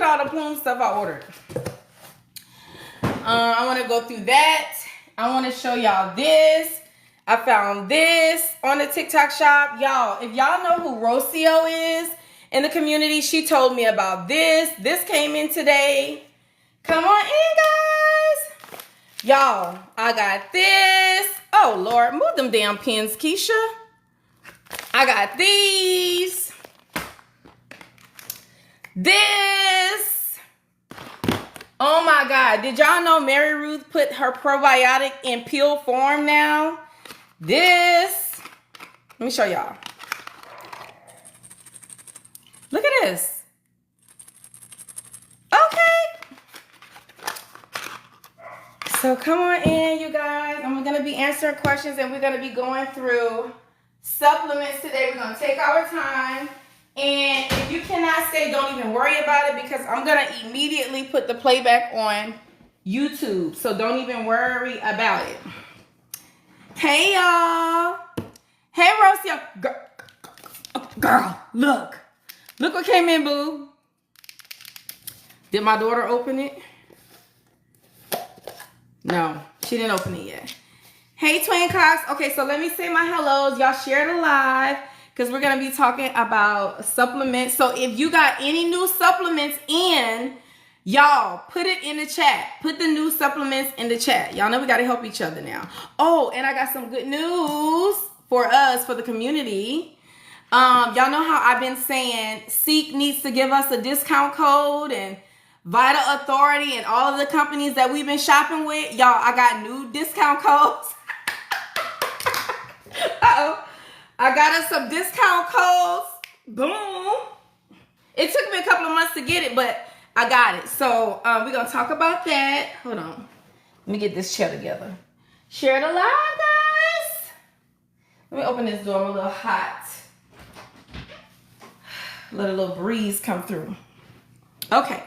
at all the plume stuff I ordered. I want to go through that. I want to show y'all this. I found this on the TikTok shop. Y'all, if y'all know who Rocio is in the community, she told me about this. This came in today. Come on in, guys. Y'all, I got this. Oh, Lord, move them damn pins, Keisha. I got these. This. Oh, my God. Did y'all know Mary Ruth put her probiotic in pill form now? This. Let me show y'all. Look at this. Okay. So come on in, you guys. I'm going to be answering questions and we're going to be going through supplements today. We're going to take our time. And if you cannot stay, don't even worry about it because I'm going to immediately put the playback on YouTube. So don't even worry about it. Hey, y'all. Hey, Rocio. Girl, look. Look what came in, boo. Did my daughter open it? No, she didn't open it yet. Hey, Twin Cox. Okay, so let me say my hellos. Y'all share the live because we're going to be talking about supplements. So if you got any new supplements in, y'all put it in the chat. Put the new supplements in the chat. Y'all know we got to help each other now. Oh, and I got some good news for us, for the community. Y'all know how I've been saying Seek needs to give us a discount code and Vital Authority and all of the companies that we've been shopping with. Y'all, I got new discount codes. Uh-oh. I got us some discount codes. Boom. It took me a couple of months to get it, but I got it. So we're going to talk about that. Hold on. Let me get this chair together. Share the live, guys. Let me open this door. I'm a little hot. Let a little breeze come through. Okay.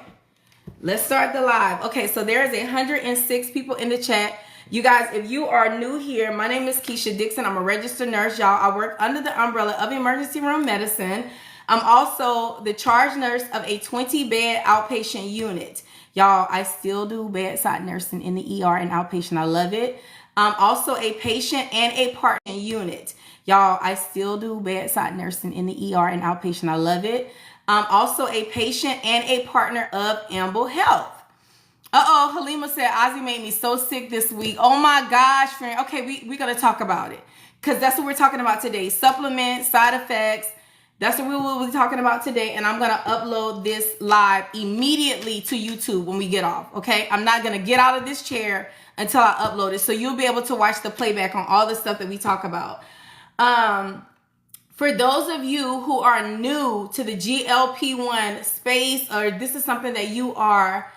Let's start the live. Okay, so there's 106 people in the chat. You guys, if you are new here, my name is KEASHA DIXON. I'm a registered nurse, y'all. I work under the umbrella of emergency room medicine. I'm also the charge nurse of a 20-bed outpatient unit. Y'all, I still do bedside nursing in the ER and outpatient. I love it. I'm also a patient and a partner unit. Y'all, I still do bedside nursing in the ER and outpatient. I love it. I'm also a patient and a partner of Amble Health. Uh-oh, Halima said, Ozzy made me so sick this week. Oh my gosh, friend. Okay, we're going to talk about it because that's what we're talking about today. Supplements, side effects. That's what we will be talking about today. And I'm going to upload this live immediately to YouTube when we get off. Okay, I'm not going to get out of this chair until I upload it. So you'll be able to watch the playback on all the stuff that we talk about. For those of you who are new to the GLP-1 space, or this is something that you are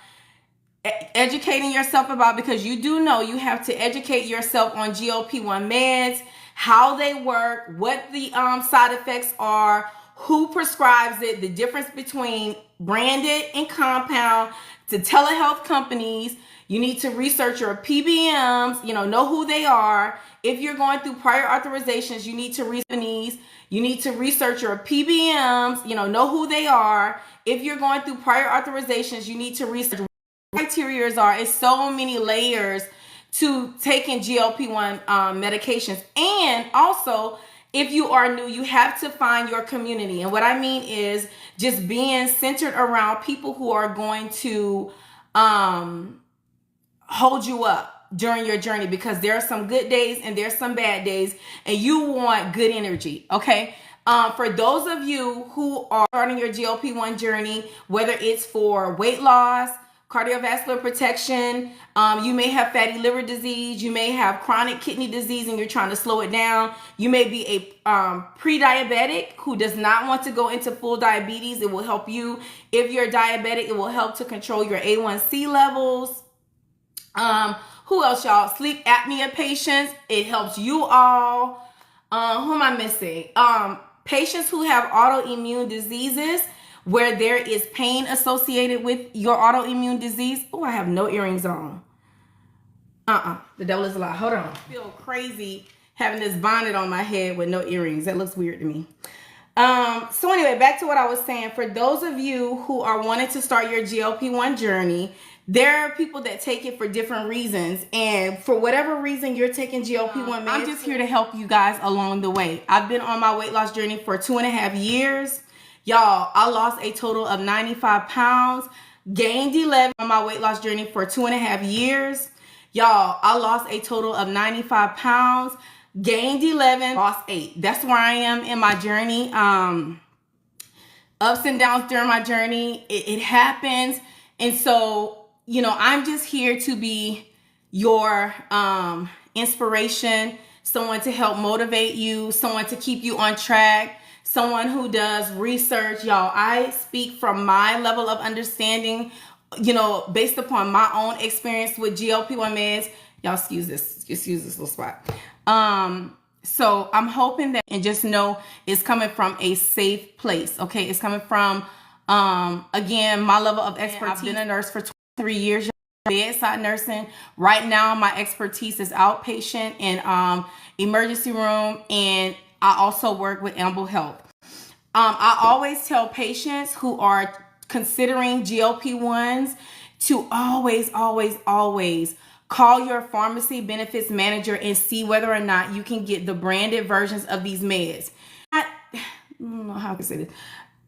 educating yourself about, because you do know you have to educate yourself on GLP-1 meds, how they work, what the side effects are, who prescribes it, the difference between branded and compound, to telehealth companies. You need to research your PBMs, know who they are. If you're going through prior authorizations, you need to research your PBMs, know who they are. If you're going through prior authorizations, you need to research what criteria are. It's so many layers to taking GLP-1 medications. And also, if you are new, you have to find your community. And what I mean is just being centered around people who are going to hold you up during your journey, because there are some good days and there's some bad days, and you want good energy. Okay. For those of you who are starting your GLP-1 journey, whether it's for weight loss, cardiovascular protection, you may have fatty liver disease, you may have chronic kidney disease and you're trying to slow it down. You may be a pre-diabetic who does not want to go into full diabetes. It will help you. If you're diabetic, it will help to control your A1C levels. Who else, y'all? Sleep apnea patients. It helps you all. Who am I missing? Patients who have autoimmune diseases where there is pain associated with your autoimmune disease. Oh, I have no earrings on. The devil is a lie. Hold on. I feel crazy having this bonnet on my head with no earrings. That looks weird to me. So anyway, back to what I was saying. For those of you who are wanting to start your GLP-1 journey, there are people that take it for different reasons. And for whatever reason you're taking GLP-1 meds, I'm just here to help you guys along the way. I've been on my weight loss journey for 2.5 years. Y'all, I lost a total of 95 pounds, gained 11 on my weight loss journey for 2.5 years. Y'all, I lost a total of 95 pounds, gained 11, lost 8. That's where I am in my journey. Ups and downs during my journey. It happens. And so, you know, I'm just here to be your inspiration, someone to help motivate you, someone to keep you on track, someone who does research. Y'all, I speak from my level of understanding, you know, based upon my own experience with GLP-1 meds. Y'all excuse this little spot. So I'm hoping that, and just know it's coming from a safe place. Okay. It's coming from, again, my level of expertise. I've been a nurse for 23 years, bedside nursing. Right now, my expertise is outpatient and, emergency room. And I also work with animal health. I always tell patients who are considering GLP-1s to always call your pharmacy benefits manager and see whether or not you can get the branded versions of these meds. I don't know how I can say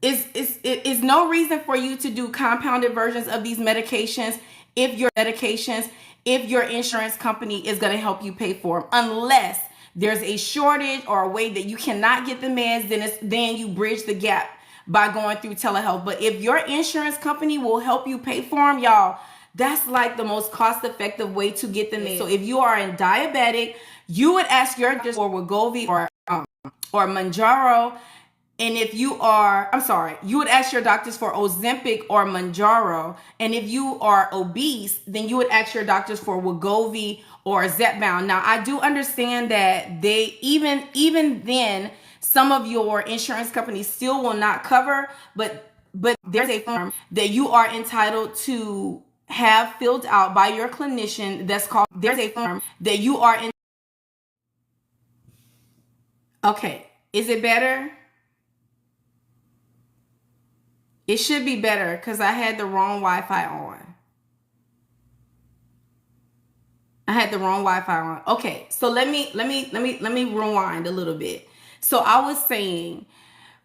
this. It's no reason for you to do compounded versions of these medications if your insurance company is going to help you pay for them, unless there's a shortage or a way that you cannot get the meds. Then you bridge the gap by going through telehealth. But if your insurance company will help you pay for them, y'all, that's like the most cost-effective way to get the meds. So if you are a diabetic, you would ask your doctor for WEGOVY or MOUNJARO. And if you are, you would ask your doctors for Ozempic or MOUNJARO. And if you are obese, then you would ask your doctors for WEGOVY or ZEPBOUND. Now, I do understand that they even then, some of your insurance companies still will not cover, but there's a form that you are entitled to have filled out by your clinician that's called, there's a form that you are in. Okay, is it better? It should be better because I had the wrong Wi-Fi on. Okay, so let me rewind a little bit. So I was saying,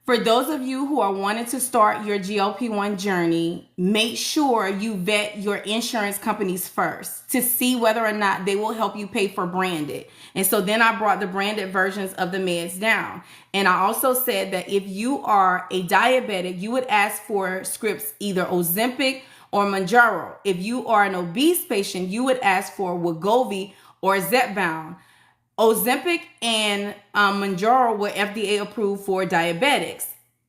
for those of you who are wanting to start your GLP-1 journey, make sure you vet your insurance companies first to see whether or not they will help you pay for branded. And so then I brought the branded versions of the meds down. And I also said that if you are a diabetic, you would ask for scripts, either Ozempic or MOUNJARO. If you are an obese patient, you would ask for WEGOVY or ZEPBOUND. Ozempic and MOUNJARO were FDA approved for diabetics.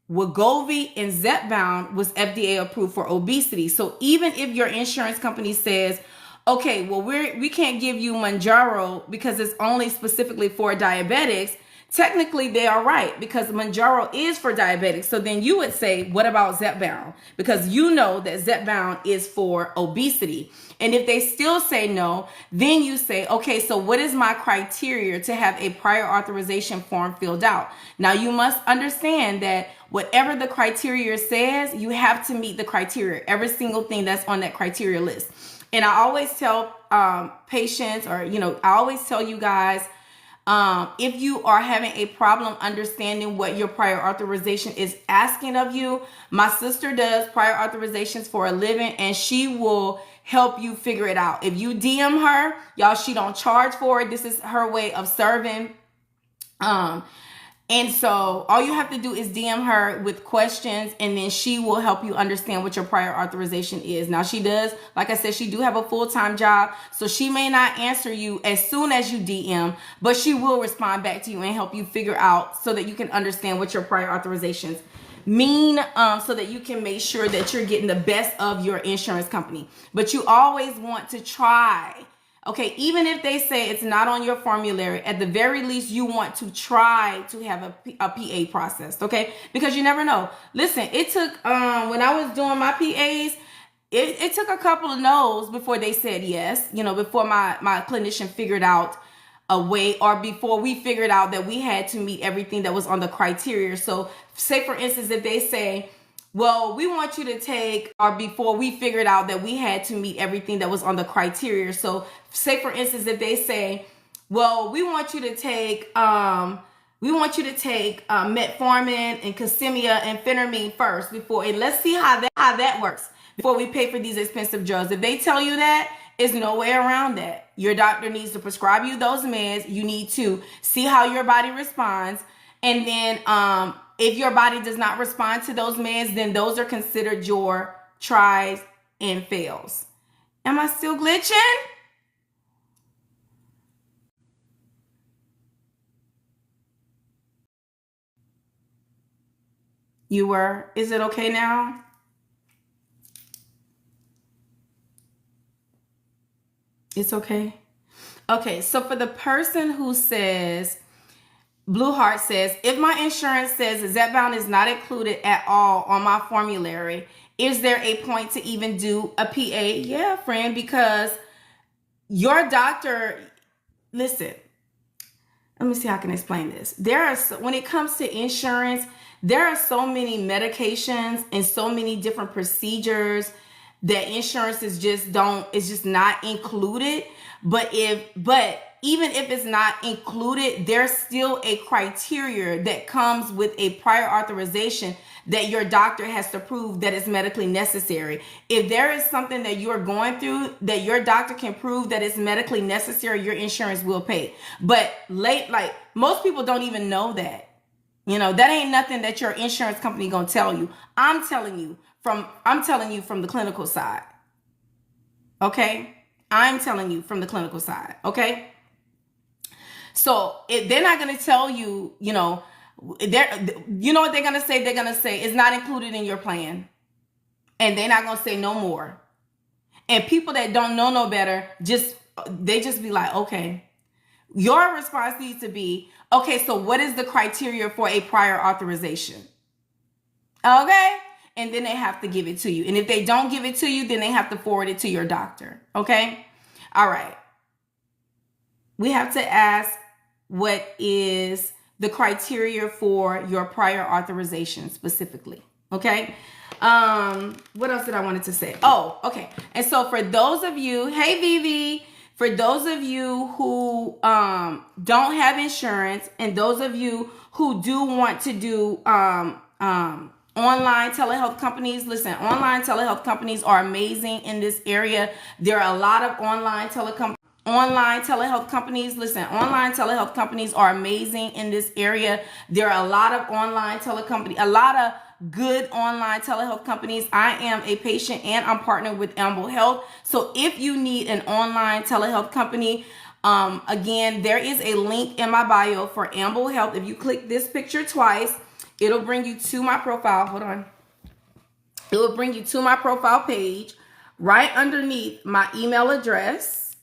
WEGOVY and ZEPBOUND was FDA approved for obesity. So even if your insurance company says, okay, well, we can't give you MOUNJARO because it's only specifically for diabetics, technically they are right, because MOUNJARO is for diabetics. So then you would say, what about ZEPBOUND? Because you know that ZEPBOUND is for obesity. And if they still say no, then you say, okay, so what is my criteria to have a prior authorization form filled out? Now, you must understand that whatever the criteria says, you have to meet the criteria, every single thing that's on that criteria list. And I always tell patients, or, I always tell you guys, if you are having a problem understanding what your prior authorization is asking of you, my sister does prior authorizations for a living, and she will help you figure it out. If you DM her, y'all, she don't charge for it. This is her way of serving. And so all you have to do is DM her with questions, and then she will help you understand what your prior authorization is. Now, she does, like I said, she do have a full-time job, so she may not answer you as soon as you DM, but she will respond back to you and help you figure out so that you can understand what your prior authorizations mean, so that you can make sure that you're getting the best of your insurance company. But you always want to try. Okay, even if they say it's not on your formulary, at the very least, you want to try to have a PA processed, okay? Because you never know. Listen, it took, when I was doing my PAs, it took a couple of no's before they said yes, before my clinician figured out away, or before we figured out that we had to meet everything that was on the criteria. So say for instance, if they say, well, we want you to take, or before we figured out that we had to meet everything that was on the criteria. So say for instance, if they say, well, we want you to take metformin and casemia and phentermine first before, and let's see how that works before we pay for these expensive drugs. If they tell you that, there's no way around that. Your doctor needs to prescribe you those meds. You need to see how your body responds. And then if your body does not respond to those meds, then those are considered your tries and fails. Am I still glitching? You were? Is it okay now? It's okay. Okay, so for the person who says, Blue Heart says, if my insurance says ZEPBOUND is not included at all on my formulary, is there a point to even do a PA? Yeah, friend, because your doctor, listen, let me see how I can explain this. When it comes to insurance, there are so many medications and so many different procedures that insurance is just not included. But even if it's not included, there's still a criteria that comes with a prior authorization that your doctor has to prove that it's medically necessary. If there is something that you're going through that your doctor can prove that it's medically necessary, your insurance will pay. But most people don't even know that. You know, that ain't nothing that your insurance company gonna tell you. I'm telling you from the clinical side. Okay? I'm telling you from the clinical side. Okay? So if they're not gonna tell you, you know what they're gonna say? They're gonna say it's not included in your plan. And they're not gonna say no more. And people that don't know no better, they just be like, okay. Your response needs to be, okay, so what is the criteria for a prior authorization? Okay? And then they have to give it to you. And if they don't give it to you, then they have to forward it to your doctor. Okay? All right. We have to ask, what is the criteria for your prior authorization specifically? Okay? What else did I wanted to say? Oh, okay. And so for those of you, hey Vivi, for those of you who don't have insurance, and those of you who do want to do online telehealth companies, listen, online telehealth companies are amazing in this area. There are a lot of online telehealth companies. Listen, online telehealth companies are amazing in this area. There are a lot of a lot of good online telehealth companies. I am a patient and I'm partnered with Amble Health. So if you need an online telehealth company, again, there is a link in my bio for Amble Health. If you click this picture twice, it'll bring you to my profile. Hold on. It will bring you to my profile page. Right underneath my email address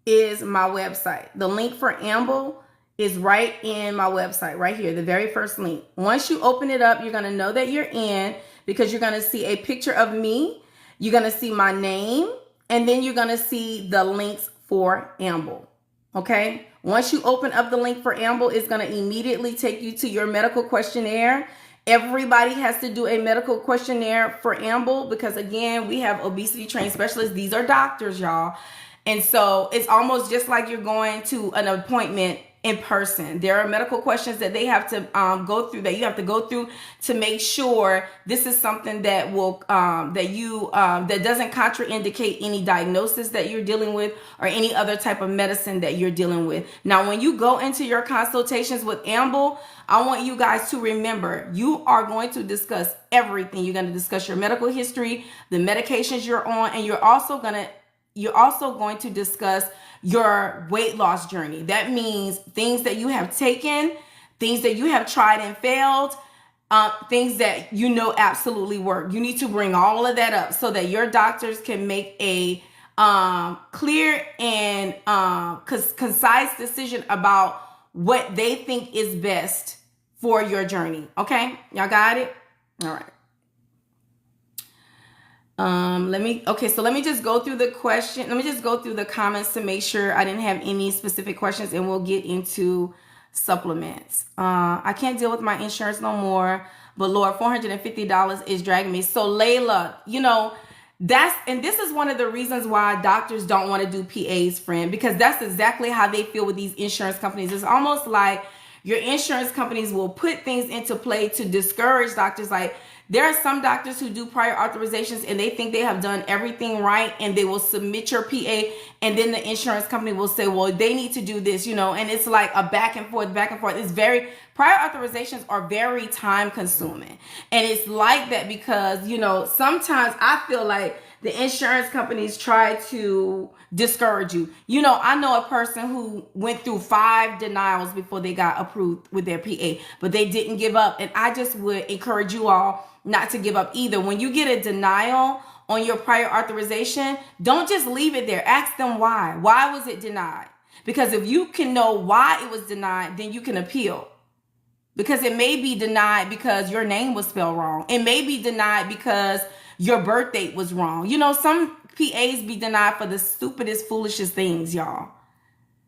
is my website. The link for Amble is right in my website, right here, the very first link. Once you open it up, you're gonna know that you're in, because you're gonna see a picture of me, you're gonna see my name, and then you're gonna see the links for Amble, okay? Once you open up the link for Amble, it's gonna immediately take you to your medical questionnaire. Everybody has to do a medical questionnaire for Amble, because again, we have obesity trained specialists. These are doctors, y'all. And so it's almost just like you're going to an appointment in person. There are medical questions that they have to go through, that you have to go through to make sure this is something that will that doesn't contraindicate any diagnosis that you're dealing with or any other type of medicine that you're dealing with. Now, when you go into your consultations with Amble, I want you guys to remember, you are going to discuss everything. You're going to discuss your medical history, the medications you're on, and you're also going to discuss your weight loss journey. That means things that you have taken, things that you have tried and failed, things that you know absolutely work. You need to bring all of that up so that your doctors can make a clear and concise decision about what they think is best for your journey. Okay? Y'all got it? All right. Let me just go through the question. Let me just go through the comments to make sure I didn't have any specific questions, and we'll get into supplements. I can't deal with my insurance no more, but Lord, $450 is dragging me. So Layla, this is one of the reasons why doctors don't want to do PAs, friend, because that's exactly how they feel with these insurance companies. It's almost like your insurance companies will put things into play to discourage doctors. Like, there are some doctors who do prior authorizations and they think they have done everything right, and they will submit your PA, and then the insurance company will say, well, they need to do this, and it's like a back and forth. It's prior authorizations are very time consuming. And it's like that because, sometimes I feel like the insurance companies try to discourage you. I know a person who went through 5 denials before they got approved with their PA, but they didn't give up. And I just would encourage you all not to give up either. When you get a denial on your prior authorization, don't just leave it there. Ask them why. Why was it denied? Because if you can know why it was denied, then you can appeal. Because it may be denied because your name was spelled wrong. It may be denied because your birth date was wrong. Some PAs be denied for the stupidest, foolishest things, y'all.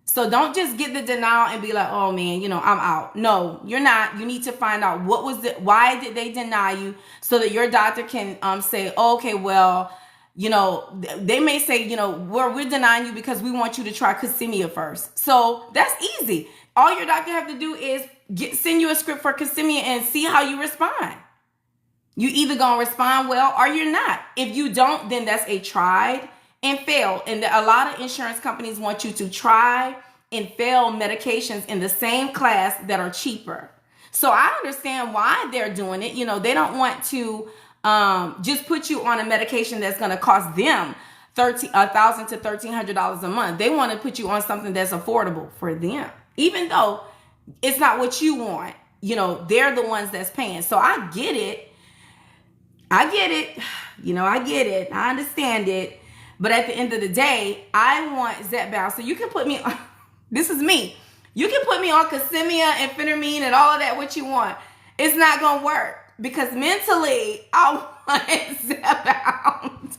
So don't just get the denial and be like, oh man, I'm out. No, you're not. You need to find out why did they deny you, so that your doctor can say, oh, okay, well, they may say, we're denying you because we want you to try Kissimmee first. So that's easy. All your doctor have to do is send you a script for Kissimmee and see how you respond. You either gonna respond well or you're not. If you don't, then that's a tried and fail. And a lot of insurance companies want you to try and fail medications in the same class that are cheaper. So I understand why they're doing it. They don't want to just put you on a medication that's going to cost them $1,000 to $1,300 a month. They want to put you on something that's affordable for them, even though it's not what you want. They're the ones that's paying. So I get it. I get it. I understand it. But at the end of the day, I want ZEPBOUND. So you can put me on, this is me. You can put me on Kissimmee and phentermine and all of that, what you want. It's not going to work because mentally, I want ZEPBOUND.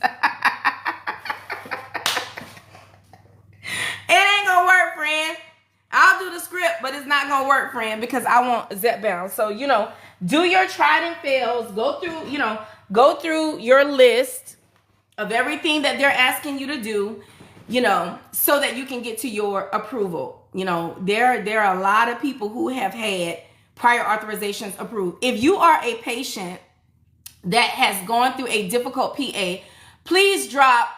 It ain't going to work, friend. I'll do the script, but it's not going to work, friend, because I want ZEPBOUND. So, do your tried and fails. Go through your list of everything that they're asking you to do, so that you can get to your approval. There are a lot of people who have had prior authorizations approved. If you are a patient that has gone through a difficult PA, please drop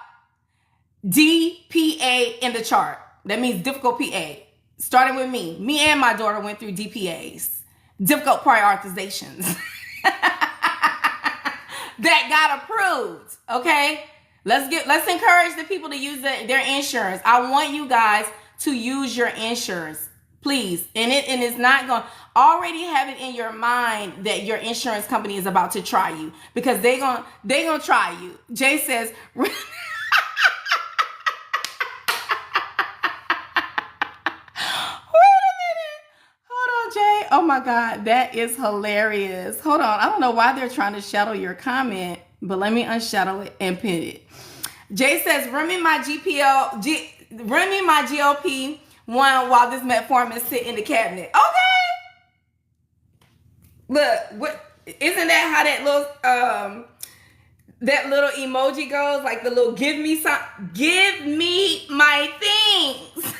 DPA in the chart. That means difficult PA. Starting with me. Me and my daughter went through DPAs, difficult prior authorizations. That got approved. Okay, let's encourage the people to use their insurance. I want you guys to use your insurance, please. And it's not going to already have it in your mind that your insurance company is about to try you, because they gonna try you. Jay says. Oh my God, that is hilarious. Hold on. I don't know why they're trying to shadow your comment, but let me unshadow it and pin it. Jay says, run me my GLP-1 while this metformin sit in the cabinet. Okay. Look, isn't that how that little emoji goes? Like the little give me my things.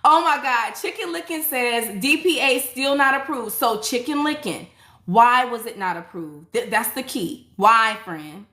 Oh my God. Chicken Licking says DPA still not approved. So Chicken Licking, why was it not approved? That's the key. Why, friend?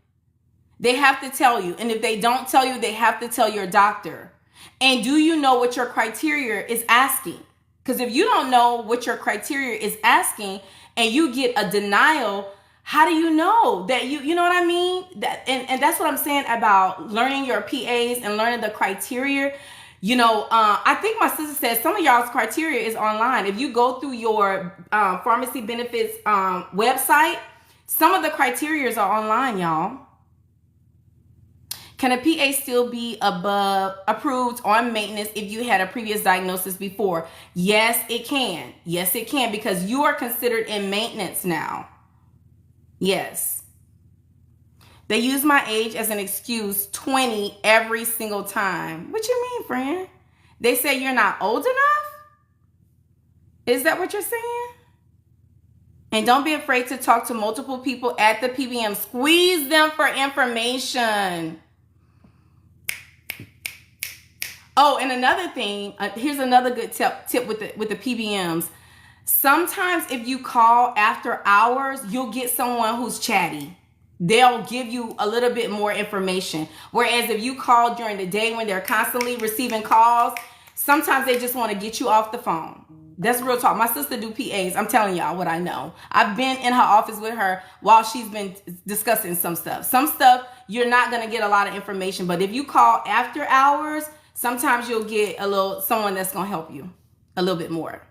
They have to tell you. And if they don't tell you, they have to tell your doctor. And do you know what your criteria is asking? Because if you don't know what your criteria is asking and you get a denial, how do you know that you know what I mean? And that's what I'm saying about learning your PAs and learning the criteria. I think my sister said some of y'all's criteria is online. If you go through your pharmacy benefits website, some of the criteria are online, y'all. Can a PA still be approved on maintenance if you had a previous diagnosis before? Yes, it can. Yes, it can, because you are considered in maintenance now. Yes. They use my age as an excuse 20 every single time. What you mean, friend? They say you're not old enough? Is that what you're saying? And don't be afraid to talk to multiple people at the PBM. Squeeze them for information. Oh, and another thing, here's another good tip with the PBMs. Sometimes if you call after hours, you'll get someone who's chatty. They'll give you a little bit more information. Whereas if you call during the day when they're constantly receiving calls, sometimes they just want to get you off the phone. That's real talk. My sister do PAs. I'm telling y'all what I know. I've been in her office with her while she's been discussing some stuff. Some stuff you're not going to get a lot of information. But if you call after hours, sometimes you'll get someone that's going to help you a little bit more.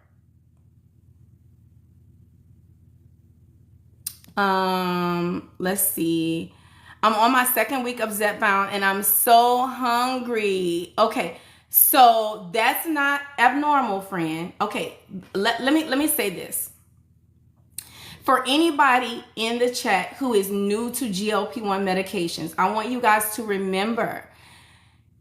Let's see. I'm on my second week of ZEPBOUND and I'm so hungry. Okay, so that's not abnormal, friend. Okay, let me say this. For anybody in the chat who is new to GLP-1 medications, I want you guys to remember,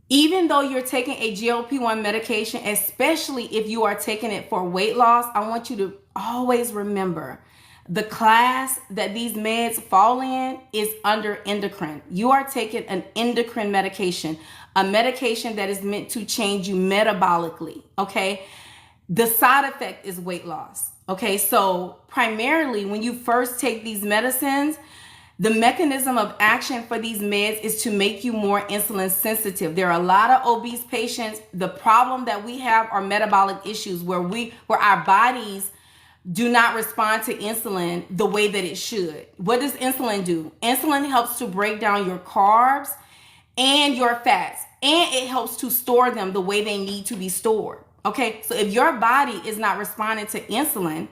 even though you're taking a GLP-1 medication, especially if you are taking it for weight loss, I want you to always remember the class that these meds fall in is under endocrine. You are taking an endocrine medication, a medication that is meant to change you metabolically, okay? The side effect is weight loss, okay? So primarily when you first take these medicines, the mechanism of action for these meds is to make you more insulin sensitive. There are a lot of obese patients. The problem that we have are metabolic issues where our bodies do not respond to insulin the way that it should. What does insulin do? Insulin helps to break down your carbs and your fats, and it helps to store them the way they need to be stored. Okay, so if your body is not responding to insulin,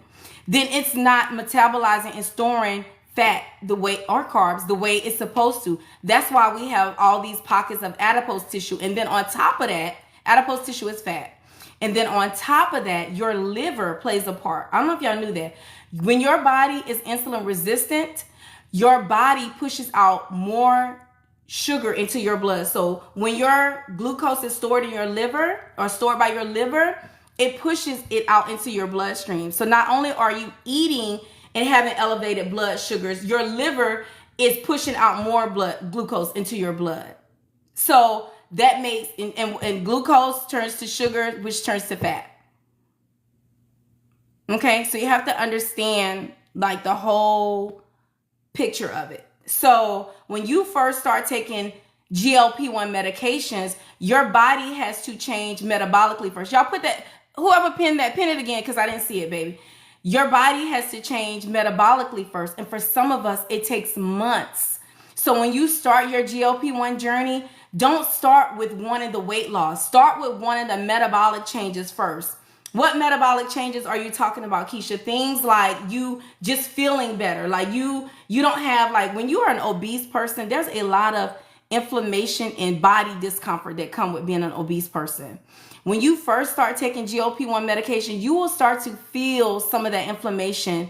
then it's not metabolizing and storing fat or carbs the way it's supposed to. That's why we have all these pockets of adipose tissue. And then on top of that, adipose tissue is fat. And then on top of that, your liver plays a part. I don't know if y'all knew that. When your body is insulin resistant, your body pushes out more sugar into your blood. So when your glucose is stored in your liver or stored by your liver, it pushes it out into your bloodstream. So not only are you eating and having elevated blood sugars, your liver is pushing out more glucose into your blood. So that makes, and glucose turns to sugar, which turns to fat. Okay, so you have to understand like the whole picture of it. So when you first start taking GLP-1 medications, your body has to change metabolically first. Y'all put that, whoever pinned that, pin it again because I didn't see it, baby. Your body has to change metabolically first. And for some of us, it takes months. So when you start your GLP-1 journey, don't start with wanting the weight loss. Start with one of the metabolic changes first. What metabolic changes are you talking about, Keisha? Things like you just feeling better. Like you don't have, like when you are an obese person, there's a lot of inflammation and body discomfort that come with being an obese person. When you first start taking GLP-1 medication, you will start to feel some of that inflammation.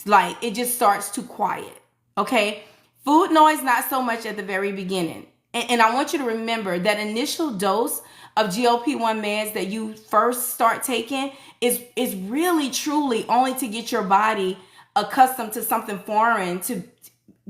Like it just starts to quiet. Okay. Food noise, not so much at the very beginning. And I want you to remember that initial dose of GLP-1 meds that you first start taking is really truly only to get your body accustomed to something foreign to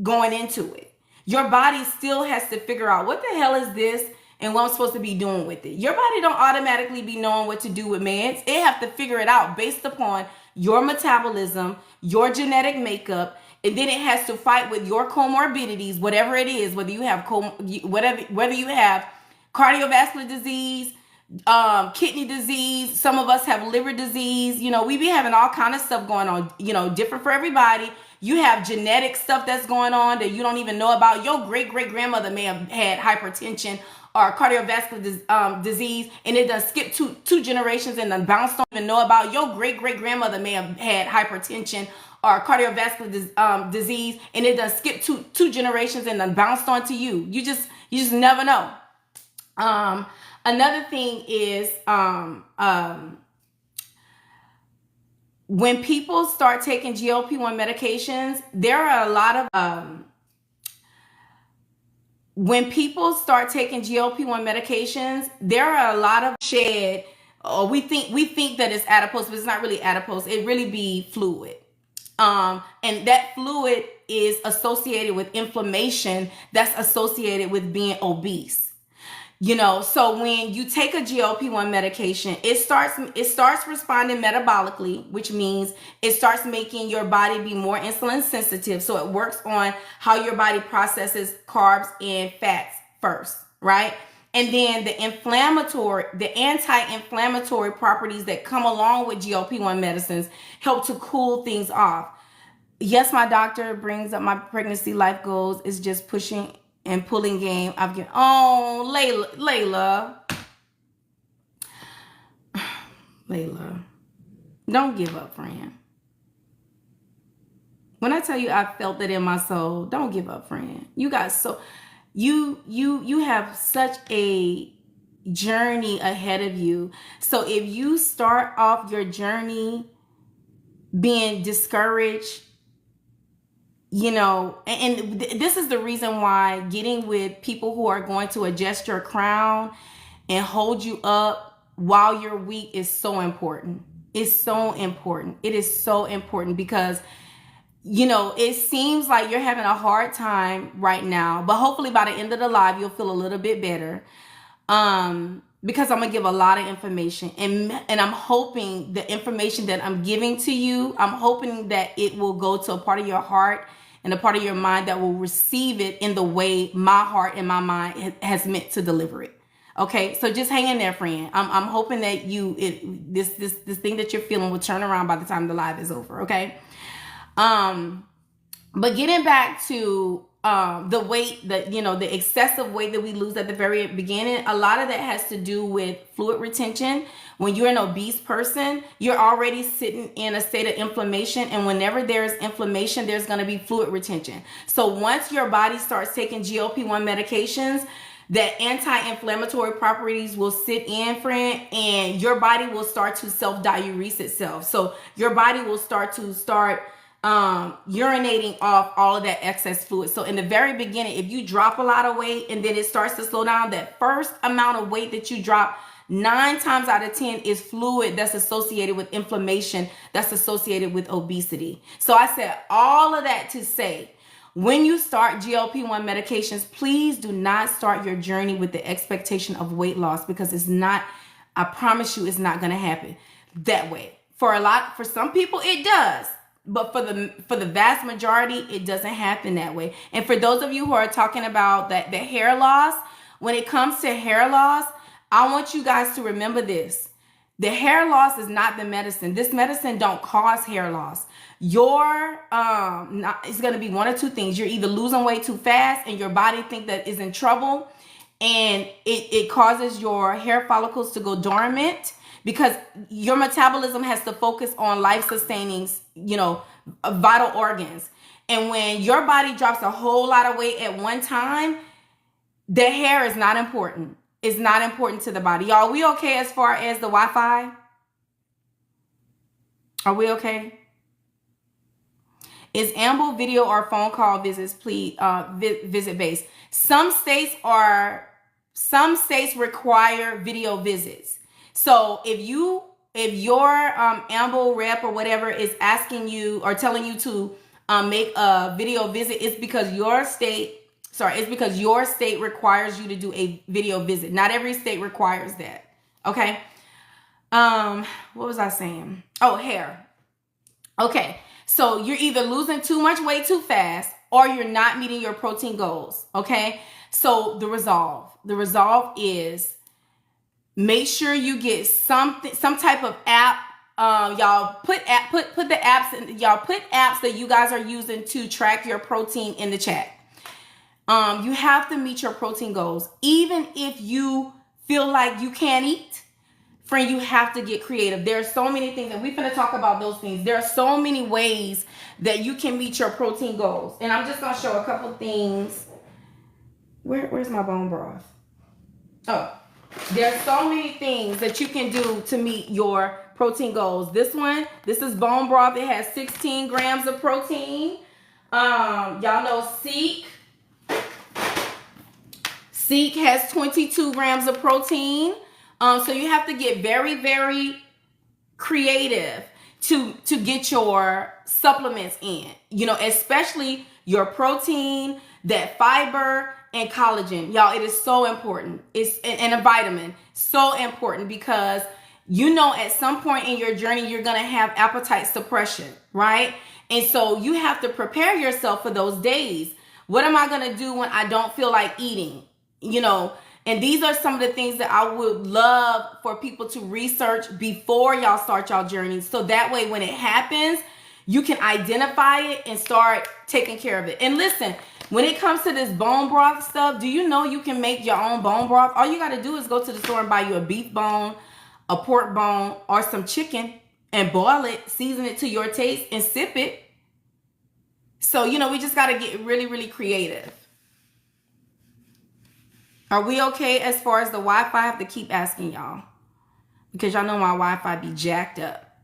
going into it. Your body still has to figure out what the hell is this and what I'm supposed to be doing with it. Your body don't automatically be knowing what to do with meds. It have to figure it out based upon your metabolism, your genetic makeup, and then it has to fight with your comorbidities, whatever it is, whether you have whether you have cardiovascular disease, kidney disease. Some of us have liver disease. You know, we be having all kind of stuff going on, you know, different for everybody. You have genetic stuff that's going on that you don't even know about. Your great-great-grandmother may have had hypertension or cardiovascular disease, and it done skipped two generations and done bounced, don't even know about. Your great-great-grandmother may have had hypertension or cardiovascular disease, and it done skipped two generations and done bounced onto you. You just never know. Another thing is when people start taking GLP-1 medications, there are a lot of when people start taking GLP-1 medications, there are a lot of shed, or we think that it's adipose, but it's not really adipose. It really be fluid. And that fluid is associated with inflammation that's associated with being obese. You know, so when you take a GLP-1 medication, it starts responding metabolically, which means it starts making your body be more insulin sensitive. So it works on how your body processes carbs and fats first, right? And then the anti-inflammatory properties that come along with GLP-1 medicines help to cool things off. Yes, my doctor brings up my pregnancy life goals. It's just pushing and pulling game. Layla, don't give up, friend. When I tell you I felt it in my soul, don't give up, friend. You guys, you have such a journey ahead of you. So if you start off your journey being discouraged, you know, and this is the reason why getting with people who are going to adjust your crown and hold you up while you're weak is so important. It's so important. It is so important because, you know, it seems like you're having a hard time right now, but hopefully by the end of the live, you'll feel a little bit better. Because I'm gonna give a lot of information, and I'm hoping the information that I'm giving to you, I'm hoping that it will go to a part of your heart and a part of your mind that will receive it in the way my heart and my mind has meant to deliver it. Okay, so just hang in there, friend. I'm hoping that this thing that you're feeling will turn around by the time the live is over. Okay, but getting back to the weight, the excessive weight that we lose at the very beginning, a lot of that has to do with fluid retention. When you're an obese person, you're already sitting in a state of inflammation. And whenever there's inflammation, there's going to be fluid retention. So once your body starts taking GLP-1 medications, that anti-inflammatory properties will sit in, friend, and your body will start to self-diurese itself. So your body will start urinating off all of that excess fluid. So in the very beginning, if you drop a lot of weight and then it starts to slow down, that first amount of weight that you drop, 9 times out of 10 is fluid that's associated with inflammation, that's associated with obesity. So I said all of that to say, when you start GLP-1 medications, please do not start your journey with the expectation of weight loss, because it's not, I promise you, it's not going to happen that way. For some people it does. But for the vast majority, it doesn't happen that way. And for those of you who are talking about the hair loss, when it comes to hair loss, I want you guys to remember this. The hair loss is not the medicine. This medicine don't cause hair loss. It's going to be one or two things. You're either losing weight too fast and your body think that is in trouble, and it causes your hair follicles to go dormant, because your metabolism has to focus on life-sustaining, vital organs. And when your body drops a whole lot of weight at one time, the hair is not important. It's not important to the body. Y'all, we okay as far as the Wi-Fi? Are we okay? Is amble video or phone call visits, please, visit based? Some states require video visits. So if your amble rep or whatever is asking you or telling you to make a video visit, it's because your state requires you to do a video visit. Not every state requires that. Okay. What was I saying? Oh, hair. Okay. So you're either losing too much weight too fast, or you're not meeting your protein goals. Okay. So the resolve is, make sure you get some type of app. Y'all put the apps in, y'all put apps that you guys are using to track your protein in the chat. You have to meet your protein goals. Even if you feel like you can't eat, friend, you have to get creative. There are so many things, and we're going to talk about those things. There are so many ways that you can meet your protein goals. And I'm just going to show a couple things. Where's my bone broth? Oh. There are so many things that you can do to meet your protein goals. This is bone broth. It has 16 grams of protein. Y'all know Seek has 22 grams of protein. So you have to get very, very creative to get your supplements in, especially your protein, that fiber, and collagen. Y'all, it is so important. And a vitamin, so important, because at some point in your journey, you're going to have appetite suppression, right? And so you have to prepare yourself for those days. What am I going to do when I don't feel like eating? And these are some of the things that I would love for people to research before y'all start y'all journey. So that way, when it happens, you can identify it and start taking care of it. And listen, when it comes to this bone broth stuff, do you know you can make your own bone broth? All you got to do is go to the store and buy you a beef bone, a pork bone, or some chicken and boil it, season it to your taste, and sip it. So, we just got to get really, really creative. Are we okay as far as the Wi-Fi? I have to keep asking y'all, because y'all know my Wi-Fi be jacked up.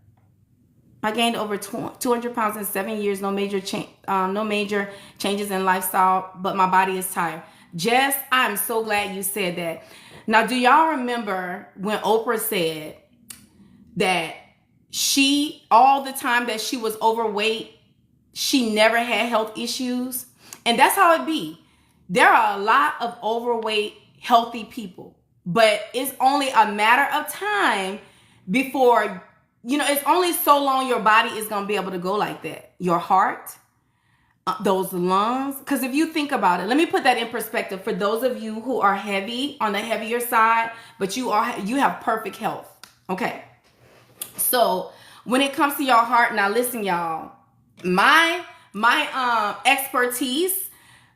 I gained over 200 pounds in 7 years. No major changes in lifestyle, but my body is tired. Jess, I'm so glad you said that. Now, do y'all remember when Oprah said that all the time that she was overweight, she never had health issues? And that's how it be. There are a lot of overweight, healthy people, but it's only a matter of time before, it's only so long your body is going to be able to go like that. Your heart, those lungs. Because if you think about it, let me put that in perspective for those of you who are heavy, on the heavier side, but you have perfect health. Okay. So when it comes to your heart, now listen, y'all, my expertise,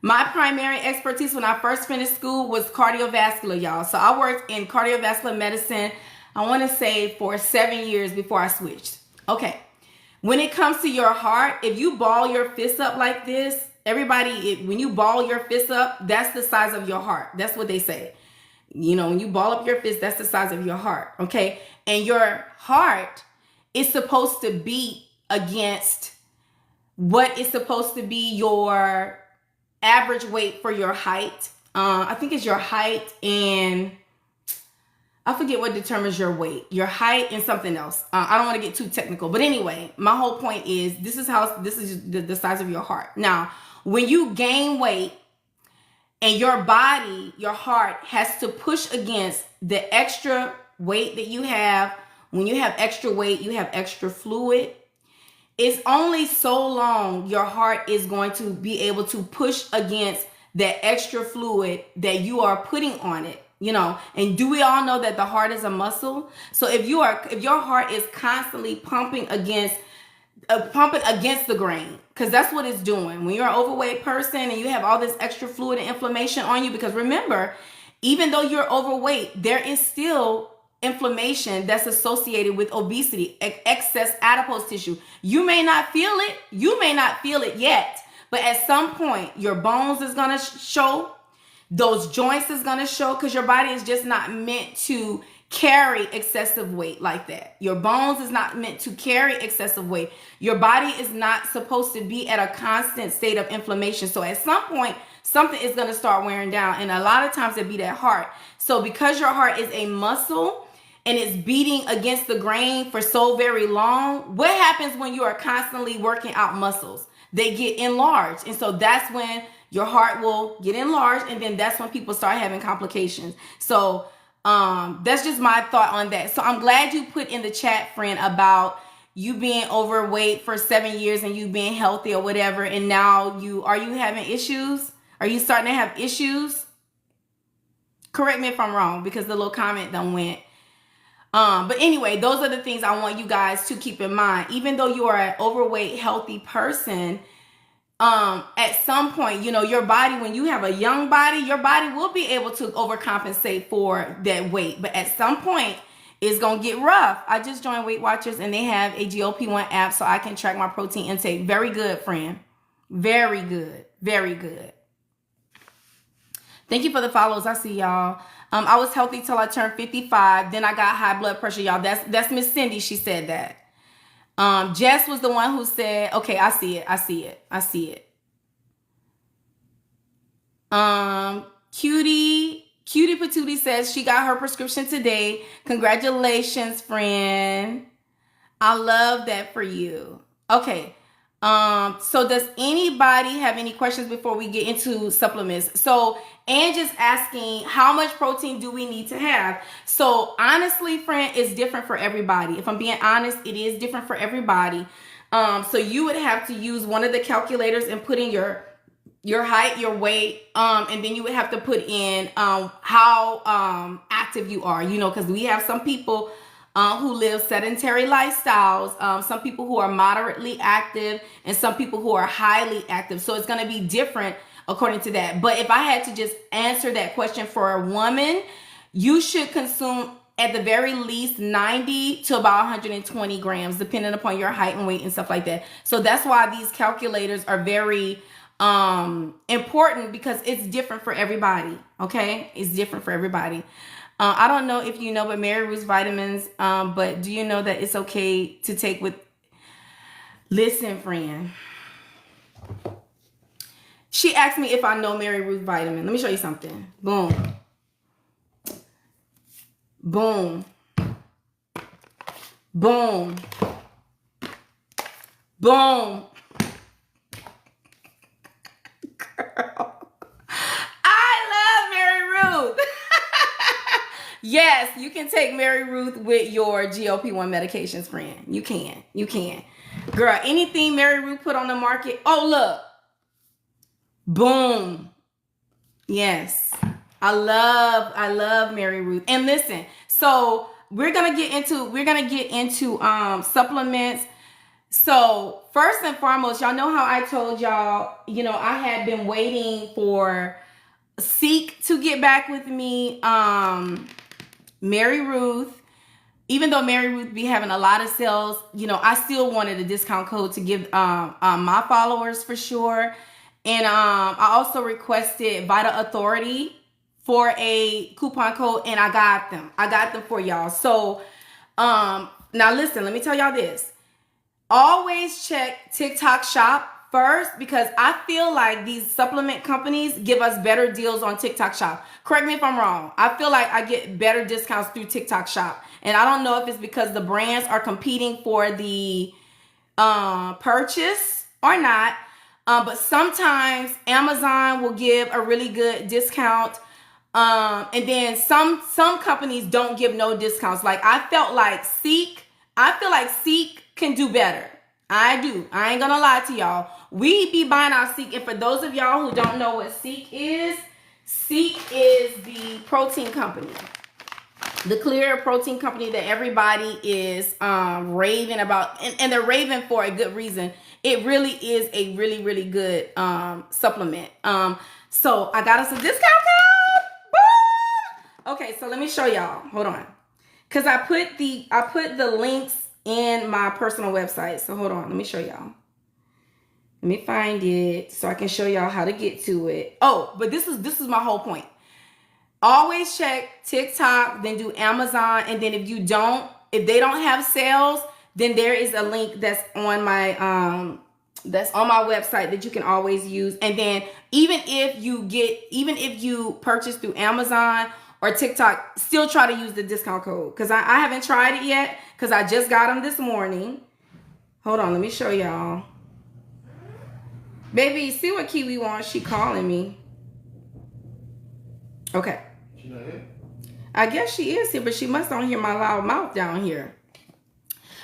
my primary expertise when I first finished school was cardiovascular, y'all. So I worked in cardiovascular medicine, I want to say for 7 years before I switched. Okay. When it comes to your heart, if you ball your fist up like this, when you ball your fist up, that's the size of your heart. That's what they say. When you ball up your fist, that's the size of your heart. Okay. And your heart is supposed to beat against what is supposed to be your average weight for your height. I think it's your height, and I forget what determines your weight. Your height and something else. I don't want to get too technical, but anyway, my whole point is this is the size of your heart. Now, when you gain weight and your body, your heart has to push against the extra weight that you have. When you have extra weight, you have extra fluid. It's only so long your heart is going to be able to push against that extra fluid that you are putting on it, and do we all know that the heart is a muscle? So if your heart is constantly pumping against the grain, because that's what it's doing. When you're an overweight person and you have all this extra fluid and inflammation on you, because remember, even though you're overweight, there is still inflammation that's associated with obesity, excess adipose tissue. You may not feel it yet, but at some point your bones is going to show, those joints is going to show, because your body is just not meant to carry excessive weight like that. Your bones is not meant to carry excessive weight. Your body is not supposed to be at a constant state of inflammation. So at some point, something is going to start wearing down, and a lot of times it be that heart. So because your heart is a muscle and it's beating against the grain for so very long, what happens when you are constantly working out muscles? They get enlarged. And so that's when your heart will get enlarged, and then that's when people start having complications. So that's just my thought on that. So I'm glad you put in the chat, friend, about you being overweight for 7 years and you being healthy or whatever, and now are you having issues? Are you starting to have issues? Correct me if I'm wrong, because the little comment done went. But anyway, those are the things I want you guys to keep in mind. Even though you are an overweight, healthy person, at some point, your body, when you have a young body, your body will be able to overcompensate for that weight. But at some point, it's going to get rough. I just joined Weight Watchers, and they have a GLP-1 app so I can track my protein intake. Very good, friend. Very good. Very good. Thank you for the follows. I see y'all. I was healthy till I turned 55. Then I got high blood pressure, y'all. That's Miss Cindy. She said that. Jess was the one who said, okay, I see it. I see it. I see it. Cutie Patootie says she got her prescription today. Congratulations, friend. I love that for you. Okay. So does anybody have any questions before we get into supplements? So Angie's asking, how much protein do we need to have? So honestly, friend, it's different for everybody. If I'm being honest, it is different for everybody. So you would have to use one of the calculators and put in your height, your weight, and then you would have to put in how active you are, you know, because we have some people who live sedentary lifestyles, some people who are moderately active, and some people who are highly active. So it's going to be different according to that. But if I had to just answer that question for a woman, you should consume at the very least 90 to about 120 grams, depending upon your height and weight and stuff like that. So that's why these calculators are very important, because it's different for everybody. Okay, it's different for everybody. I don't know if you know, but Mary Ruth's vitamins, but do you know that it's okay to take with, listen, friend. She asked me if I know Mary Ruth vitamin. Let me show you something. Boom. Boom. Boom. Boom. Girl. I love Mary Ruth. Yes, you can take Mary Ruth with your GLP-1 medications, friend. You can. You can. Girl, anything Mary Ruth put on the market. Oh, look. Boom. Yes. I love Mary Ruth. And listen, so we're going to get into supplements. So first and foremost, y'all know how I told y'all, you know, I had been waiting for Seek to get back with me. Mary Ruth, even though Mary Ruth be having a lot of sales, you know, I still wanted a discount code to give my followers for sure. And I also requested Vital Authority for a coupon code, and I got them. I got them for y'all. So now listen, let me tell y'all this. Always check TikTok Shop first, because I feel like these supplement companies give us better deals on TikTok Shop. Correct me if I'm wrong. I feel like I get better discounts through TikTok Shop. And I don't know if it's because the brands are competing for the purchase or not. But sometimes Amazon will give a really good discount. And then some companies don't give no discounts. Like I feel like Seek can do better. I do. I ain't gonna lie to y'all. We be buying our Seek. And for those of y'all who don't know what Seek is the protein company. The clear protein company that everybody is raving about. And they're raving for a good reason. It really is a really, really good supplement. So I got us a discount code. Boom! Okay, so let me show y'all. Hold on. Because I put the links in my personal website. So hold on, let me show y'all. Let me find it so I can show y'all how to get to it. Oh, but this is my whole point. Always check TikTok, then do Amazon, and then if they don't have sales, then there is a link that's on my website that you can always use. And then even if you purchase through Amazon or TikTok, still try to use the discount code, because I haven't tried it yet, because I just got them this morning. Hold on, let me show y'all. Baby, see what Kiwi wants? She calling me. Okay. She not here? I guess she is here, but she must don't hear my loud mouth down here.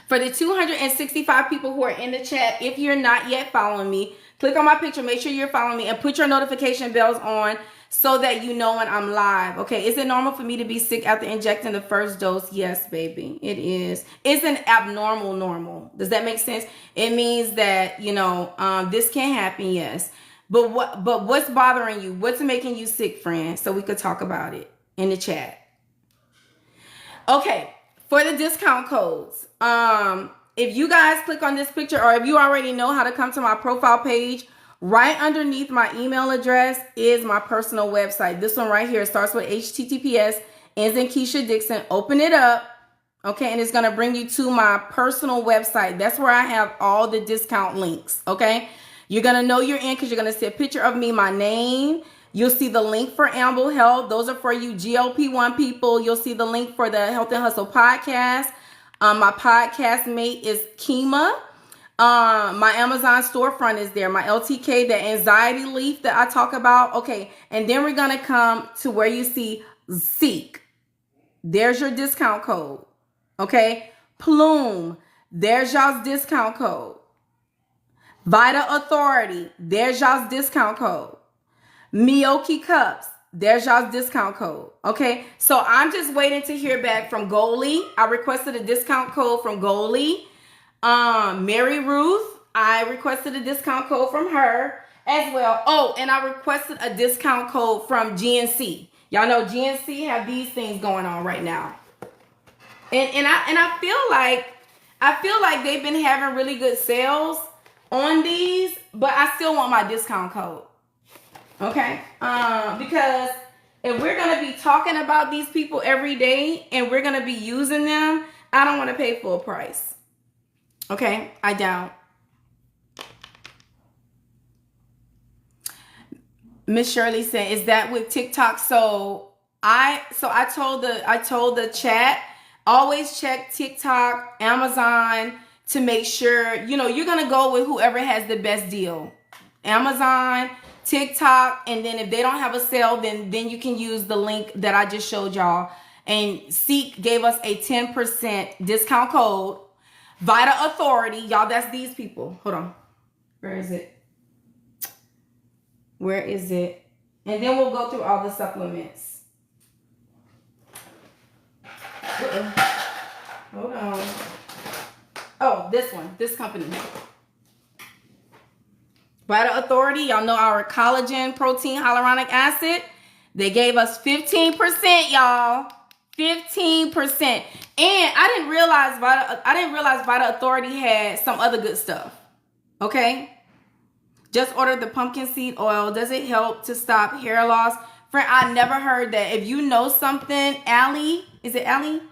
For the 265 people who are in the chat, if you're not yet following me, click on my picture, make sure you're following me, and put your notification bells on so that you know when I'm live. Okay, is it normal for me to be sick after injecting the first dose? Yes, baby, it is. It's an abnormal normal. Does that make sense? It means that, you know, this can happen, yes. But what's bothering you? What's making you sick, friend? So we could talk about it in the chat. Okay, for the discount codes, if you guys click on this picture, or if you already know how to come to my profile page, Right underneath my email address is my personal website. This one right here starts with HTTPS, ends in KEASHA Dixon. Open it up, okay, and it's going to bring you to my personal website. That's where I have all the discount links, okay? You're going to know you're in because you're going to see a picture of me, my name. You'll see the link for Amble Health. Those are for you GLP-1 people. You'll see the link for the Health and Hustle podcast. My podcast mate is Kima. My Amazon storefront is there. My LTK, the anxiety leaf that I talk about. Okay, and then we're going to come to where you see Seek. There's your discount code. Okay, Plume. There's y'all's discount code. Vita Authority. There's y'all's discount code. Miyoki Cups. There's y'all's discount code. Okay, so I'm just waiting to hear back from Goalie. I requested a discount code from Goalie. Mary Ruth, I requested a discount code from her as well. Oh, and I requested a discount code from GNC. Y'all know GNC have these things going on right now. And I feel like they've been having really good sales on these, but I still want my discount code. Okay? Because if we're going to be talking about these people every day and we're going to be using them, I don't want to pay full price. Okay, I don't. Miss Shirley said, "Is that with TikTok?" So I told the chat, always check TikTok, Amazon to make sure, you know, you're gonna go with whoever has the best deal. Amazon, TikTok, and then if they don't have a sale, then you can use the link that I just showed y'all. And Seek gave us a 10% discount code. Vita Authority, y'all, that's these people. Hold on. Where is it? Where is it? And then we'll go through all the supplements. Hold on. Oh, this one. This company. Vita Authority, y'all know our collagen, protein, hyaluronic acid. They gave us 15%, y'all. 15%. And I didn't realize Vita Authority had some other good stuff. Okay? Just ordered the pumpkin seed oil. Does it help to stop hair loss? Friend, I never heard that. If you know something, Allie, is it Allie?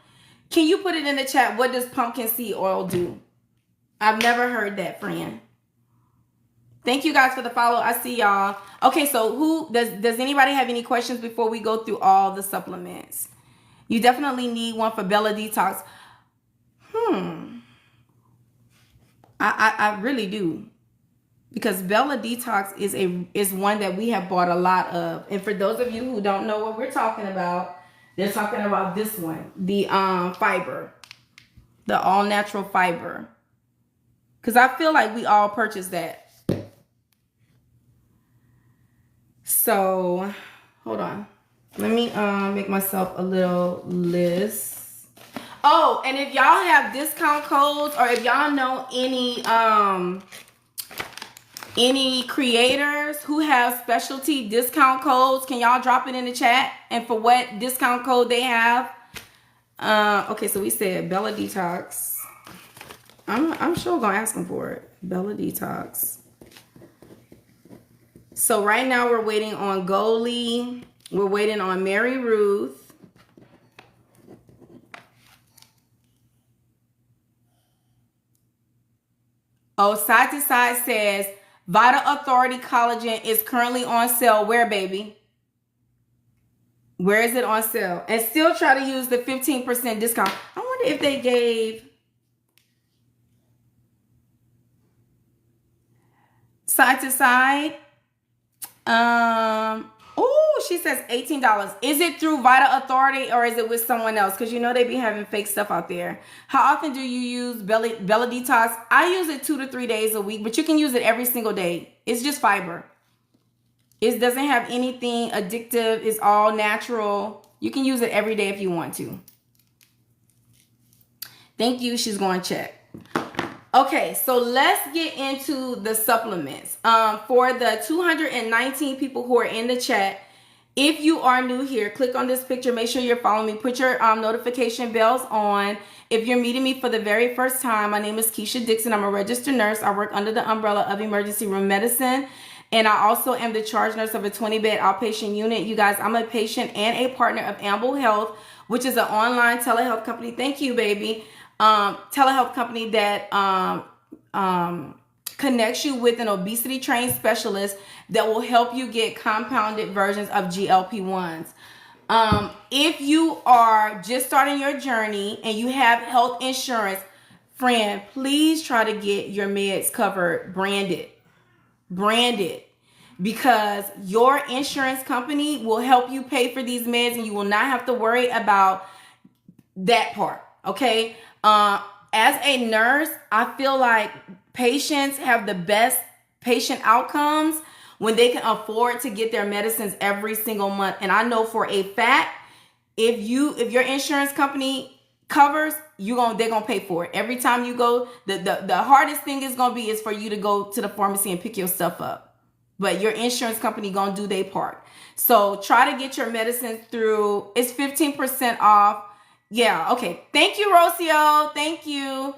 Can you put it in the chat? What does pumpkin seed oil do? I've never heard that, friend. Thank you guys for the follow. I see y'all. Okay, so who does anybody have any questions before we go through all the supplements? You definitely need one for Bella Detox. I really do. Because Bella Detox is one that we have bought a lot of. And for those of you who don't know what we're talking about, they're talking about this one. The fiber. The all natural fiber. Because I feel like we all purchased that. So, hold on. Let me make myself a little list. Oh, and if y'all have discount codes or if y'all know any creators who have specialty discount codes, can y'all drop it in the chat? And for what discount code they have? Okay, so we said Bella Detox. I'm sure gonna ask them for it. Bella Detox. So right now we're waiting on Goalie. We're waiting on Mary Ruth. Oh, Side to Side says, Vita Authority Collagen is currently on sale. Where, baby? Where is it on sale? And still try to use the 15% discount. I wonder if they gave... Side to Side. Oh, she says $18. Is it through Vita Authority or is it with someone else? Because you know they be having fake stuff out there. How often do you use Bella Detox? I use it 2 to 3 days a week, but you can use it every single day. It's just fiber. It doesn't have anything addictive. It's all natural. You can use it every day if you want to. Thank you. She's going to check. Okay, so let's get into the supplements. For the 219 people who are in the chat, if you are new here, click on this picture. Make sure you're following me. Put your notification bells on. If you're meeting me for the very first time, my name is KEASHA Dixon. I'm a registered nurse. I work under the umbrella of emergency room medicine. And I also am the charge nurse of a 20-bed outpatient unit. You guys, I'm a patient and a partner of Amble Health, which is an online telehealth company. Thank you, baby. Telehealth company that connects you with an obesity trained specialist that will help you get compounded versions of GLP-1s. If you are just starting your journey and you have health insurance, friend, please try to get your meds covered branded, because your insurance company will help you pay for these meds and you will not have to worry about that part. Okay. As a nurse, I feel like patients have the best patient outcomes when they can afford to get their medicines every single month. And I know for a fact, if your insurance company covers, they're gonna pay for it. Every time you go, the hardest thing is for you to go to the pharmacy and pick your stuff up. But your insurance company gonna do their part. So try to get your medicines through. It's 15% off. Yeah, okay. Thank you, Rocio. Thank you.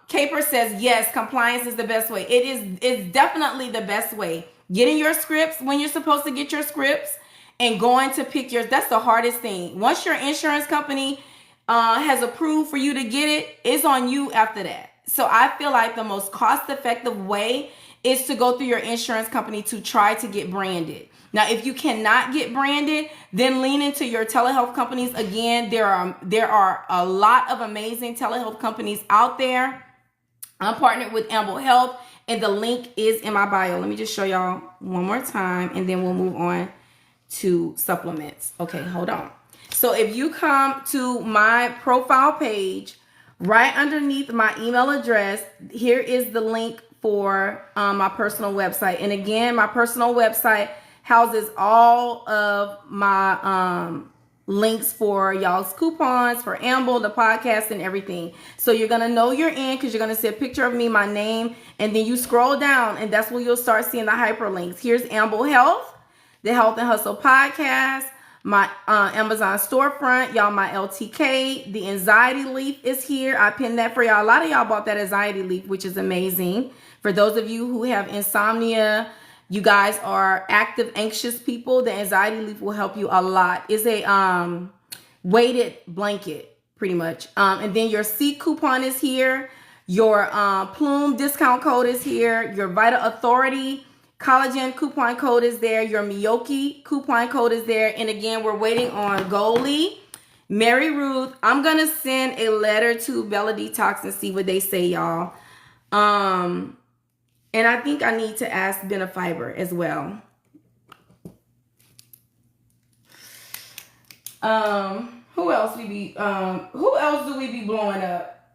Caper says, yes, compliance is the best way. It's definitely the best way. Getting your scripts when you're supposed to get your scripts and going to pick yours. That's the hardest thing. Once your insurance company has approved for you to get it, it's on you after that. So I feel like the most cost-effective way is to go through your insurance company to try to get branded. Now, if you cannot get branded, then lean into your telehealth companies. Again, there are a lot of amazing telehealth companies out there. I'm partnered with Amble Health, and the link is in my bio. Let me just show y'all one more time, and then we'll move on to supplements. Okay, hold on. So if you come to my profile page, right underneath my email address, here is the link for my personal website. And again, my personal website houses all of my links for y'all's coupons, for Amble, the podcast, and everything. So you're going to know you're in because you're going to see a picture of me, my name, and then you scroll down, and that's where you'll start seeing the hyperlinks. Here's Amble Health, the Health and Hustle podcast, my Amazon storefront, y'all, my LTK, the anxiety leaf is here. I pinned that for y'all. A lot of y'all bought that anxiety leaf, which is amazing. For those of you who have insomnia, you guys are active, anxious people, the anxiety leaf will help you a lot. It's a weighted blanket, pretty much. And then your C coupon is here. Your Plume discount code is here. Your Vital Authority Collagen coupon code is there. Your Miyoki coupon code is there. And again, we're waiting on Goalie, Mary Ruth. I'm going to send a letter to Bella Detox and see what they say, y'all. And I think I need to ask Benefiber as well. Who else do we be blowing up?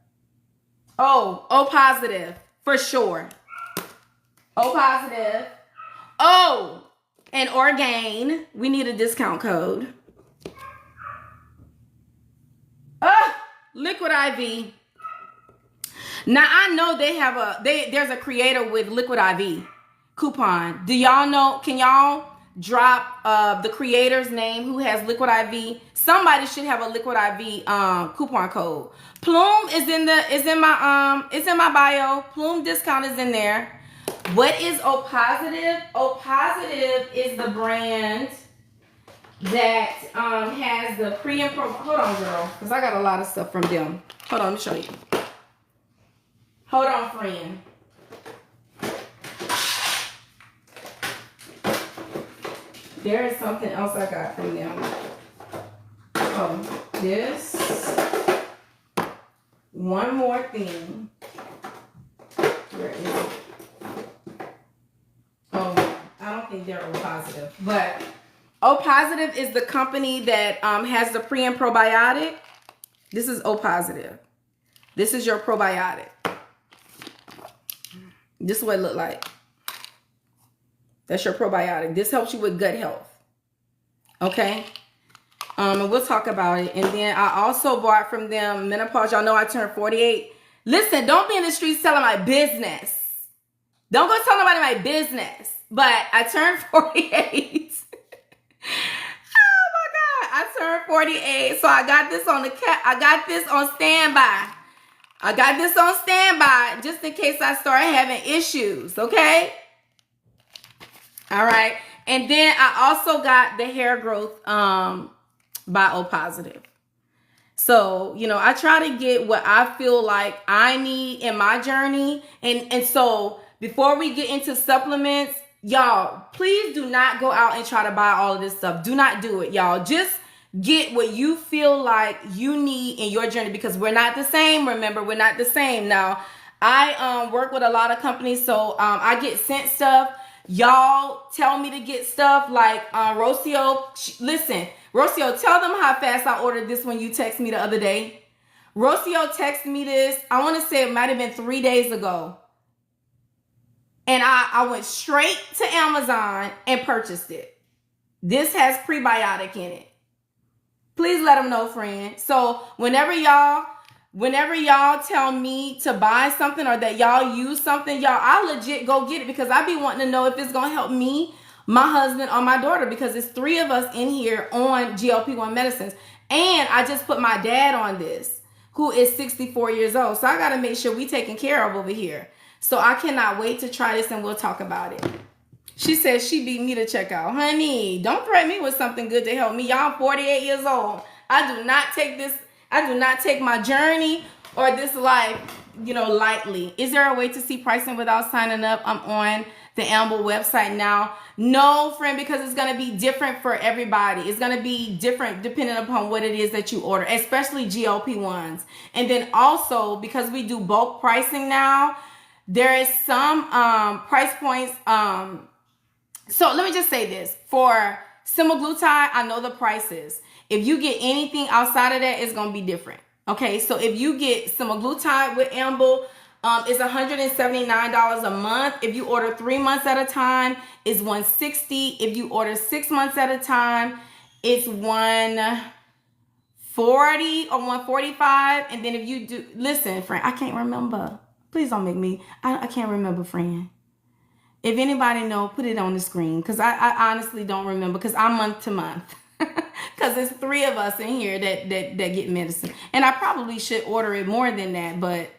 O positive, for sure. O positive. Oh, and Orgain. We need a discount code. Liquid IV. Now I know they have there's a creator with Liquid IV coupon. Do y'all know? Can y'all drop the creator's name who has Liquid IV? Somebody should have a Liquid IV coupon code. Plume is in my bio. Plume discount is in there. What is O positive? O positive is the brand that has the pre and pro. Hold on, girl, because I got a lot of stuff from them. Hold on, let me show you. Hold on, friend. There is something else I got from them. Oh, this. One more thing. Where is it? Oh, I don't think they're O positive. But O positive is the company that has the pre and probiotic. This is O positive. This is your probiotic. This is what it look like. That's your probiotic. This helps you with gut health. Okay? And we'll talk about it. And then I also bought from them menopause. Y'all know I turned 48. Listen, don't be in the streets telling my business. Don't go tell nobody my business. But I turned 48. Oh my God. I turned 48. So I got this on I got this on standby. I got this on standby just in case I start having issues, okay? All right. And then I also got the hair growth bio positive. So, you know, I try to get what I feel like I need in my journey. And so before we get into supplements, y'all, please do not go out and try to buy all of this stuff. Do not do it, y'all. Just get what you feel like you need in your journey, because we're not the same. Remember, we're not the same. Now, I work with a lot of companies, so I get sent stuff. Y'all tell me to get stuff like Rocio. Listen, Rocio, tell them how fast I ordered this when you text me the other day. Rocio texted me this, I want to say it might have been 3 days ago. And I went straight to Amazon and purchased it. This has prebiotic in it. Please let them know, friend. So whenever y'all tell me to buy something or that y'all use something, y'all, I legit go get it, because I be wanting to know if it's going to help me, my husband, or my daughter, because it's 3 of us in here on GLP-1 medicines. And I just put my dad on this, who is 64 years old. So I got to make sure we taken care of over here. So I cannot wait to try this, and we'll talk about it. She says she beat me to check out. Honey, don't threaten me with something good to help me. Y'all, I'm 48 years old. I do not take my journey or this life, you know, lightly. Is there a way to see pricing without signing up? I'm on the Amble website now. No, friend, because it's going to be different for everybody. It's going to be different depending upon what it is that you order, especially GLP-1s. And then also, because we do bulk pricing now, there is some price points. So let me just say this. For semaglutide, I know the prices. If you get anything outside of that, it's going to be different. Okay, so if you get semaglutide with Amble, it's $179 a month. If you order 3 months at a time, it's $160. If you order 6 months at a time, it's $140 or $145. And then if you do, listen, friend, I can't remember. Please don't make me. I can't remember, friend. If anybody know, put it on the screen, because I honestly don't remember, because I'm month to month. Because there's 3 of us in here that get medicine. And I probably should order it more than that, but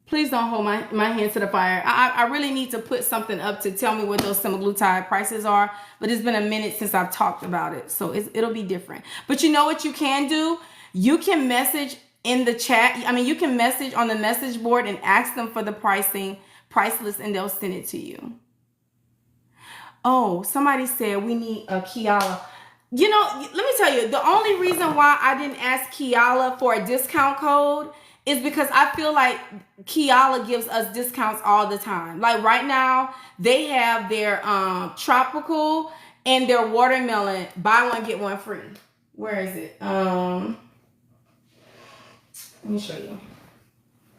please don't hold my hand to the fire. I really need to put something up to tell me what those semaglutide prices are, but it's been a minute since I've talked about it, so it'll be different. But you know what you can do? You can message in the chat. I mean, you can message on the message board and ask them for the price list, and they'll send it to you. Oh, somebody said we need a KEASHA. You know, let me tell you, the only reason why I didn't ask KEASHA for a discount code is because I feel like KEASHA gives us discounts all the time. Like right now, they have their tropical and their watermelon, buy one, get one free. Where is it? Let me show you.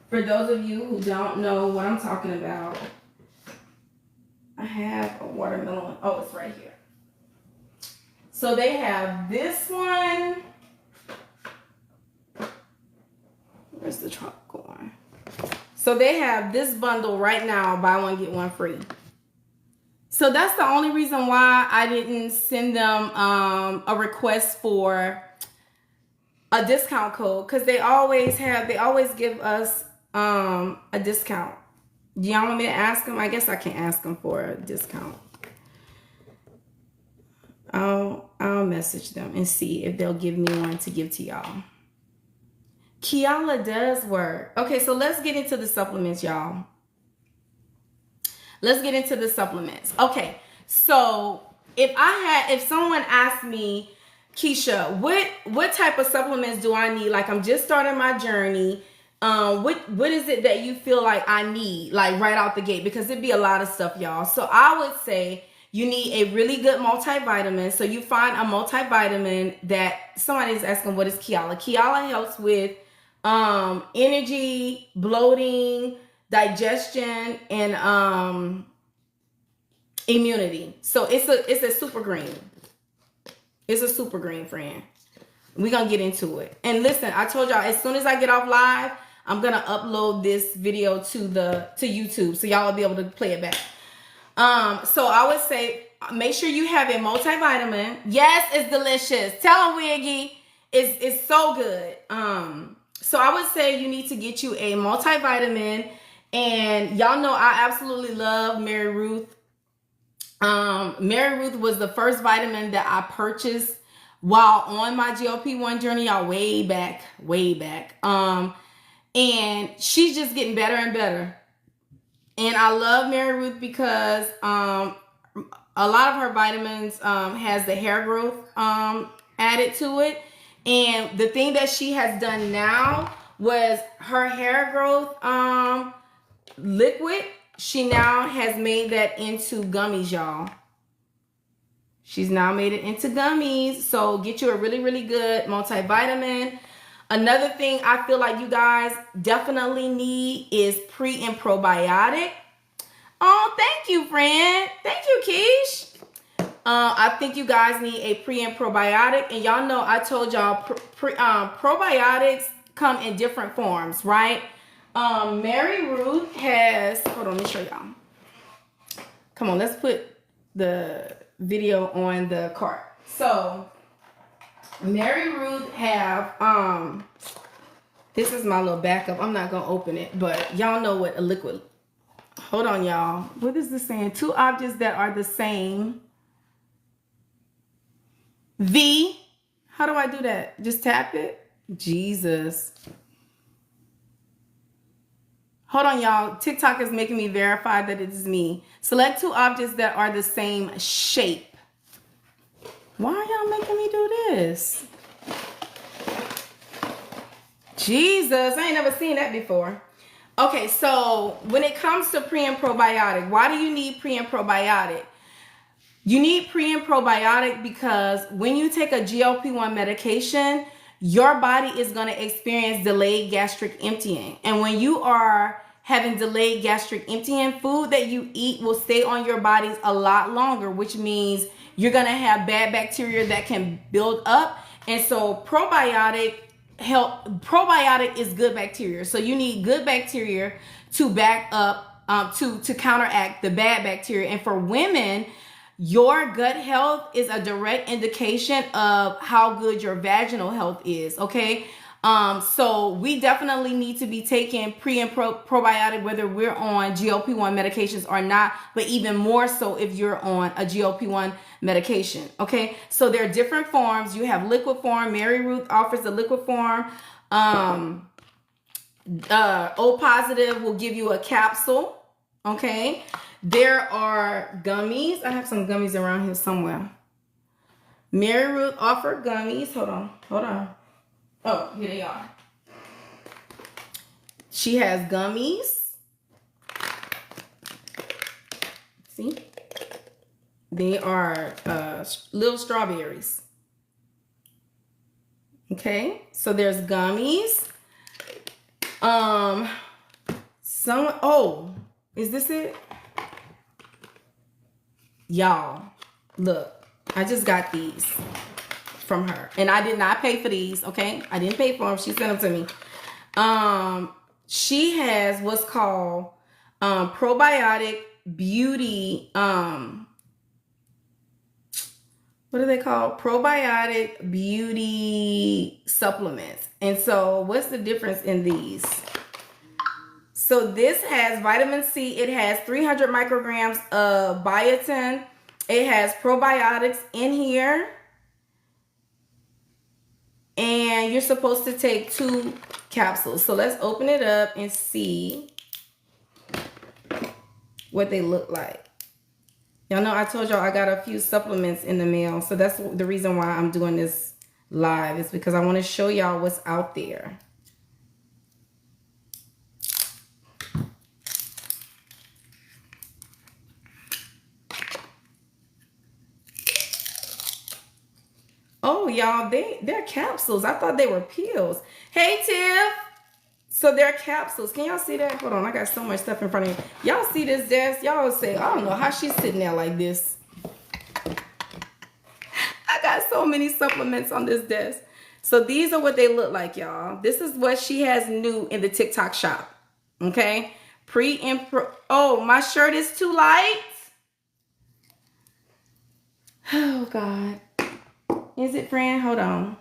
For those of you who don't know what I'm talking about, I have a watermelon. Oh, it's right here. So they have this one. Where's the tropical one? So they have this bundle right now, buy one, get one free. So that's the only reason why I didn't send them a request for a discount code, because they always give us a discount. Do y'all want me to ask them? I guess I can ask them for a discount. I'll message them and see if they'll give me one to give to y'all. KEASHA does work. Okay, so let's get into the supplements, y'all. Let's get into the supplements. Okay, so if someone asked me, Keisha, what type of supplements do I need? Like, I'm just starting my journey. What is it that you feel like I need, like right out the gate? Because it'd be a lot of stuff, y'all. So I would say you need a really good multivitamin. So you find a multivitamin that somebody's asking, what is KEASHA? KEASHA helps with energy, bloating, digestion, and immunity. So it's a super green. It's a super green, friend. We're gonna get into it. And listen, I told y'all, as soon as I get off live, I'm gonna upload this video to YouTube, so y'all will be able to play it back. So I would say make sure you have a multivitamin. Yes, it's delicious. Tell them, Wiggy, it's so good. So I would say you need to get you a multivitamin, And y'all know I absolutely love Mary Ruth. Mary Ruth was the first vitamin that I purchased while on my GLP-1 journey, y'all, way back. And she's just getting better and better. And I love Mary Ruth because a lot of her vitamins has the hair growth added to it. And the thing that she has done now was her hair growth liquid. She now has made that into gummies, y'all. She's now made it into gummies. So get you a really, really good multivitamin. Another thing I feel like you guys definitely need is pre and probiotic. Oh, thank you, friend. Thank you, Keish. I think you guys need a pre and probiotic. And y'all know I told y'all probiotics come in different forms, right? Mary Ruth has, hold on, let me show y'all. Come on, let's put the video on the cart. So Mary Ruth have this is my little backup. I'm not gonna open it, but y'all know what a liquid. Hold on, y'all. What is this saying? Two objects that are the same. V. How do I do that? Just tap it. Jesus. Hold on, y'all. TikTok is making me verify that it is me. Select two objects that are the same shape. Why are y'all making me do this? Jesus, I ain't never seen that before. Okay, so when it comes to pre and probiotic, why do you need pre and probiotic? You need pre and probiotic because when you take a GLP-1 medication, your body is going to experience delayed gastric emptying. And when you are having delayed gastric emptying, food that you eat will stay on your bodies a lot longer, which means you're going to have bad bacteria that can build up. And so probiotic is good bacteria. So you need good bacteria to back up, to counteract the bad bacteria. And for women, your gut health is a direct indication of how good your vaginal health is, okay? So we definitely need to be taking pre and probiotic, whether we're on GLP-1 medications or not, but even more so if you're on a GLP-1 medication, okay? So there are different forms. You have liquid form. Mary Ruth offers the liquid form. O positive will give you a capsule, okay? There are gummies. I have some gummies around here somewhere. Mary Ruth offered gummies. Hold on. Oh, here they are. She has gummies. See? They are little strawberries. Okay, so there's gummies. Is this it? Y'all, look, I just got these from her, and I did not pay for these. Okay, I didn't pay for them. She sent them to me. She has what's called probiotic beauty. What are they called? Probiotic beauty supplements. And so what's the difference in these? So this has vitamin C. It has 300 micrograms of biotin. It has probiotics in here. And you're supposed to take 2 capsules. So let's open it up and see what they look like. Y'all know I told y'all I got a few supplements in the mail. So that's the reason why I'm doing this live. Is because I want to show y'all what's out there. Oh, y'all, they're capsules. I thought they were pills. Hey, Tiff. So they're capsules. Can y'all see that? Hold on, I got so much stuff in front of me. Y'all see this desk? Y'all say, I don't know how she's sitting there like this. I got so many supplements on this desk. So these are what they look like, y'all. This is what she has new in the TikTok shop. Okay? Oh, my shirt is too light. Oh, God. Is it, friend? Hold on.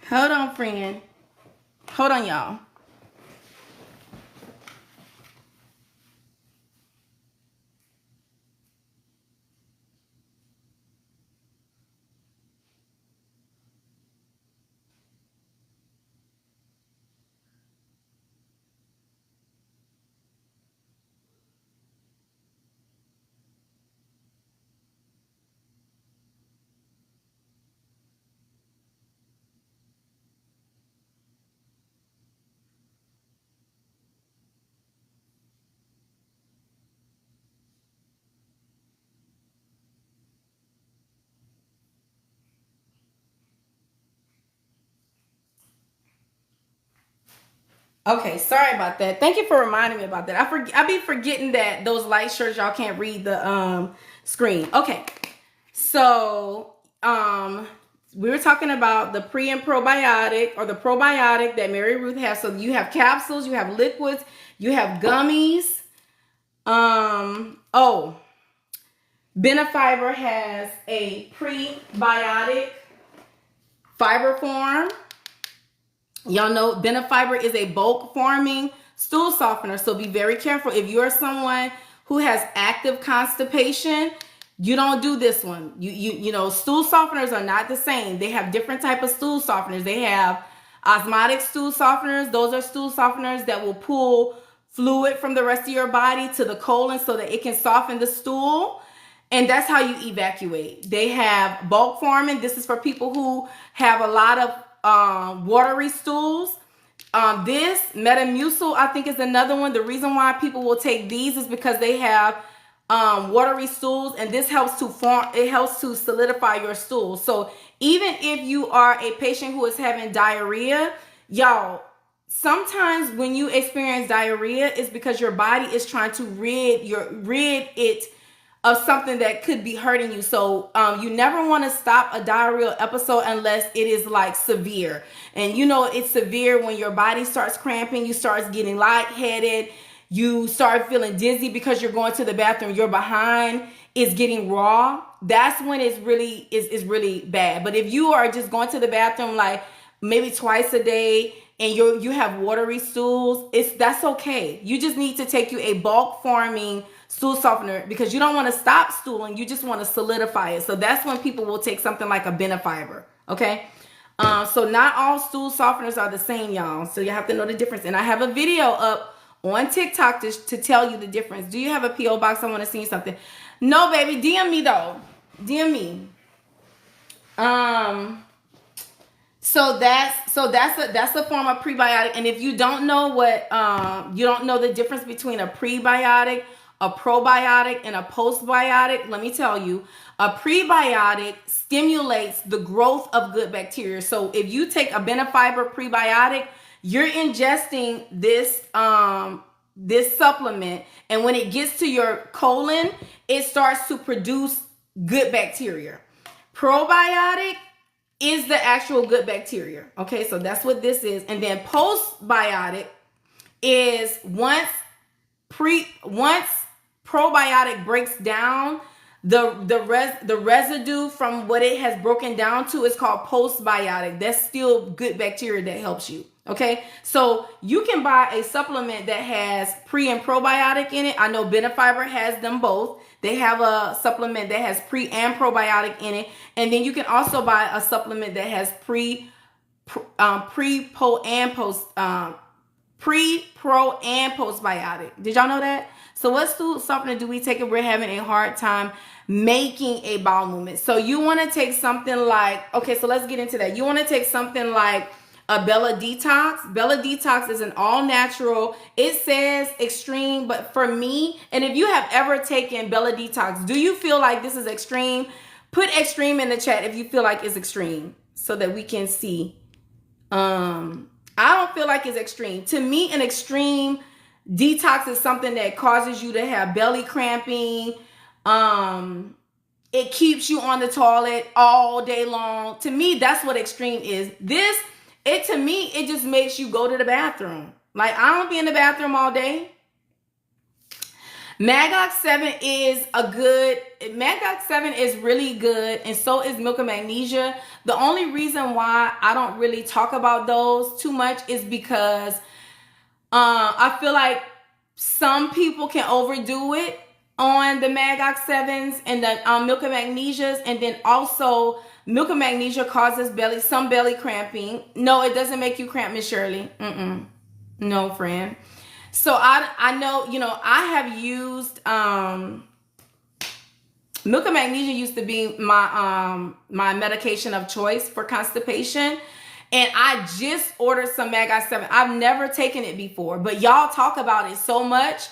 Hold on, friend. Hold on, y'all. Okay, sorry about that. Thank you for reminding me about that. I be forgetting that those light shirts, y'all can't read the screen. Okay, so we were talking about the pre and probiotic, or the probiotic that Mary Ruth has. So you have capsules, you have liquids, you have gummies. Oh, Benefiber has a prebiotic fiber form. Y'all know Benefiber is a bulk forming stool softener. So be very careful. If you're someone who has active constipation, you don't do this one. You know, stool softeners are not the same. They have different type of stool softeners. They have osmotic stool softeners. Those are stool softeners that will pull fluid from the rest of your body to the colon so that it can soften the stool. And that's how you evacuate. They have bulk forming. This is for people who have a lot of watery stools. This Metamucil, I think, is another one. The reason why people will take these is because they have watery stools, and this helps to form, it helps to solidify your stool. So even if you are a patient who is having diarrhea, y'all, sometimes when you experience diarrhea, it's because your body is trying to rid it of something that could be hurting you. So you never want to stop a diarrheal episode unless it is like severe. And you know it's severe when your body starts cramping, you start getting lightheaded, you start feeling dizzy because you're going to the bathroom, your behind is getting raw. That's when it's really bad. But if you are just going to the bathroom like maybe twice a day and you have watery stools, that's okay. You just need to take you a bulk forming stool softener because you don't want to stop stooling, you just want to solidify it. So that's when people will take something like a Benefiber. Okay, so not all stool softeners are the same, y'all. So you have to know the difference. And I have a video up on TikTok to tell you the difference. Do you have a PO box? I want to send you something. No, baby, DM me though. DM me. So that's a form of prebiotic. And if you don't know what you don't know the difference between a prebiotic, a probiotic, and a postbiotic, let me tell you, a prebiotic stimulates the growth of good bacteria. So if you take a Benefiber prebiotic, you're ingesting this this supplement, and when it gets to your colon, it starts to produce good bacteria. Probiotic is the actual good bacteria. Okay, so that's what this is. And then postbiotic is once probiotic breaks down the residue from what it has broken down to is called postbiotic. That's still good bacteria that helps you. Okay, so you can buy a supplement that has pre and probiotic in it. I know Benefiber has them both. They have a supplement that has pre and probiotic in it, and then you can also buy a supplement that has pre, pro, and postbiotic. Did y'all know that? So what stool softener do we take if we're having a hard time making a bowel movement? So you want to take something like, okay, so let's get into that. You want to take something like a Bella Detox. Bella Detox is an all natural. It says extreme, but for me, and if you have ever taken Bella Detox, do you feel like this is extreme? Put extreme in the chat if you feel like it's extreme so that we can see. I don't feel like it's extreme. To me, an extreme detox is something that causes you to have belly cramping. It keeps you on the toilet all day long. To me, that's what extreme is. To me, it just makes you go to the bathroom. Like, I don't be in the bathroom all day. Magox 7 is really good, and so is milk and magnesia. The only reason why I don't really talk about those too much is because I feel like some people can overdo it on the Magox 7s and the milk and magnesias, and then also milk and magnesia causes some belly cramping. No, it doesn't make you cramp, Miss Shirley. No, friend. So I know, I have used milk and magnesia used to be my medication of choice for constipation. And I just ordered some Magox 7. I've never taken it before, but y'all talk about it so much.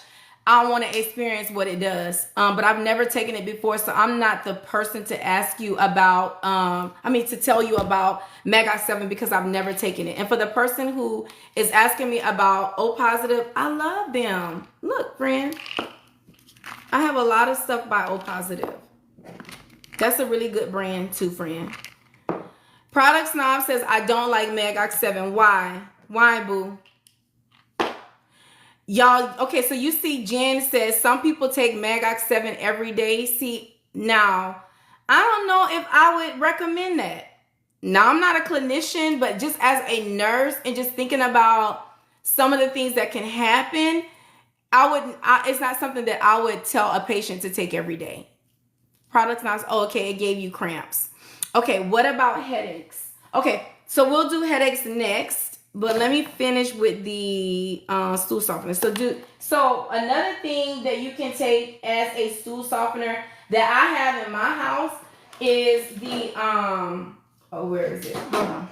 I want to experience what it does. But I've never taken it before, so I'm not the person to ask you about, to tell you about Mag7 because I've never taken it. And for the person who is asking me about O positive, I love them. Look, friend, I have a lot of stuff by O positive. That's a really good brand too, friend. Product Snob says, I don't like Mag7. Why? Why, boo? Y'all, okay, so you see Jen says some people take Mag7 every day. See, now, I don't know if I would recommend that. Now, I'm not a clinician, but just as a nurse and just thinking about some of the things that can happen, it's not something that I would tell a patient to take every day. Product Snob, oh, okay, it gave you cramps. Okay, what about headaches? Okay, so we'll do headaches next. But let me finish with the stool softener. So another thing that you can take as a stool softener that I have in my house is the where is it? Hold on.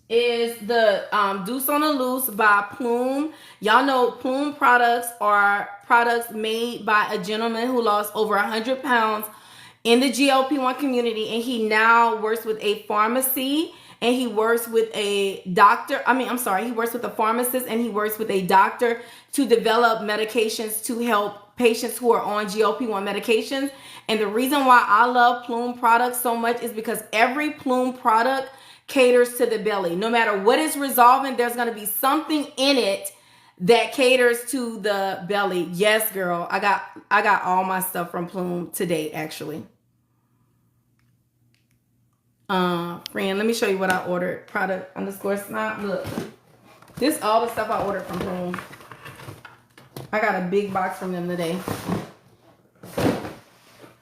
Is the Deuce on the Loose by Plume. Y'all know Plume products are products made by a gentleman who lost over 100 pounds in the GLP-1 community, and he now works with a pharmacy. And he works with a doctor. He works with a pharmacist and he works with a doctor to develop medications to help patients who are on GLP-1 medications. And the reason why I love Plume products so much is because every Plume product caters to the belly. No matter what it's resolving, there's going to be something in it that caters to the belly. Yes, girl. I got all my stuff from Plume today, actually. Friend, let me show you what I ordered. Product _ Snob. Look, this all the stuff I ordered from Plume. I got a big box from them today.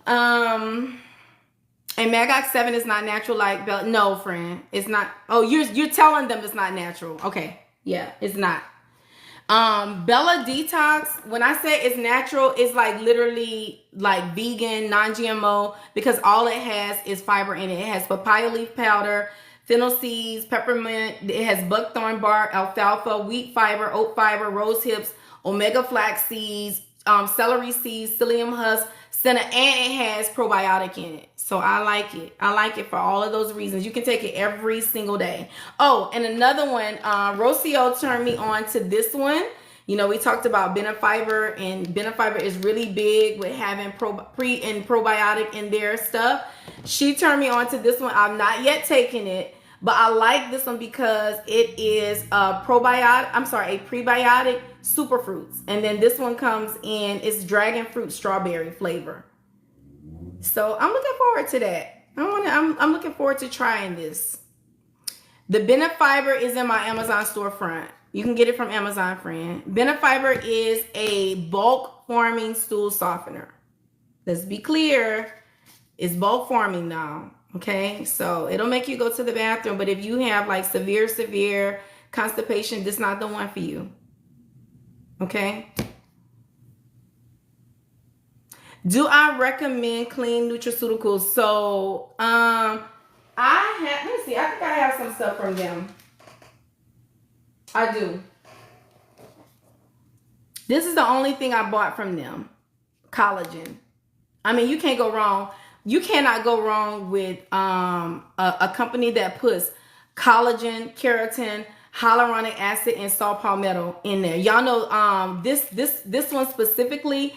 And Mag7 is not natural like Bella. No, friend, it's not. Oh, you're telling them it's not natural. Okay, yeah, it's not. Bella Detox, when I say it's natural, it's like literally like vegan, non-GMO, because all it has is fiber in it. It has papaya leaf powder, fennel seeds, peppermint. It has buckthorn bark, alfalfa, wheat fiber, oat fiber, rose hips, omega flax seeds, celery seeds, psyllium husk, senna, and it has probiotic in it. So I like it. I like it for all of those reasons. You can take it every single day. Oh, and another one, Rocio turned me on to this one. You know, we talked about Benefiber, and Benefiber is really big with having pre and probiotic in their stuff. She turned me on to this one. I've not yet taken it, but I like this one because it is a prebiotic superfruits. And then this one comes in, it's dragon fruit strawberry flavor. So I'm looking forward to that. I'm looking forward to trying this. The Benefiber is in my Amazon storefront. You can get it from Amazon, friend. Benefiber is a bulk forming stool softener. Let's be clear. It's bulk forming now. Okay, so it'll make you go to the bathroom, but if you have like severe constipation, this is not the one for you. Okay. Do I recommend clean nutraceuticals? So, let me see. I think I have some stuff from them. I do. This is the only thing I bought from them. Collagen. I mean, you can't go wrong. You cannot go wrong with a company that puts collagen, keratin, hyaluronic acid, and saw palmetto in there. Y'all know this one specifically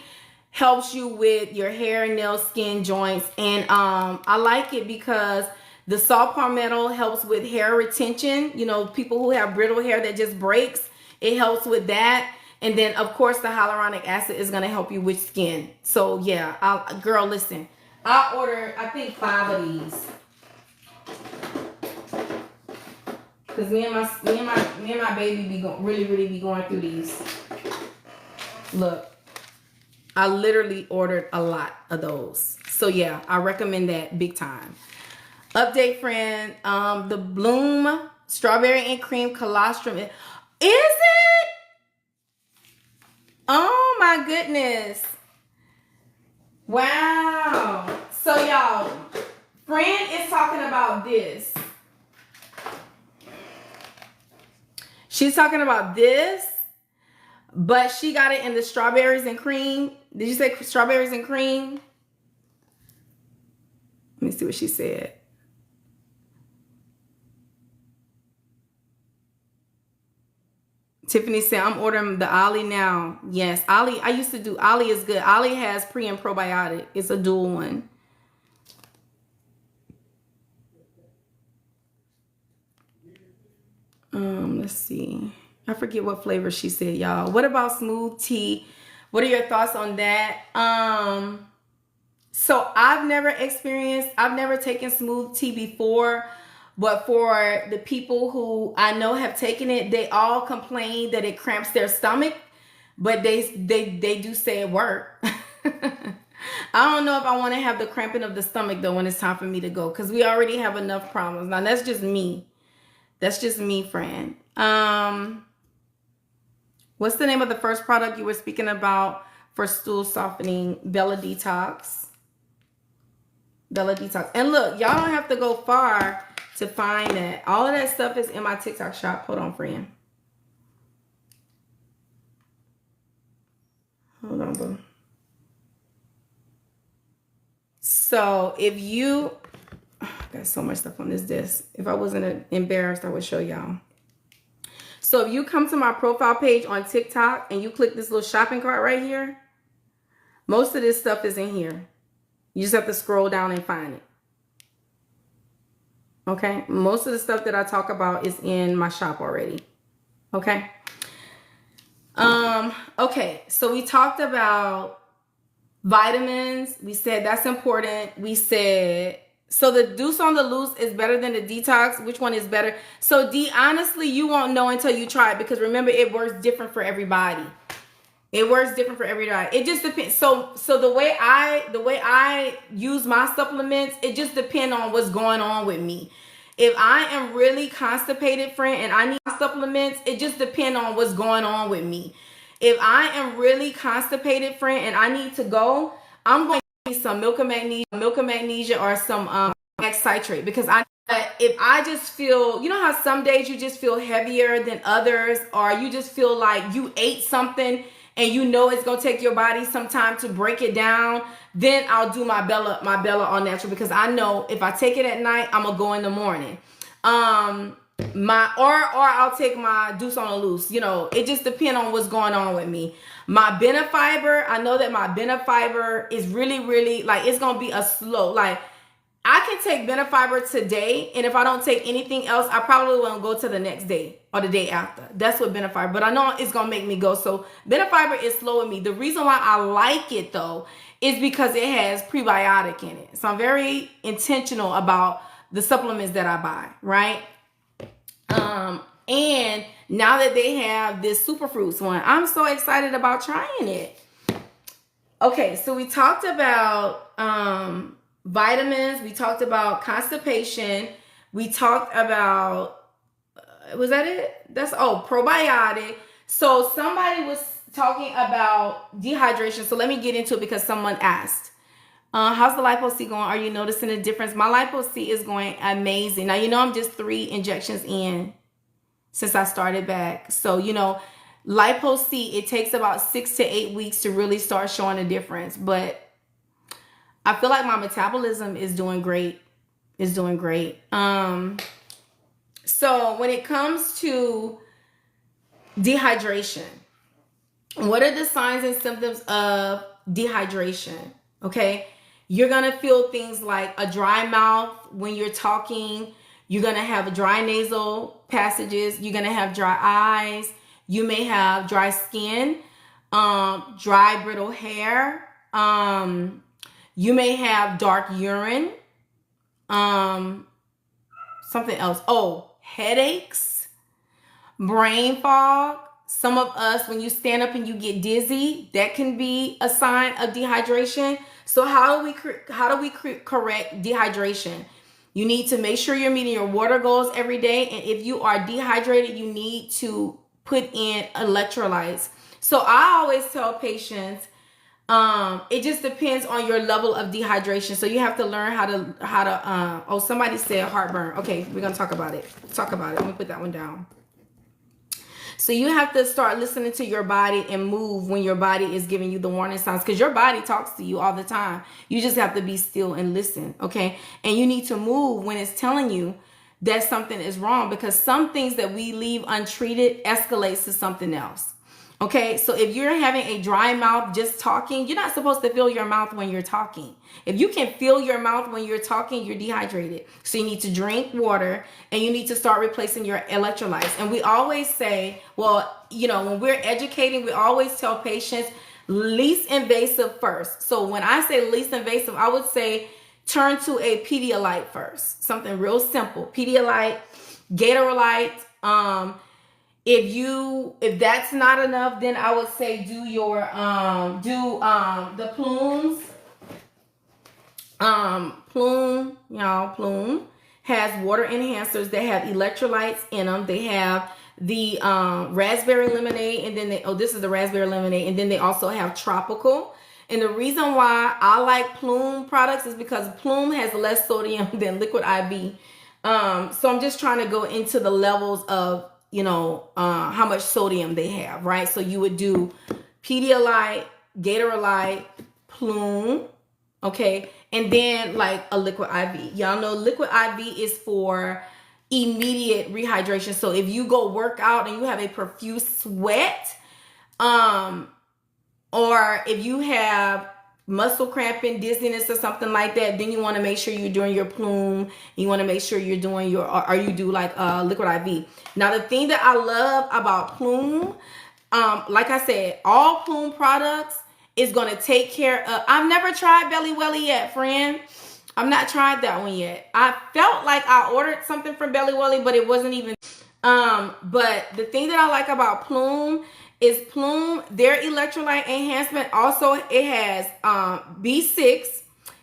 helps you with your hair, nails, skin, joints. And I like it because the saw palmetto helps with hair retention. You know, people who have brittle hair that just breaks, it helps with that. And then, of course, the hyaluronic acid is going to help you with skin. So, yeah, girl, listen. I ordered, I think, 5 of these. Because me and my baby be really be going through these. Look. I literally ordered a lot of those. So yeah, I recommend that big time. Update, friend. The Bloom Strawberry and Cream Colostrum. Is it? Oh my goodness. Wow. So y'all, friend is talking about this. She's talking about this. but she got it in the strawberries and cream. Did you say strawberries and cream? Let me see what she said. Tiffany said, I'm ordering the Ollie now. Yes, Ollie, I used to do, Ollie is good. Ollie has pre and probiotic. It's a dual one. Let's see. I forget what flavor she said, y'all. What about smooth tea? What are your thoughts on that? So I've never taken smooth tea before, but for the people who I know have taken it, they all complain that it cramps their stomach, but they do say it works. I don't know if I want to have the cramping of the stomach though when it's time for me to go, because we already have enough problems. Now that's just me. That's just me, friend. What's the name of the first product you were speaking about for stool softening? Bella Detox. Bella Detox. And look, y'all don't have to go far to find that. All of that stuff is in my TikTok shop. Hold on, friend. Hold on, boo. So if you... I got so much stuff on this disc. If I wasn't embarrassed, I would show y'all. So if you come to my profile page on TikTok and you click this little shopping cart right here, most of this stuff is in here. You just have to scroll down and find it. Okay? Most of the stuff that I talk about is in my shop already. Okay? Okay, so we talked about vitamins. We said that's important. We said... So the Deuce on the Loose is better than the Detox. Which one is better? So D, honestly, you won't know until you try it, because remember, it works different for everybody. It works different for everybody. It just depends. So the way I use my supplements, it just depends on what's going on with me. If I am really constipated, friend, and I need supplements, it just depends on what's going on with me. If I am really constipated, friend, and I need to go, I'm going some milk of magnesia or some max citrate, because if I just feel, you know how some days you just feel heavier than others, or you just feel like you ate something and you know it's gonna take your body some time to break it down, then I'll do my Bella All Natural, because I know if I take it at night, I'm gonna go in the morning. Or I'll take my Deuce on the Loose. You know, it just depends on what's going on with me. My Benefiber, I know that my Benefiber is really, like, it's gonna be a slow, like, I can take Benefiber today, and if I don't take anything else, I probably won't go to the next day or the day after. That's what Benefiber, but I know it's gonna make me go. So Benefiber is slow with me. The reason why I like it though is because it has prebiotic in it. So I'm very intentional about the supplements that I buy, right? And now that they have this superfruits one, I'm so excited about trying it. Okay, so we talked about vitamins, we talked about constipation, we talked about was that it? That's probiotic. So somebody was talking about dehydration. So let me get into it because someone asked. How's the Lipo-C going? Are you noticing a difference? My Lipo-C is going amazing. Now, you know, I'm just 3 injections in since I started back. So, you know, Lipo-C, it takes about 6 to 8 weeks to really start showing a difference. But I feel like my metabolism is doing great. It's doing great. So when it comes to dehydration, what are the signs and symptoms of dehydration? Okay. You're going to feel things like a dry mouth when you're talking. You're going to have dry nasal passages. You're going to have dry eyes. You may have dry skin, dry brittle hair. You may have dark urine. Something else. Headaches, brain fog. Some of us, when you stand up and you get dizzy, that can be a sign of dehydration. So how do we correct dehydration? You need to make sure you're meeting your water goals every day. And if you are dehydrated, you need to put in electrolytes. So I always tell patients, it just depends on your level of dehydration. So you have to learn how to somebody said heartburn. Okay, we're going to talk about it. Let me put that one down. So you have to start listening to your body and move when your body is giving you the warning signs, because your body talks to you all the time. You just have to be still and listen, okay? And you need to move when it's telling you that something is wrong, because some things that we leave untreated escalates to something else. Okay, so if you're having a dry mouth just talking, you're not supposed to fill your mouth when you're talking. If you can fill your mouth when you're talking, you're dehydrated. So you need to drink water, and you need to start replacing your electrolytes. And we always say, well, you know, when we're educating, we always tell patients least invasive first. So when I say least invasive, I would say turn to a Pedialyte first. Something real simple. Pedialyte, Gatorlyte. If that's not enough, then I would say do your the Plumes. Plume, y'all, Plume has water enhancers that have electrolytes in them. They have the raspberry lemonade, and then this is the raspberry lemonade, and then they also have tropical. And the reason why I like Plume products is because Plume has less sodium than Liquid IV. So I'm just trying to go into the levels of, you know, how much sodium they have, right? So you would do Pedialyte, Gatorlyte, Plume, okay? And then like a Liquid IV. Y'all know Liquid IV is for immediate rehydration. So if you go work out and you have a profuse sweat, or if you have muscle cramping, dizziness, or something like that, then you want to make sure you're doing your Plume. You want to make sure you're doing your, or you do like Liquid IV. Now, the thing that I love about Plume, like I said, all Plume products is going to take care of, I've never tried Belly Welly yet, friend. I've not tried that one yet. I felt like I ordered something from Belly Welly, but it wasn't even, but the thing that I like about Plume is Plume, their electrolyte enhancement, also it has B6,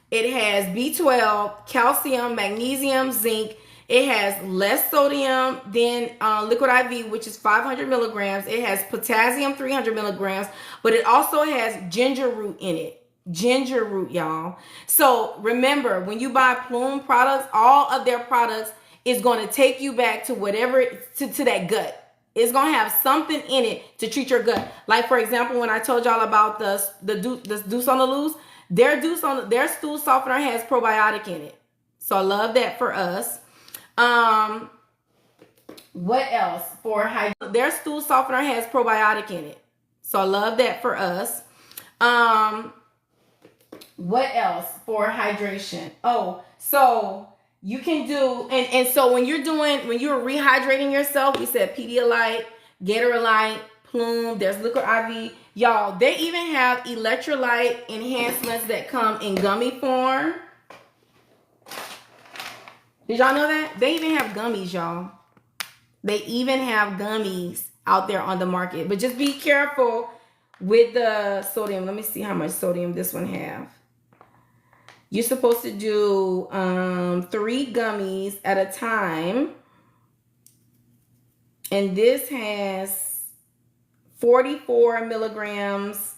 it has B12, calcium, magnesium, zinc. It has less sodium than Liquid IV, which is 500 milligrams. It has potassium, 300 milligrams, but it also has ginger root in it. Ginger root, y'all. So remember, when you buy Plume products, all of their products is going to take you back to whatever, to that gut. It's going to have something in it to treat your gut. Like, for example, when I told y'all about the Deuce on the Loose, their stool softener has probiotic in it. So I love that for us. What else for hydration? Their stool softener has probiotic in it. So I love that for us. What else for hydration? Oh, so you can do, and so when you're rehydrating yourself, we said Pedialyte, Gatorlyte, Plume, there's Liquid IV. Y'all, they even have electrolyte enhancements that come in gummy form. Did y'all know that? They even have gummies, y'all. They even have gummies out there on the market. But just be careful with the sodium. Let me see how much sodium this one have. You're supposed to do 3 gummies at a time. And this has 44 milligrams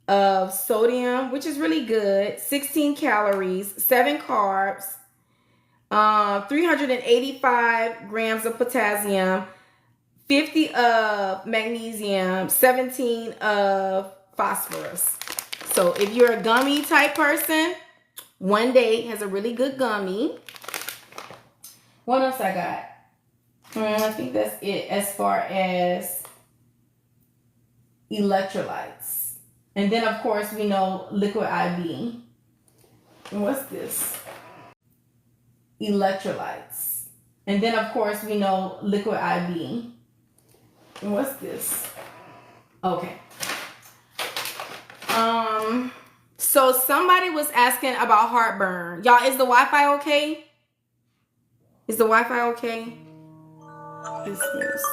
of sodium, which is really good. 16 calories, 7 carbs, 385 grams of potassium, 50 of magnesium, 17 of phosphorus. So if you're a gummy type person, One Day has a really good gummy. What else I got? I think that's it as far as electrolytes. And then, of course, we know Liquid IV. And what's this? Electrolytes. And then, of course, we know Liquid IV. And what's this? Okay. So somebody was asking about heartburn. Y'all, is the Wi-Fi okay? Is the Wi-Fi okay? Business.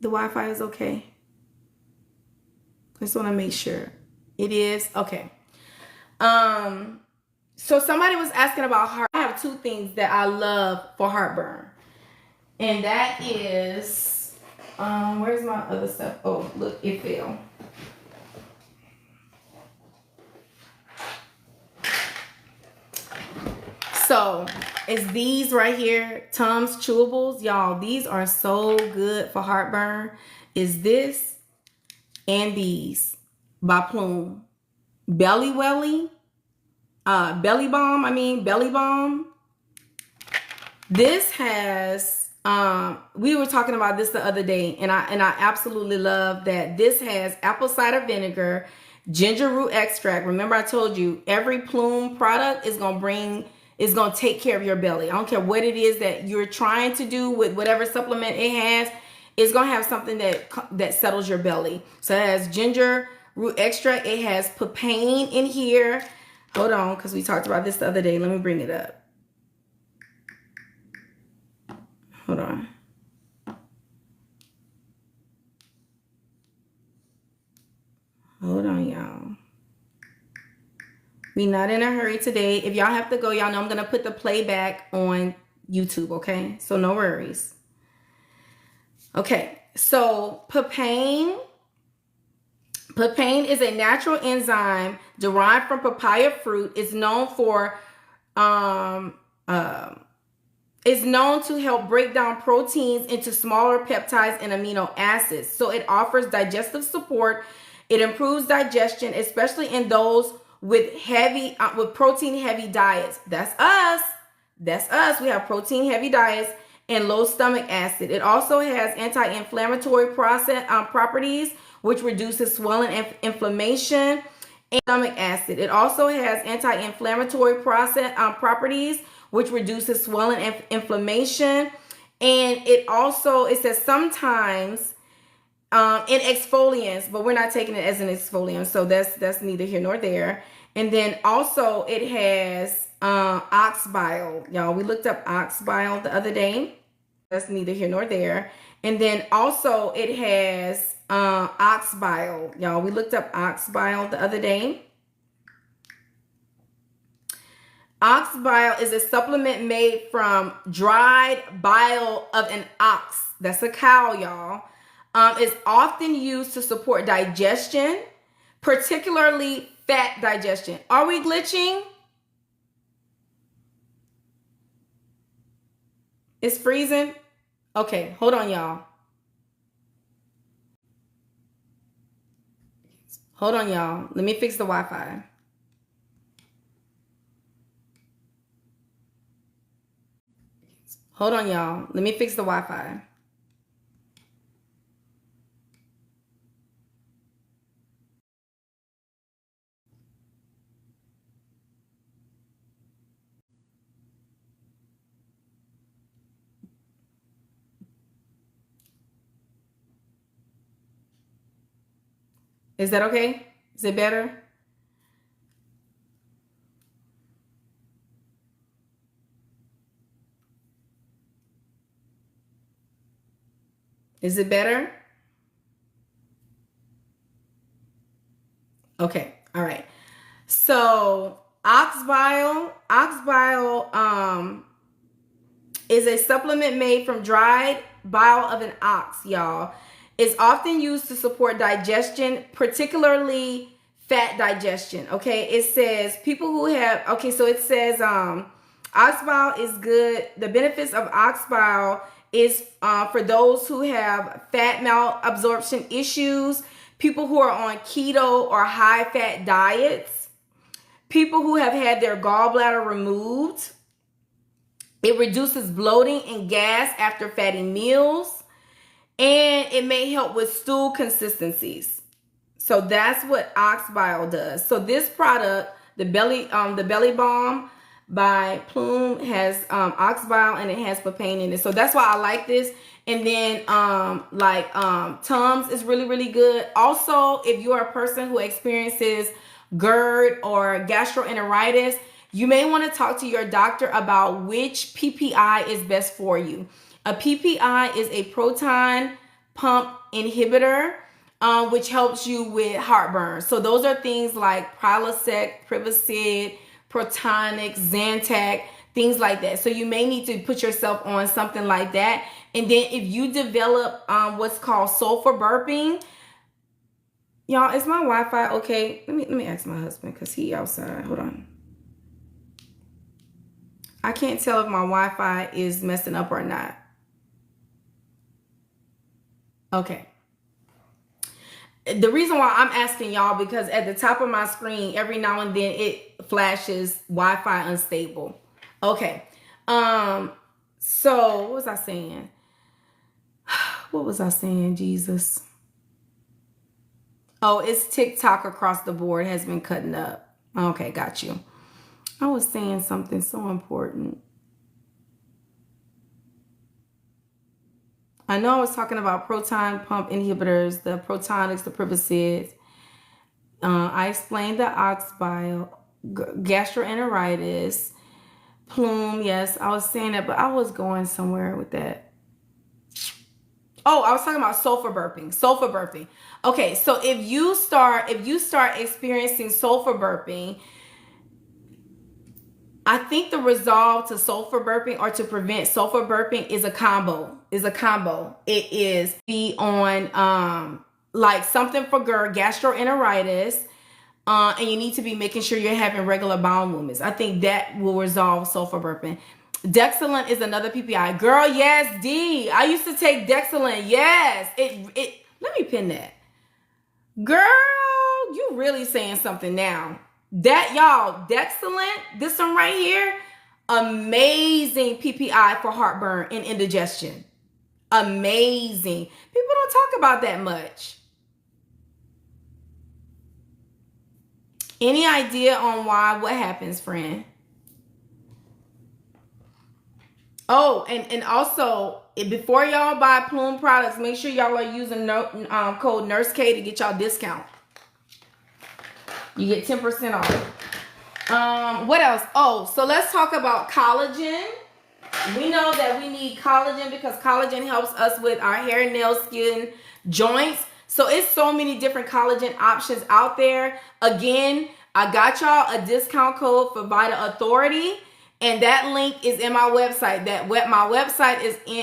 The Wi-Fi is okay. I just want to make sure it is okay. So somebody was asking about heart. I have 2 things that I love for heartburn, and that is where's my other stuff? Oh, look, it fell. So it's these right here, Tums Chewables. Y'all, these are so good for heartburn. Is this and these by Plume. Belly Welly. Belly Balm. This has, we were talking about this the other day, and I absolutely love that this has apple cider vinegar, ginger root extract. Remember I told you every Plume product is gonna take care of your belly. I don't care what it is that you're trying to do with whatever supplement it has. It's gonna have something that settles your belly. So it has ginger root extract. It has papain in here. Hold on, because we talked about this the other day. Let me bring it up. Hold on. Hold on, y'all. We not in a hurry today. If y'all have to go, y'all know I'm going to put the playback on YouTube, okay? So no worries. Okay, so papain. Papain is a natural enzyme derived from papaya fruit. It's known to help break down proteins into smaller peptides and amino acids. So it offers digestive support. It improves digestion, especially in those with protein heavy diets. That's us. That's us. We have protein heavy diets and low stomach acid. It also has anti-inflammatory properties, which reduces swelling and inflammation. And stomach acid. It also has anti-inflammatory properties, which reduces swelling and inflammation. And it says sometimes in exfoliants, but we're not taking it as an exfoliant, so that's neither here nor there. And then also it has ox bile. Y'all, we looked up ox bile the other day. That's neither here nor there. And then also it has ox bile. Y'all, we looked up ox bile the other day. Ox bile is a supplement made from dried bile of an ox. That's a cow, y'all. It's often used to support digestion, particularly fat digestion. Are we glitching? It's freezing? Okay, hold on, y'all. Hold on, y'all. Let me fix the Wi-Fi. Hold on, y'all. Let me fix the Wi-Fi. Is that okay? Is it better? Is it better? Okay. All right. So ox bile is a supplement made from dried bile of an ox, y'all. It's often used to support digestion, particularly fat digestion. Okay. It says people who have, okay, so it says ox bile is good. The benefits of ox bile is for those who have fat malabsorption issues, people who are on keto or high fat diets, people who have had their gallbladder removed. It reduces bloating and gas after fatty meals, and it may help with stool consistencies. So that's what ox bile does. So this product, the belly balm by Plume, has ox bile and it has papain in it. So that's why I like this. And then Tums is really, really good. Also, if you are a person who experiences GERD or gastroenteritis, you may want to talk to your doctor about which PPI is best for you. A PPI is a proton pump inhibitor, which helps you with heartburn. So those are things like Prilosec, Prevacid, Protonic, Zantac, things like that. So you may need to put yourself on something like that. And then if you develop what's called sulfur burping, y'all, is my Wi-Fi okay? Let me ask my husband because he outside. Hold on. I can't tell if my Wi-Fi is messing up or not. Okay. The reason why I'm asking y'all, because at the top of my screen, every now and then it flashes Wi-Fi unstable. Okay. So what was I saying? What was I saying, Jesus? Oh, it's TikTok across the board has been cutting up. Okay, got you. I was saying something so important. I know I was talking about proton pump inhibitors, the protonics, the privicids. I explained the ox bile, gastroenteritis, plume. Yes, I was saying that, but I was going somewhere with that. Oh, I was talking about sulfur burping. Sulfur burping. Okay, so if you start experiencing sulfur burping, I think the resolve to sulfur burping or to prevent sulfur burping is a combo. It is be on like something for gastroenteritis, and you need to be making sure you're having regular bowel movements. I think that will resolve sulfur burping. Dexalin is another PPI. Girl, yes, D. I used to take Dexalin. Yes. Let me pin that. Girl, you really saying something now. That, y'all, Dexalin, this one right here, amazing PPI for heartburn and indigestion. Amazing. People don't talk about that much. Any idea on why? What happens, friend? Oh, and also, before y'all buy Plume products, make sure y'all are using code NurseK to get y'all discount. You get 10% off. What else? Oh, so let's talk about collagen. We know that we need collagen because collagen helps us with our hair, nail, skin, joints. So it's so many different collagen options out there. Again, I got y'all a discount code for Vita Authority, and that link is in my website. My website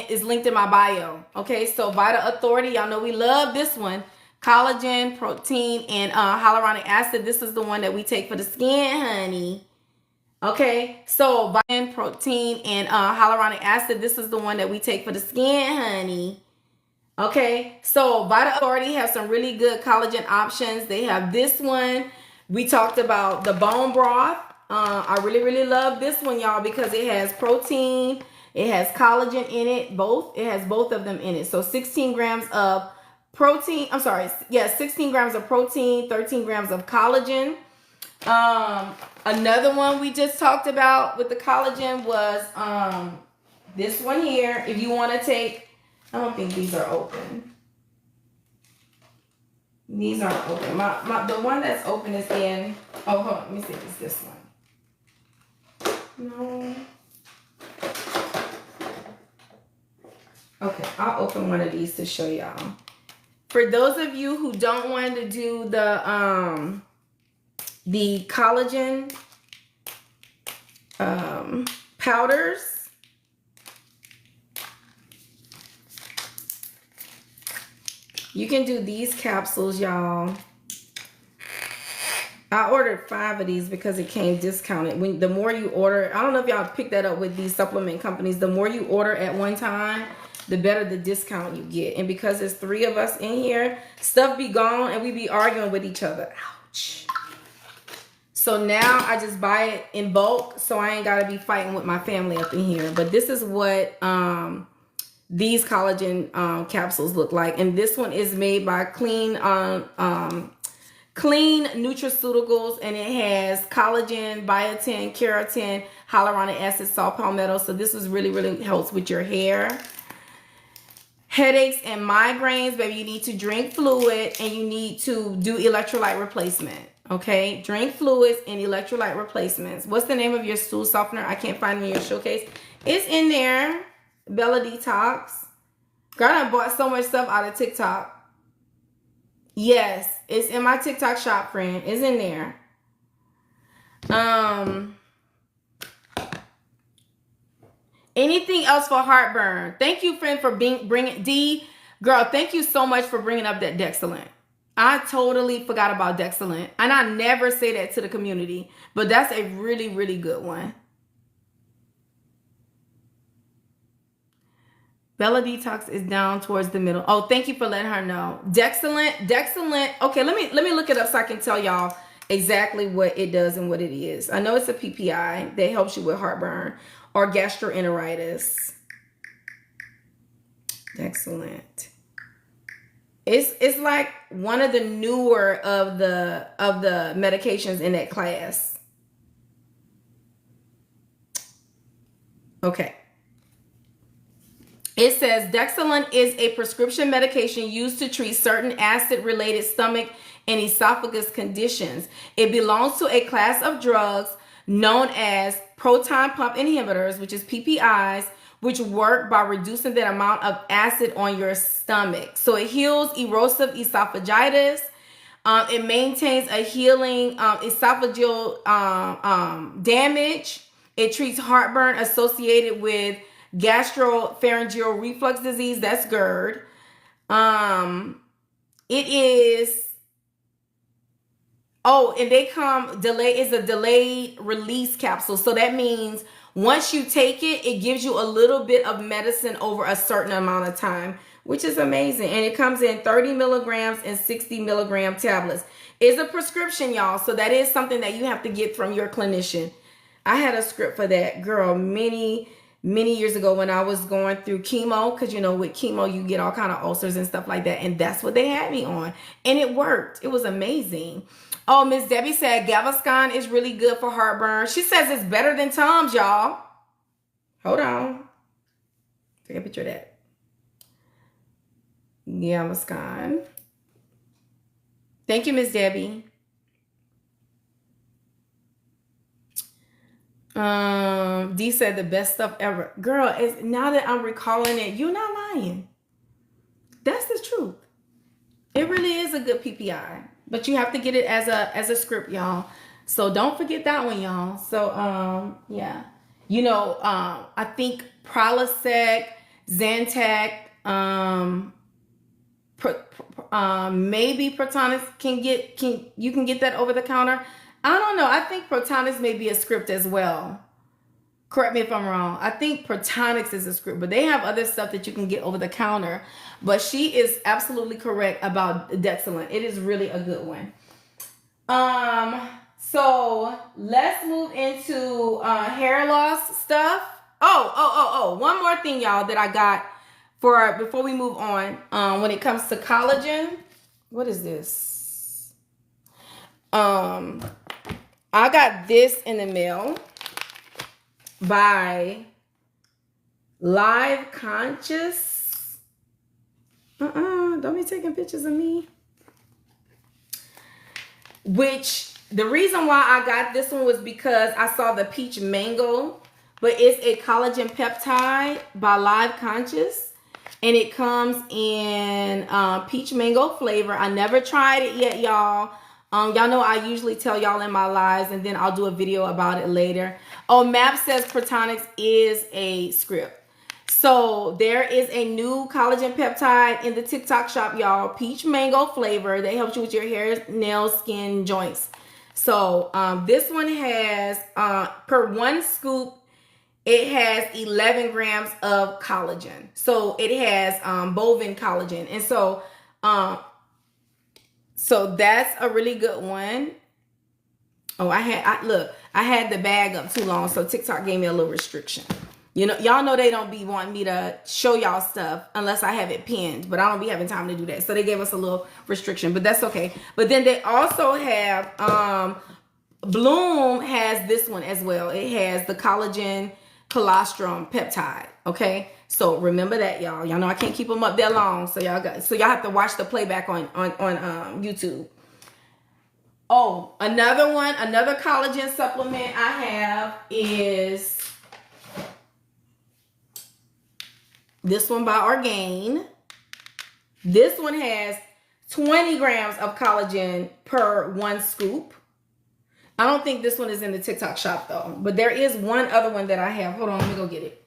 is linked in my bio. Okay, so Vita Authority, y'all know we love this one. Collagen, protein, and hyaluronic acid. This is the one that we take for the skin, honey. Okay, so vitamin, protein, and hyaluronic acid. This is the one that we take for the skin, honey. Okay, so Vita Authority has some really good collagen options. They have this one. We talked about the bone broth. I really, really love this one, y'all, because it has protein. It has collagen in it. It has both of them in it. So 16 grams of protein. 16 grams of protein, 13 grams of collagen. Another one we just talked about with the collagen was this one here. If you want to take, I don't think these are open. These aren't open. The one that's open is in, oh, hold on, let me see if it's this one. No. Okay, I'll open one of these to show y'all. For those of you who don't want to do the collagen powders, you can do these capsules, y'all. I ordered 5 of these because it came discounted. The more you order, I don't know if y'all picked that up with these supplement companies, the more you order at one time, the better the discount you get. And because there's 3 of us in here, stuff be gone and we be arguing with each other. Ouch. So now I just buy it in bulk, so I ain't gotta be fighting with my family up in here. But this is what these collagen capsules look like. And this one is made by Clean Nutraceuticals, and it has collagen, biotin, keratin, hyaluronic acid, saw palmetto. So this is really, really helps with your hair. Headaches and migraines, baby, you need to drink fluid and you need to do electrolyte replacement. Okay, drink fluids and electrolyte replacements. What's the name of your stool softener? I can't find it in your showcase. It's in there. Bella Detox. Girl, I bought so much stuff out of TikTok. Yes, it's in my TikTok shop, friend. It's in there. Anything else for heartburn? Thank you, friend, for bringing D. Girl, thank you so much for bringing up that Dexalin. I totally forgot about Dexalin, and I never say that to the community, but that's a really, really good one. Bella Detox is down towards the middle. Oh, thank you for letting her know. Dexcellent. Okay, let me look it up so I can tell y'all exactly what it does and what it is. I know it's a PPI that helps you with heartburn or gastroenteritis. Dexcellent. It's like one of the newer of the medications in that class. Okay. It says Dexcellent is a prescription medication used to treat certain acid-related stomach and esophagus conditions. It belongs to a class of drugs known as proton pump inhibitors, which is PPIs, which work by reducing the amount of acid on your stomach. So it heals erosive esophagitis. It maintains a healing esophageal damage. It treats heartburn associated with gastropharyngeal reflux disease, that's GERD. It is, and they come is a delayed release capsule. So that means once you take it, it gives you a little bit of medicine over a certain amount of time, which is amazing. And it comes in 30 milligrams and 60 milligram tablets. It's a prescription, y'all. So that is something that you have to get from your clinician. I had a script for that, girl, many years ago when I was going through chemo, because with chemo you get all kind of ulcers and stuff like that, and that's what they had me on, and it worked. It was amazing. Oh, Miss Debbie said Gaviscon is really good for heartburn. She says it's better than Tums, y'all. Hold on, take a picture of that. Gaviscon. Thank you, Miss Debbie. D said the best stuff ever. Girl, now that I'm recalling it, you're not lying. That's the truth. It really is a good PPI, but you have to get it as a script, y'all. So don't forget that one, y'all. So yeah, I think Prilosec, Zantac, maybe Protonix you can get that over the counter. I don't know. I think Protonix may be a script as well. Correct me if I'm wrong. I think Protonix is a script, but they have other stuff that you can get over the counter. But she is absolutely correct about Dexcellent. It is really a good one. So let's move into hair loss stuff. Oh. One more thing, y'all, that I got before we move on. When it comes to collagen, what is this? I got this in the mail by Live Conscious. Don't be taking pictures of me. Which the reason why I got this one was because I saw the peach mango, but it's a collagen peptide by Live Conscious, and it comes in peach mango flavor. I never tried it yet, y'all. Y'all know I usually tell y'all in my lives, and then I'll do a video about it later. Oh, Map says Protonix is a script. So there is a new collagen peptide in the TikTok shop, y'all. Peach mango flavor that helps you with your hair, nails, skin, joints. So this one has, per one scoop, it has 11 grams of collagen. So it has bovine collagen. And so that's a really good one. Oh, I had the bag up too long, so TikTok gave me a little restriction. Y'all know they don't be wanting me to show y'all stuff unless I have it pinned, but I don't be having time to do that. So they gave us a little restriction, but that's okay. But then they also have, Bloom has this one as well. It has the collagen colostrum peptide. Okay. So remember that, y'all. Y'all know I can't keep them up that long. So y'all have to watch the playback on YouTube. Oh, another collagen supplement I have is this one by Orgain. This one has 20 grams of collagen per one scoop. I don't think this one is in the TikTok shop though, but there is one other one that I have. Hold on, let me go get it.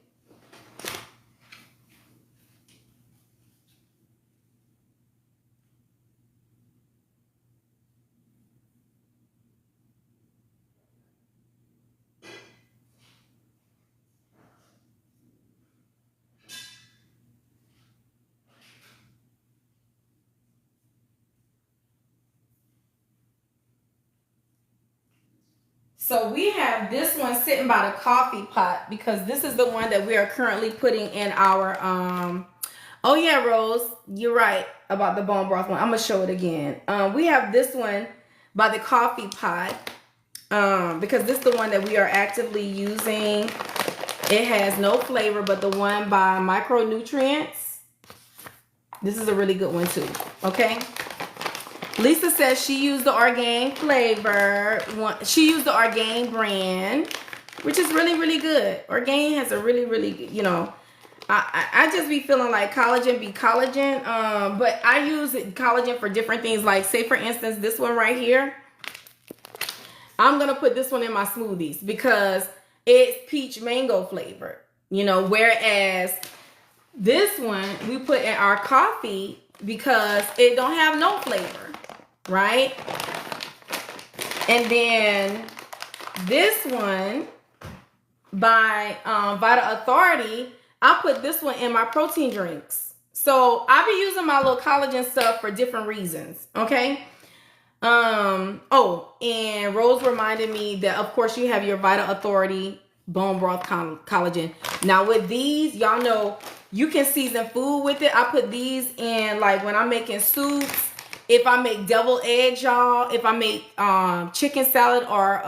So we have this one sitting by the coffee pot because this is the one that we are currently putting in our, oh yeah, Rose, you're right about the bone broth one. I'm gonna show it again. We have this one by the coffee pot because this is the one that we are actively using. It has no flavor, but the one by Micronutrients, this is a really good one too, okay? Lisa says she used the Orgain flavor. She used the Orgain brand, which is really, really good. Orgain has a really, really good, you know, I just be feeling like collagen be collagen. But I use collagen for different things. Like say for instance, this one right here. I'm going to put this one in my smoothies because it's peach mango flavored, you know, whereas this one we put in our coffee because it don't have no flavor. Right? And then this one by Vital Authority, I put this one in my protein drinks. So I be using my little collagen stuff for different reasons. Okay. Oh, and Rose reminded me that of course you have your Vital Authority bone broth collagen. Now with these, y'all know you can season food with it. I put these in like when I'm making soups. If I make deviled eggs, y'all, if I make chicken salad or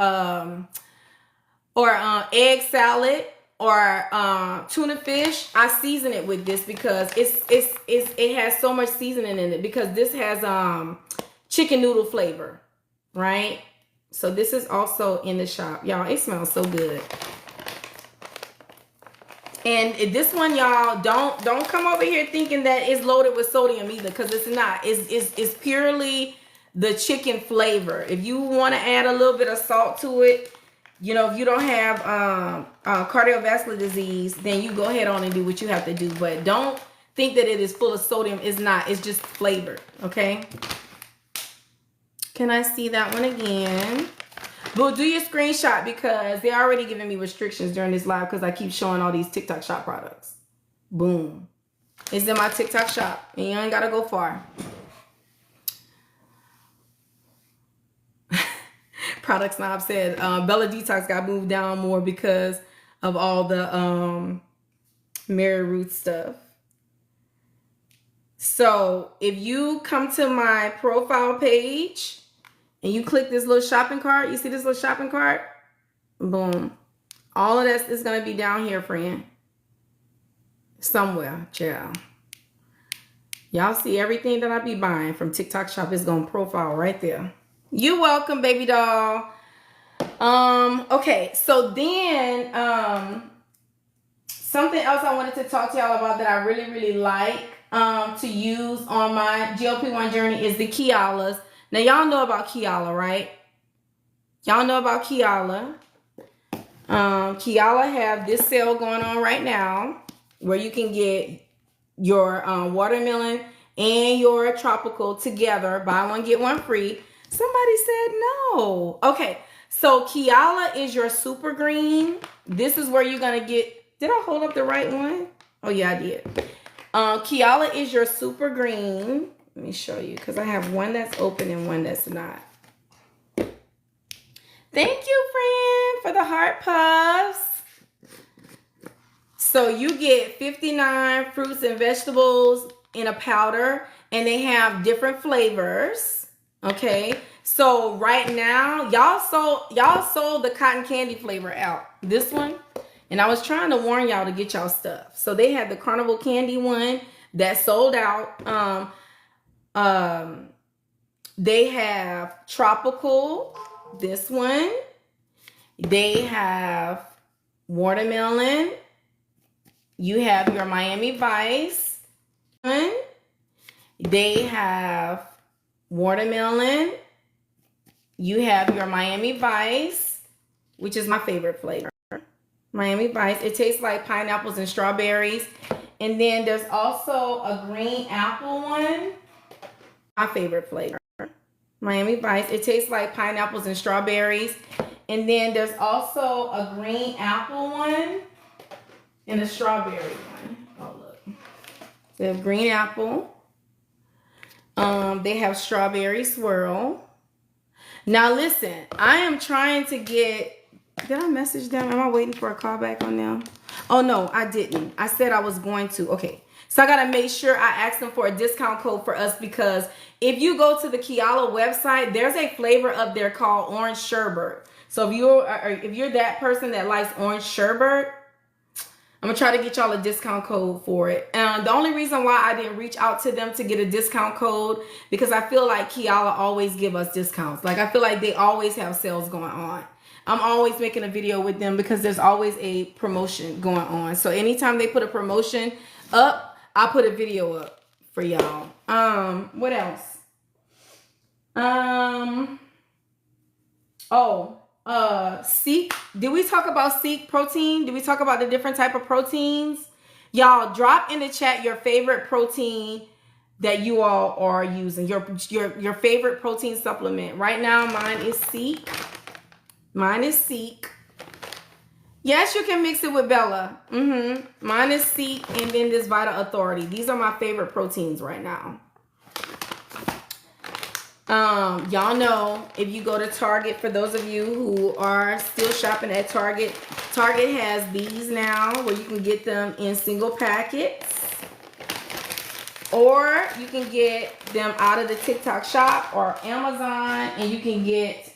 egg salad or tuna fish, I season it with this because it has so much seasoning in it because this has chicken noodle flavor, right? So this is also in the shop, y'all. It smells so good. And this one, y'all, don't come over here thinking that it's loaded with sodium either, because it's not. It's purely the chicken flavor. If you want to add a little bit of salt to it, you know, if you don't have cardiovascular disease, then you go ahead on and do what you have to do. But don't think that it is full of sodium. It's not. It's just flavored, okay? Can I see that one again? But do your screenshot because they're already giving me restrictions during this live because I keep showing all these TikTok shop products. Boom. It's in my TikTok shop and you ain't got to go far. Product Snob said Bella Detox got moved down more because of all the Mary Ruth stuff. So if you come to my profile page and you click this little shopping cart, you see this little shopping cart? Boom. All of that is going to be down here, friend. Somewhere, child. Y'all see everything that I be buying from TikTok shop is going to profile right there. You're welcome, baby doll. Okay, so then something else I wanted to talk to y'all about that I really, really like to use on my GLP-1 journey is the KEASHAs. Now, y'all know about KEASHA, right? Y'all know about KEASHA. KEASHA have this sale going on right now where you can get your watermelon and your tropical together. Buy one, get one free. Somebody said no. Okay, so KEASHA is your super green. This is where you're going to get... Did I hold up the right one? Oh, yeah, I did. KEASHA is your super green. Let me show you because I have one that's open and one that's not. Thank you, friend, for the heart puffs. So you get 59 fruits and vegetables in a powder and they have different flavors. Okay. So right now, y'all sold the cotton candy flavor out. This one. And I was trying to warn y'all to get y'all stuff. So they had the carnival candy one that sold out. They have tropical, this one. They have watermelon. You have your Miami Vice one. They have watermelon. You have your Miami Vice, which is my favorite flavor. Miami Vice. It tastes like pineapples and strawberries. And then there's also a green apple one. My favorite flavor. Miami Vice. It tastes like pineapples and strawberries. And then there's also a green apple one and a strawberry one. Oh, look. They have green apple. They have strawberry swirl. Now listen, I am trying to get, did I message them? Am I waiting for a call back on them? Oh no, I didn't. I said I was going to. Okay. So I got to make sure I ask them for a discount code for us, because if you go to the KEASHA website, there's a flavor up there called orange sherbet. So if you're that person that likes orange sherbet, I'm gonna try to get y'all a discount code for it. And the only reason why I didn't reach out to them to get a discount code, because I feel like KEASHA always give us discounts. Like I feel like they always have sales going on. I'm always making a video with them because there's always a promotion going on. So anytime they put a promotion up, I put a video up for y'all. What else? Seek. Did we talk about Seek protein? Did we talk about the different type of proteins? Y'all drop in the chat your favorite protein that you all are using. Your favorite protein supplement. Right now mine is Seek. Mine is Seek. Yes, you can mix it with Bella. Mine is Seek, and then this Vital Authority. These are my favorite proteins right now. Y'all know, if you go to Target, for those of you who are still shopping at Target, Target has these now where you can get them in single packets, or you can get them out of the TikTok shop or Amazon, and you can get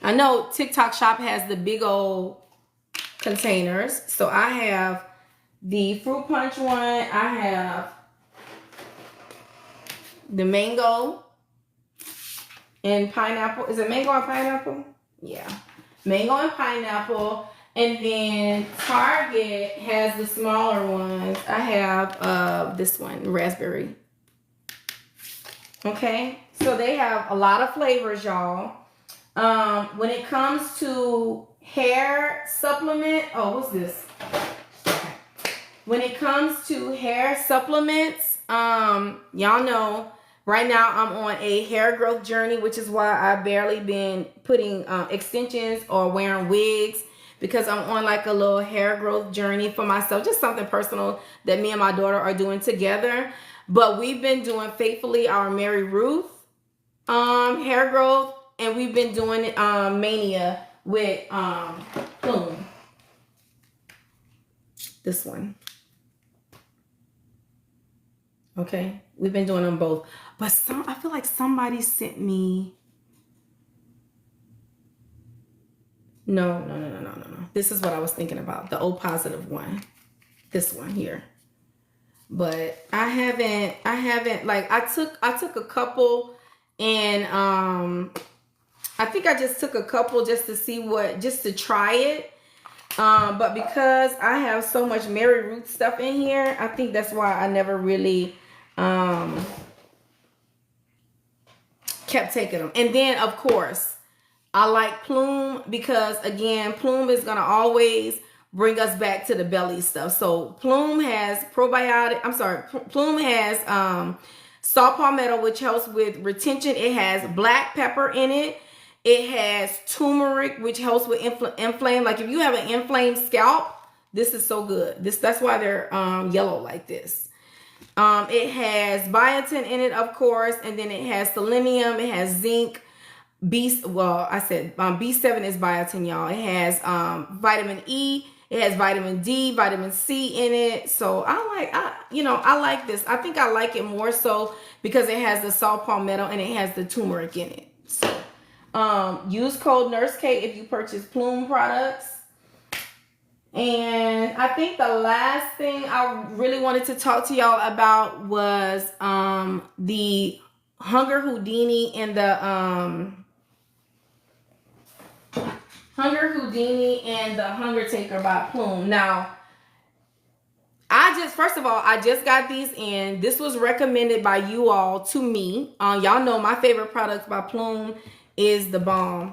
I know TikTok shop has the big old containers. So I have the fruit punch one. I have the mango and pineapple. Is it mango and pineapple? Yeah. Mango and pineapple. And then Target has the smaller ones. I have this one, raspberry. Okay. So they have a lot of flavors, y'all. When it comes to hair supplement, what's this? Okay. When it comes to hair supplements, y'all know right now I'm on a hair growth journey, which is why I've barely been putting extensions or wearing wigs, because I'm on like a little hair growth journey for myself, just something personal that me and my daughter are doing together. But we've been doing faithfully our Mary Ruth hair growth. And we've been doing it Mania with Plume. This one. Okay. We've been doing them both. But I feel like somebody sent me. No. This is what I was thinking about. The O positive one. This one here. But I haven't like I took a couple, and I think I just took a couple just to see just to try it. But because I have so much Mary Ruth stuff in here, I think that's why I never really kept taking them. And then, of course, I like Plume, because, again, Plume is going to always bring us back to the belly stuff. So Plume has Plume has saw palmetto, which helps with retention. It has black pepper in it. It has turmeric, which helps with inflame. Like if you have an inflamed scalp, this is so good. That's why they're yellow like this. It has biotin in it, of course, and then it has selenium. It has zinc. B7 is biotin, y'all. It has vitamin E. It has vitamin D, vitamin C in it. So I like this. I think I like it more so because it has the saw palmetto and it has the turmeric in it. So use code NurseK if you purchase Plume products. And I think the last thing I really wanted to talk to y'all about was the Hunger Houdini and the Hunger Taker by Plume. Now, first of all, I just got these in. This was recommended by you all to me. Y'all know my favorite product by Plume is the balm.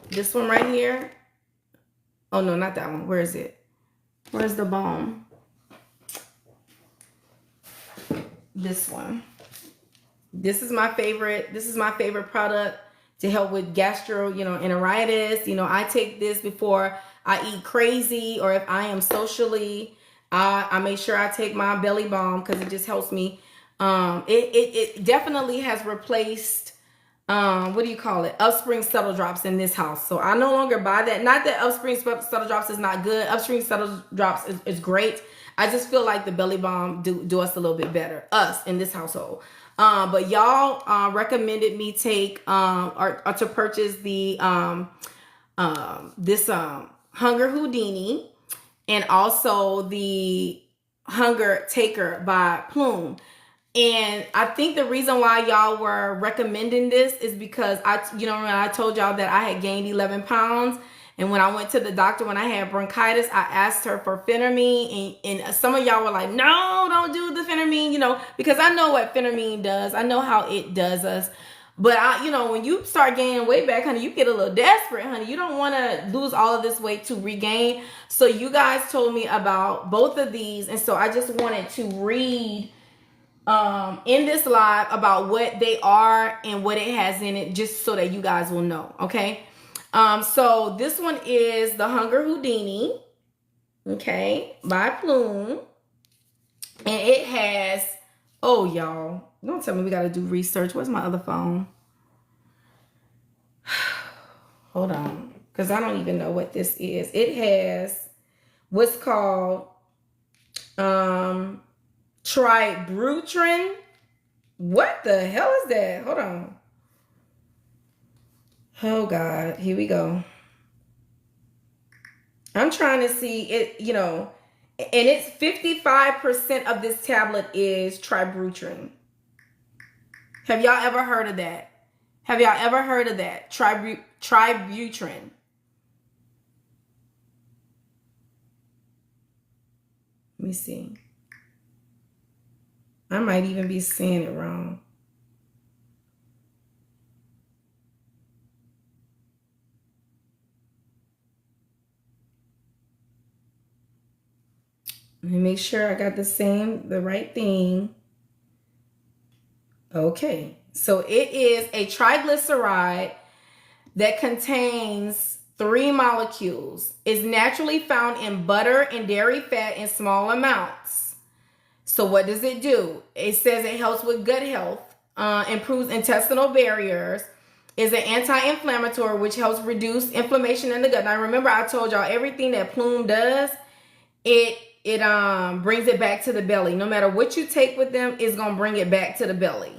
This one right here. Oh no, not that one. Where is it? Where's the balm? This one. This is my favorite. This is my favorite product to help with enteritis. I take this before I eat crazy, or if I am socially, I make sure I take my belly balm because it just helps me. It definitely has replaced what do you call it? Upspring Subtle Drops in this house. So I no longer buy that. Not that Upspring Subtle Drops is not good. Upspring Subtle Drops is great. I just feel like the Belly Balm do us a little bit better. Us in this household. But y'all recommended me take or to purchase the this Hunger Houdini and also the Hunger Taker by Plume. And I think the reason why y'all were recommending this is because when I told y'all that I had gained 11 pounds. And when I went to the doctor, when I had bronchitis, I asked her for phentermine. And some of y'all were like, no, don't do the phentermine, because I know what phentermine does. I know how it does us. But, when you start gaining weight back, honey, you get a little desperate, honey. You don't want to lose all of this weight to regain. So you guys told me about both of these. And so I just wanted to read in this live about what they are and what it has in it, just so that you guys will know. Okay. So this one is the Hunger Houdini, okay, by Plume. And it has, oh, y'all, don't tell me we got to do research. Where's my other phone? Hold on, because I don't even know what this is. It has what's called Tributrin. What the hell is that? Hold on. Oh God, here we go. I'm trying to see it, and it's 55% of this tablet is Tributrin. Have y'all ever heard of that? Have y'all ever heard of that? Tributrin. Let me see. I might even be saying it wrong. Let me make sure I got the right thing. Okay, so it is a triglyceride that contains 3 molecules. It's naturally found in butter and dairy fat in small amounts. So what does it do? It says it helps with gut health, improves intestinal barriers, is an anti-inflammatory, which helps reduce inflammation in the gut. Now remember, I told y'all everything that Plume does, it brings it back to the belly. No matter what you take with them, it's gonna bring it back to the belly.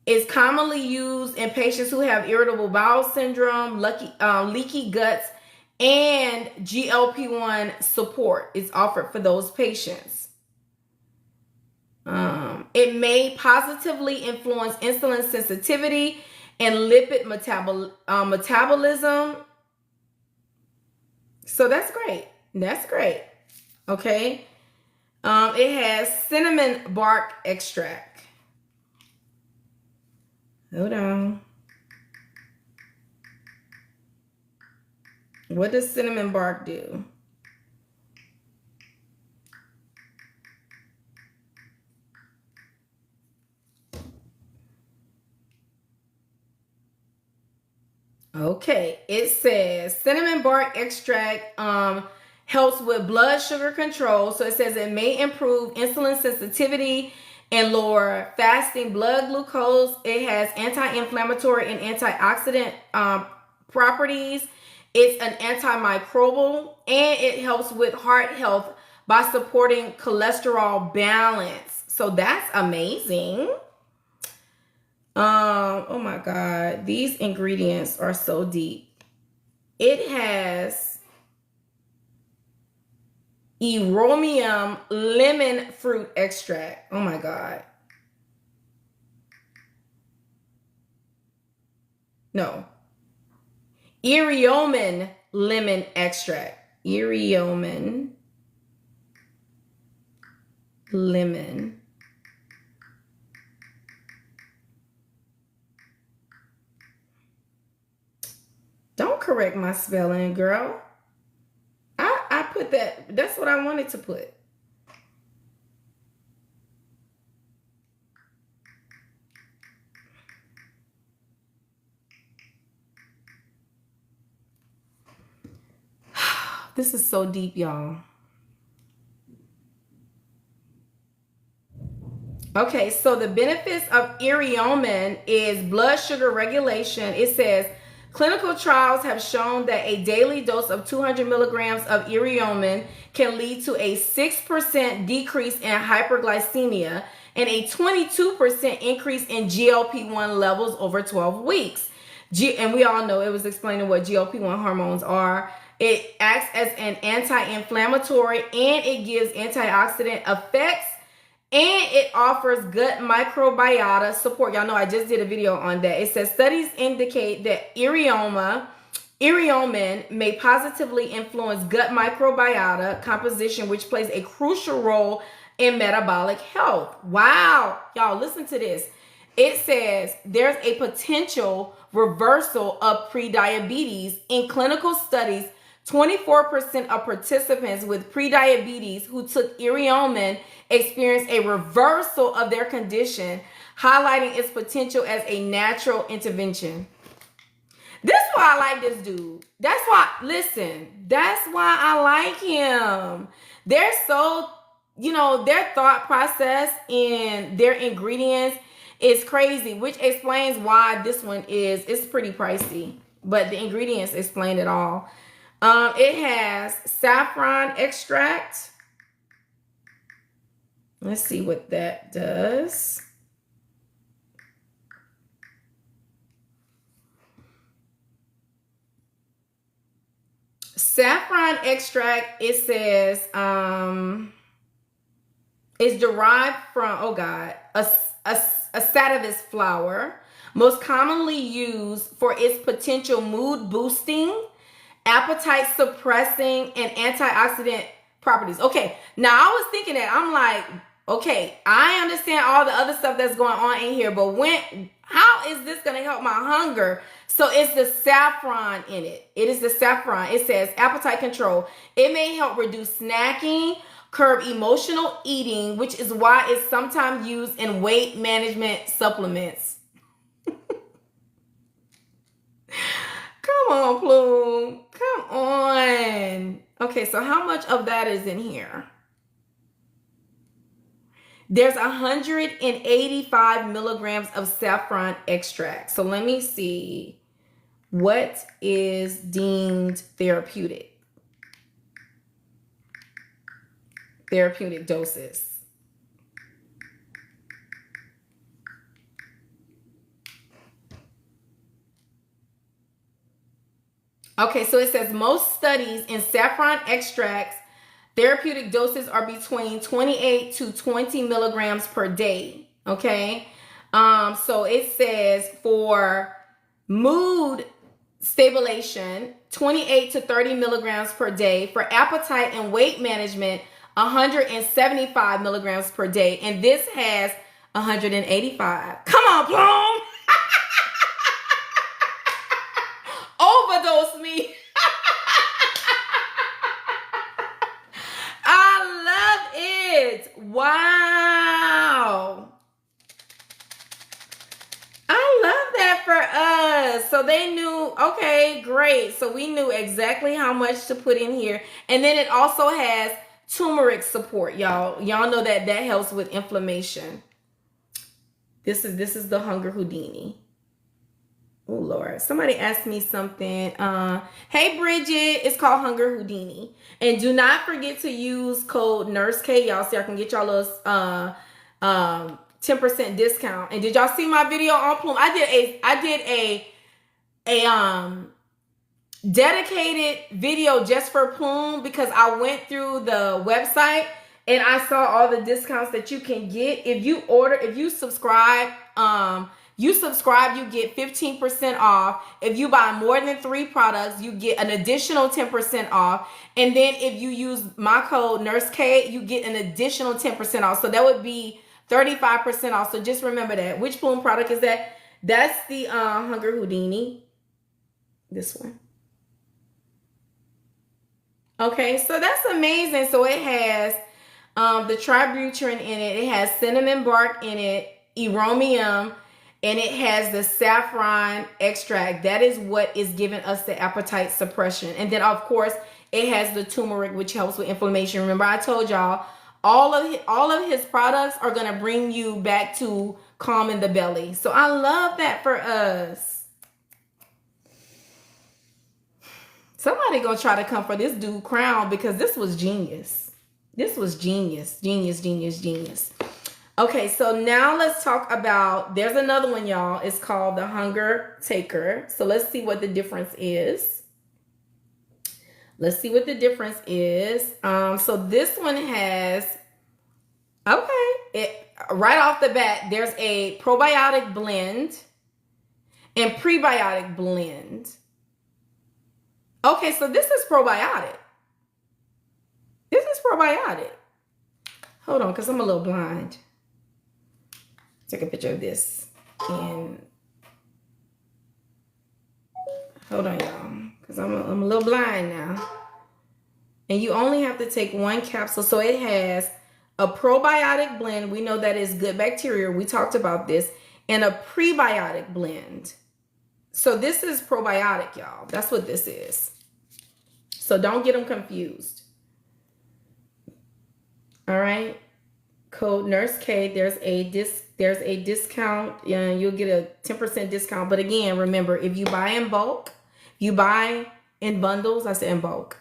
It's commonly used in patients who have irritable bowel syndrome, leaky guts, and GLP-1 support is offered for those patients. It may positively influence insulin sensitivity and lipid metabolism. So that's great. That's great. Okay. It has cinnamon bark extract. Hold on. What does cinnamon bark do? Okay, it says cinnamon bark extract helps with blood sugar control. So it says it may improve insulin sensitivity and lower fasting blood glucose. It has anti-inflammatory and antioxidant properties. It's an antimicrobial, and it helps with heart health by supporting cholesterol balance. So that's amazing. Oh my God, these ingredients are so deep. It has Eromium lemon fruit extract. Oh my God. No. Eriomin lemon extract. Eriomin lemon. Don't correct my spelling, girl. I put that. That's what I wanted to put. This is so deep, y'all. Okay, so the benefits of Iriomon is blood sugar regulation. It says clinical trials have shown that a daily dose of 200 milligrams of Iriomon can lead to a 6% decrease in hyperglycemia and a 22% increase in GLP-1 levels over 12 weeks. And we all know, it was explaining what GLP-1 hormones are. It acts as an anti-inflammatory, and it gives antioxidant effects, and it offers gut microbiota support. Y'all know I just did a video on that. It says studies indicate that Iriomon may positively influence gut microbiota composition, which plays a crucial role in metabolic health. Wow. Y'all, listen to this. It says there's a potential reversal of prediabetes. In clinical studies, 24% of participants with prediabetes who took Iriomon experienced a reversal of their condition, highlighting its potential as a natural intervention. This is why I like this dude. That's why, listen, that's why I like him. They're so, their thought process and their ingredients is crazy, which explains why this one it's pretty pricey, but the ingredients explain it all. It has saffron extract. Let's see what that does. Saffron extract, it says, is derived from, a sativus flower, most commonly used for its potential mood boosting, appetite suppressing, and antioxidant properties. Okay, now I was thinking that, I'm like, okay, I understand all the other stuff that's going on in here, but how is this going to help my hunger? So it's the saffron in it. It is the saffron. It says appetite control. It may help reduce snacking, curb emotional eating, which is why it's sometimes used in weight management supplements. Come on, Plume. Come on. Okay, so how much of that is in here? There's 185 milligrams of saffron extract. So let me see what is deemed therapeutic. Therapeutic doses. Okay, so it says most studies in saffron extracts, therapeutic doses are between 28 to 20 milligrams per day. Okay, so it says for mood stabilization, 28 to 30 milligrams per day. For appetite and weight management, 175 milligrams per day. And this has 185. Come on, Plum. Overdose me. I love it. Wow. I love that for us. So they knew, okay, great. So we knew exactly how much to put in here. And then it also has turmeric support, y'all. Y'all know that helps with inflammation. This is the Hunger Houdini. Oh, Lord. Somebody asked me something. Hey, Bridget. It's called Hunger Houdini. And do not forget to use code NurseK, y'all, so I can get y'all a 10% discount. And did y'all see my video on Plume? I did a dedicated video just for Plume because I went through the website and I saw all the discounts that you can get. If you subscribe, you get 15% off. If you buy more than 3 products, you get an additional 10% off. And then if you use my code NurseK, you get an additional 10% off. So that would be 35% off. So just remember that. Which Plume product is that? That's the Hunger Houdini. This one. Okay, so that's amazing. So it has the tributrin in it. It has cinnamon bark in it, aromium, and it has the saffron extract. That is what is giving us the appetite suppression. And then, of course, it has the turmeric, which helps with inflammation. Remember, I told y'all all of his products are going to bring you back to calm in the belly. So I love that for us. Somebody gonna try to come for this dude crown because this was genius. This was genius. Genius, genius, genius. Okay, so now let's talk about, there's another one, y'all. It's called the Hunger Taker. So let's see what the difference is. Let's see what the difference is. So this one has, right off the bat, there's a probiotic blend and prebiotic blend. Okay, so this is probiotic. This is probiotic. Hold on, because I'm a little blind. Take a picture of this. And hold on, y'all, because I'm a little blind now. And you only have to take one capsule. So it has a probiotic blend. We know that is good bacteria. We talked about this. And a prebiotic blend. So this is probiotic, y'all. That's what this is. So don't get them confused. All right. Code Nurse K. There's a discount. You'll get a 10% discount. But again, remember, if you buy in bulk, you buy in bundles. I said in bulk.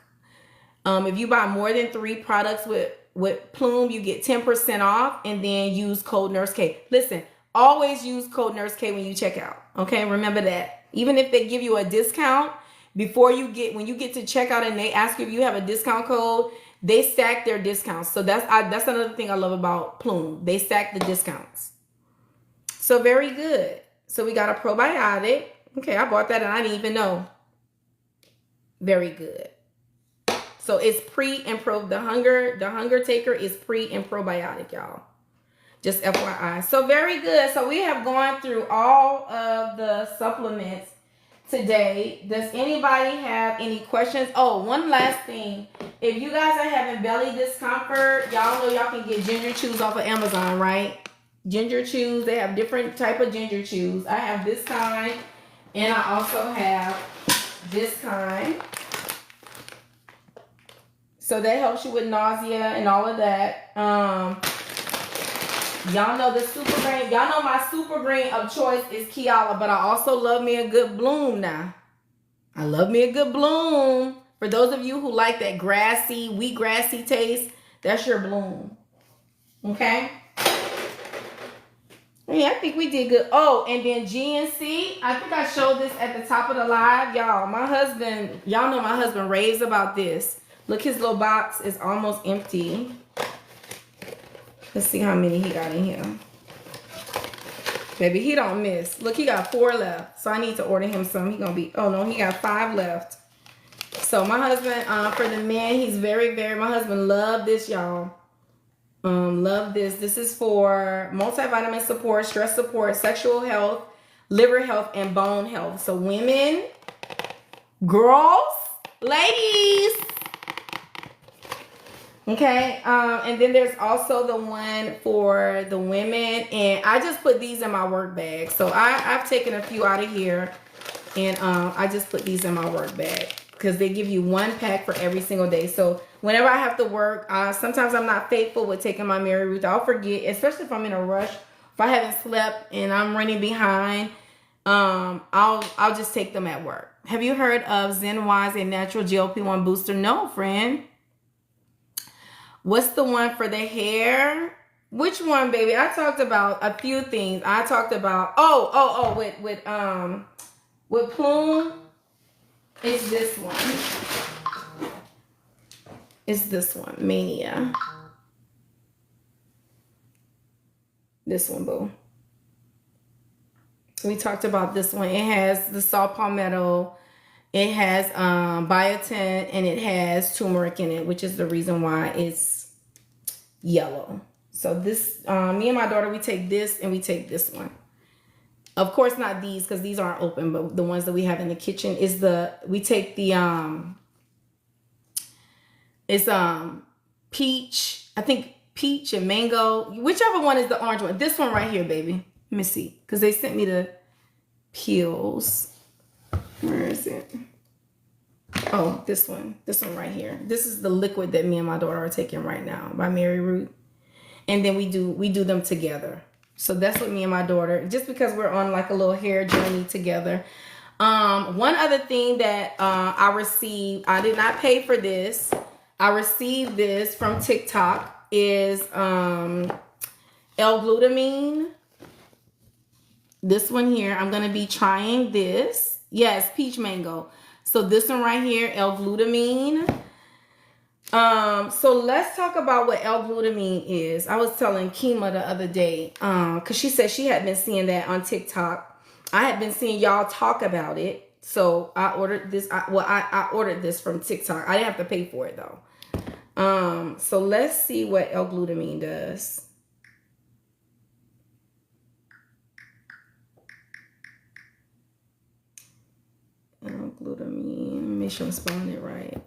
If you buy more than 3 products with Plume, you get 10% off, and then use code Nurse K. Listen, always use code Nurse K when you check out. Okay, remember that. Even if they give you a discount when you get to checkout and they ask you if you have a discount code, they stack their discounts. So that's another thing I love about Plume. They stack the discounts. So very good. So we got a probiotic. Okay, I bought that and I didn't even know. Very good. So it's pre and pro. The Hunger Taker is pre and probiotic, y'all. Just FYI. So very good. So we have gone through all of the supplements today. Does anybody have any questions? Oh, one last thing. If you guys are having belly discomfort, y'all know y'all can get ginger chews off of Amazon, right? Ginger chews. They have different type of ginger chews. I have this kind, and I also have this kind. So that helps you with nausea and all of that. Y'all know the super green. Y'all know my super green of choice is KEASHA, but I also love me a good bloom now. I love me a good bloom. For those of you who like that grassy, wheatgrassy taste, that's your bloom. Okay? Yeah, I think we did good. Oh, and then GNC. I think I showed this at the top of the live. Y'all, y'all know my husband raves about this. Look, his little box is almost empty. Let's see how many he got in here. Baby, he don't miss. Look, he got 4 left. So I need to order him some. He gonna be, oh no, he got 5 left. So my husband, for the men, he's very, my husband loved this, y'all. Love this. This is for multivitamin support, stress support, sexual health, liver health, and bone health. So women, girls, ladies. Okay, and then there's also the one for the women, and I just put these in my work bag. So I've taken a few out of here, and I just put these in my work bag because they give you 1 pack for every single day. So whenever I have to work, sometimes I'm not faithful with taking my Mary Ruth. I'll forget, especially if I'm in a rush, if I haven't slept and I'm running behind. I'll just take them at work. Have you heard of ZenWise, a natural GLP-1 booster? No, friend. What's the one for the hair? Which one, baby? I talked about a few things. I talked about with Plume. It's this one. It's this one, Mania. This one, boo. We talked about this one. It has the saw palmetto. It has biotin, and it has turmeric in it, which is the reason why it's yellow. So this, me and my daughter, we take this and we take this one. Of course, not these because these aren't open, but the ones that we have in the kitchen is we take the, it's peach, I think peach and mango, whichever one is the orange one. This one right here, baby. Let me see, because they sent me the peels. Where is it? Oh, this one right here. This is the liquid that me and my daughter are taking right now by Mary Root. And then we do them together. So that's what me and my daughter, just because we're on like a little hair journey together. One other thing that I received, I did not pay for this. I received this from TikTok, is L-glutamine. This one here, I'm gonna be trying this. Yes, peach mango. So this one right here, L-glutamine. So let's talk about what L-glutamine is. I was telling Kima the other day, because she said she had been seeing that on TikTok. I had been seeing y'all talk about it. So I ordered this. I ordered this from TikTok. I didn't have to pay for it though. So let's see what L-glutamine does. L-glutamine, make sure I'm spelling it right.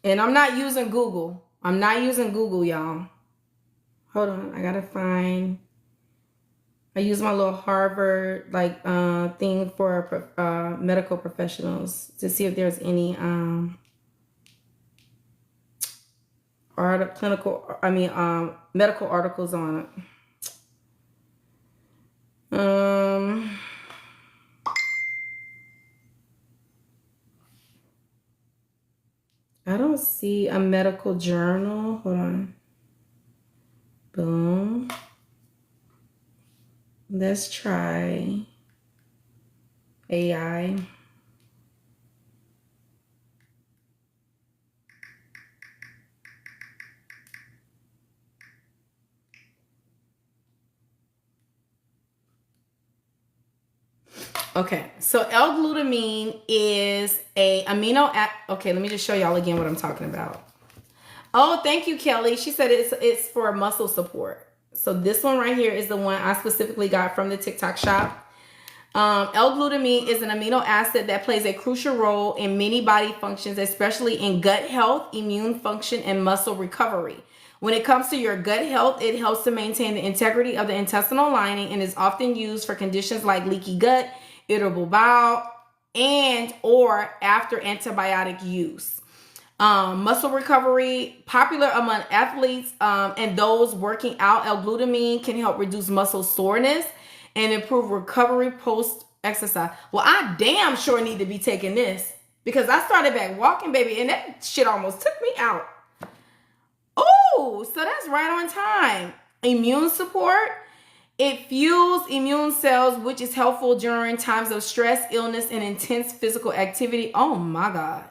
And I'm not using Google. I'm not using Google, y'all. Hold on, I gotta find. I use my little Harvard like thing for medical professionals to see if there's any medical articles on it. I don't see a medical journal. Hold on. Boom. Let's try AI. Okay, so L-glutamine is a amino acid. Okay, let me just show y'all again what I'm talking about. Oh, thank you, Kelly. She said it's for muscle support. So this one right here is the one I specifically got from the TikTok shop. L-glutamine is an amino acid that plays a crucial role in many body functions, especially in gut health, immune function, and muscle recovery. When it comes to your gut health, it helps to maintain the integrity of the intestinal lining and is often used for conditions like leaky gut, irritable bowel, and or after antibiotic use. Muscle recovery, popular among athletes and those working out. L-glutamine can help reduce muscle soreness and improve recovery post-exercise. Well, I damn sure need to be taking this because I started back walking, baby, and that shit almost took me out. Oh, so that's right on time. Immune support. It fuels immune cells, which is helpful during times of stress, illness, and intense physical activity. Oh my God.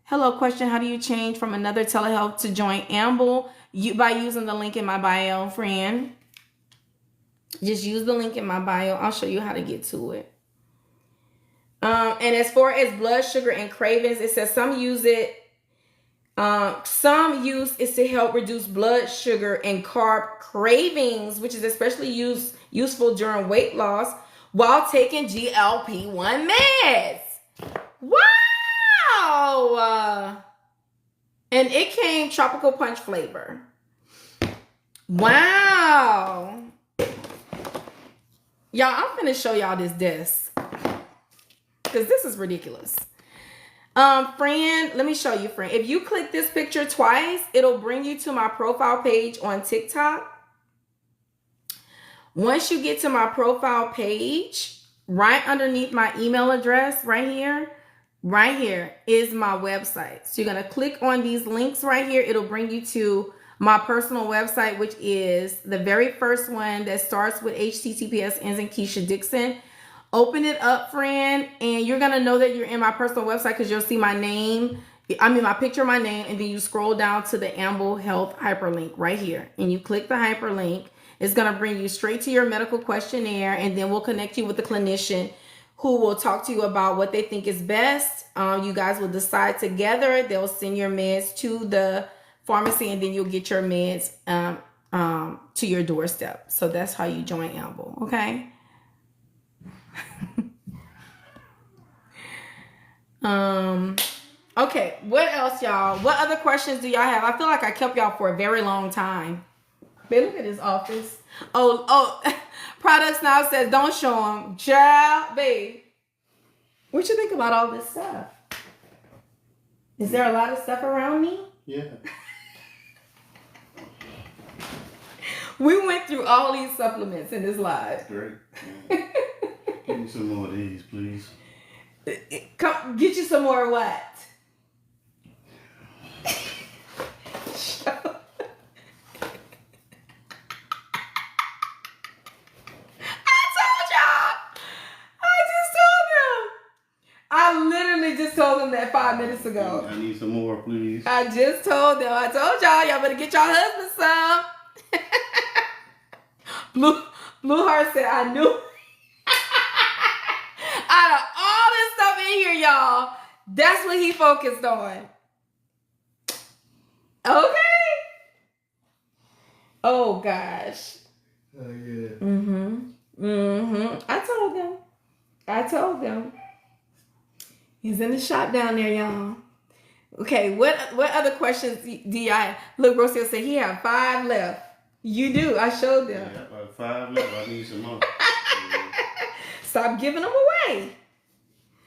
Hello, question. How do you change from another telehealth to join Amble? By using the link in my bio, friend. Just use the link in my bio. I'll show you how to get to it. And as far as blood sugar and cravings, it says some use it. Some use is to help reduce blood sugar and carb cravings, which is especially useful during weight loss while taking GLP-1 meds. Wow! And it came tropical punch flavor. Wow. Y'all, I'm gonna show y'all this desk because this is ridiculous. Friend, let me show you, friend. If you click this picture twice, it'll bring you to my profile page on TikTok. Once you get to my profile page, right underneath my email address right here is my website. So you're going to click on these links right here. It'll bring you to my personal website, which is the very first one that starts with HTTPS, ends in KEASHA Dixon. Open it up, friend, and you're going to know that you're in my personal website because you'll see my name. My picture, my name, and then you scroll down to the Amble Health hyperlink right here. And you click the hyperlink. It's going to bring you straight to your medical questionnaire, and then we'll connect you with the clinician who will talk to you about what they think is best. You guys will decide together. They'll send your meds to the pharmacy, and then you'll get your meds to your doorstep. So that's how you join Amble, okay? Okay, what else, y'all? What other questions do y'all have? I feel like I kept y'all for a very long time. Babe, look at his office. Oh, Products Now says don't show them. Child, babe. What you think about all this stuff? Is there a lot of stuff around me? Yeah. We went through all these supplements in this live. Great. Yeah. Give me some more of these, please. Come, get you some more what? I literally just told them that 5 minutes ago. I need some more, please. I just told them. I told y'all better get y'all husband some. Blue Heart said, I knew. Out of all this stuff in here, y'all, that's what he focused on. Okay. Oh, gosh. Oh, yeah. I told them. He's in the shop down there, y'all. Okay, what other questions do y'all have? Look, Rocio said he have 5 left. You do. I showed them. Yeah, about 5 left. I need some more. Stop giving them away.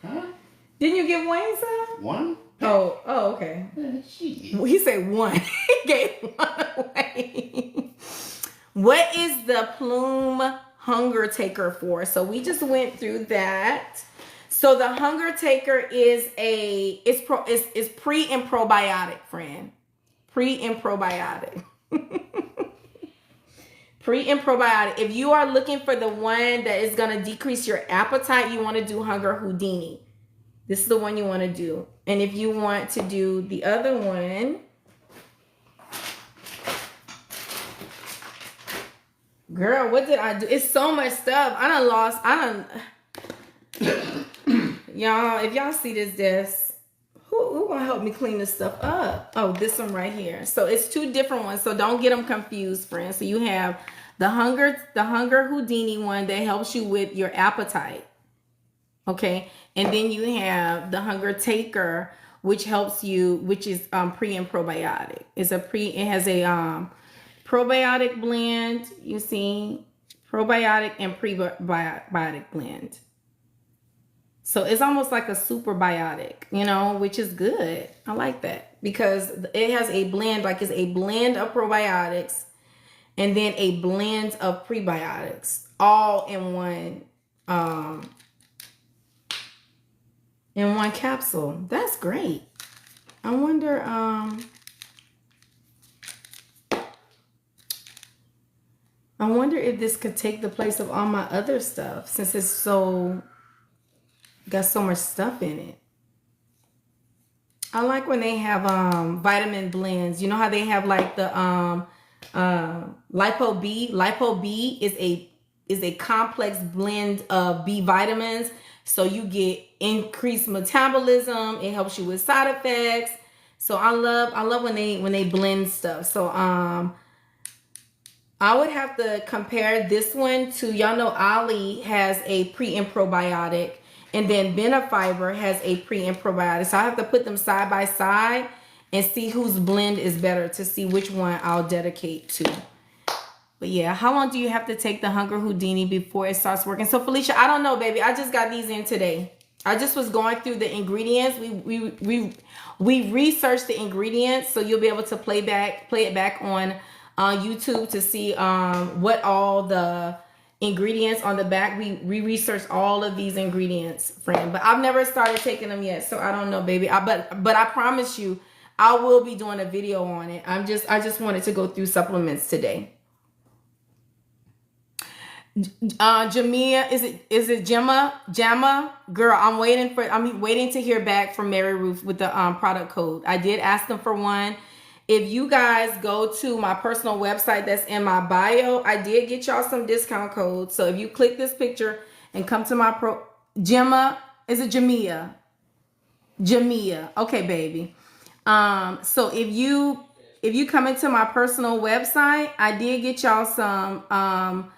Huh? Didn't you give Wayne some? 1? Oh, okay. Shit. He said 1. He gave 1 away. What is the Plume Hunger Taker for? So we just went through that. So the Hunger Taker is it's pre and probiotic, friend. Pre and probiotic. Pre and probiotic. If you are looking for the one that is going to decrease your appetite, you want to do Hunger Houdini. This is the one you want to do. And if you want to do the other one, girl, what did I do? It's so much stuff. Y'all, if y'all see this desk, who gonna help me clean this stuff up? Oh, this one right here. So it's 2 different ones. So don't get them confused, friends. So you have the Hunger Houdini one that helps you with your appetite. Okay. And then you have the Hunger Taker, which helps you, which is pre and probiotic. It has a probiotic blend. You see, probiotic and prebiotic blend. So it's almost like a superbiotic, which is good. I like that because it has a blend, like it's a blend of probiotics and then a blend of prebiotics all in one capsule. That's great. I wonder if this could take the place of all my other stuff since it's got so much stuff in it. I like when they have vitamin blends. You know how they have like the Lipo B. Lipo B is a complex blend of B vitamins. So you get increased metabolism. It helps you with side effects. So I love when they blend stuff. So I would have to compare this one to, y'all know Ali has a pre and probiotic. And then Benefiber has a pre and probiotic. So I have to put them side by side and see whose blend is better to see which one I'll dedicate to. But yeah, how long do you have to take the Hunger Houdini before it starts working? So Felicia, I don't know, baby. I just got these in today. I just was going through the ingredients. We researched the ingredients, so you'll be able to play it back on YouTube to see what all the ingredients on the back. We researched all of these ingredients, friend, but I've never started taking them yet, so I don't know, baby. But I promise you I will be doing a video on it. I just wanted to go through supplements today. Jamia, is it Gemma? Girl, I'm waiting to hear back from Mary Ruth with the product code. I did ask them for one. If you guys go to my personal website that's in my bio, I did get y'all some discount codes. So if you click this picture and come to my Gemma, is it Jamia? Jamia. Okay, baby. So if you come into my personal website, I did get y'all some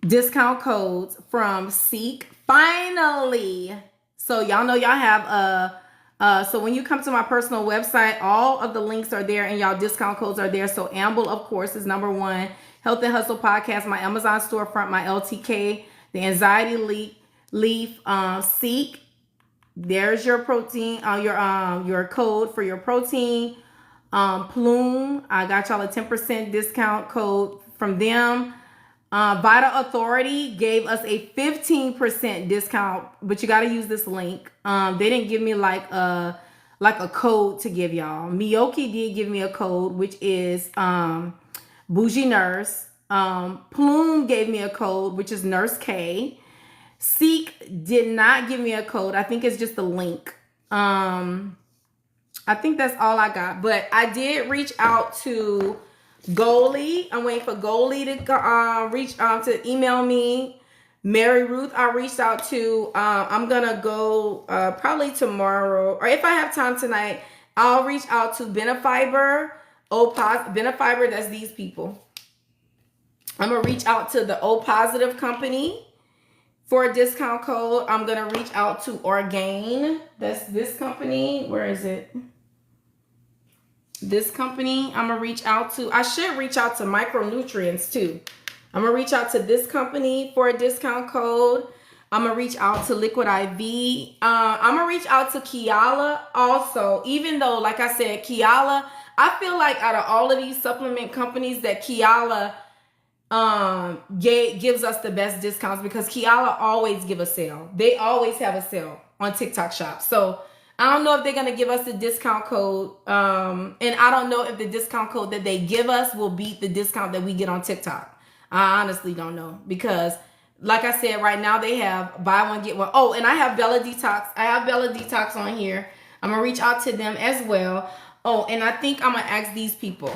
discount codes from Seek. Finally. So y'all know y'all have So when you come to my personal website, all of the links are there and y'all discount codes are there. So Amble, of course, is number one. Health and Hustle Podcast, my Amazon storefront, my LTK, the Anxiety Leaf, Seek. There's your protein, your code for your protein. Plume, I got y'all a 10% discount code from them. Vital Authority gave us a 15% discount, but you got to use this link. They didn't give me like a code to give y'all. Miyoki did give me a code, which is Bougie Nurse. Plume gave me a code, which is Nurse K. Seek did not give me a code. I think it's just a link. I think that's all I got. But I did reach out to Goalie. I'm waiting for Goalie to reach to email me. Mary Ruth, I reached out to. I'm gonna go probably tomorrow, or if I have time tonight, I'll reach out to Benefiber. Benefiber, that's these people. I'm gonna reach out to the O Positive company for a discount code. I'm gonna reach out to Orgain. That's this company. Where is it? This company I'm gonna reach out to. I should reach out to Micronutrients too. I'm gonna reach out to this company for a discount code. I'm gonna reach out to Liquid IV. I'm gonna reach out to Keala also, even though, like I said, Keala, I feel like out of all of these supplement companies that Keala gives us the best discounts, because Keala always give a sale. They always have a sale on TikTok Shop. So I don't know if they're going to give us a discount code. And I don't know if the discount code that they give us will beat the discount that we get on TikTok. I honestly don't know, because like I said, right now they have buy one, get one. Oh, and I have Bella Detox. I have Bella Detox on here. I'm going to reach out to them as well. Oh, and I think I'm going to ask these people.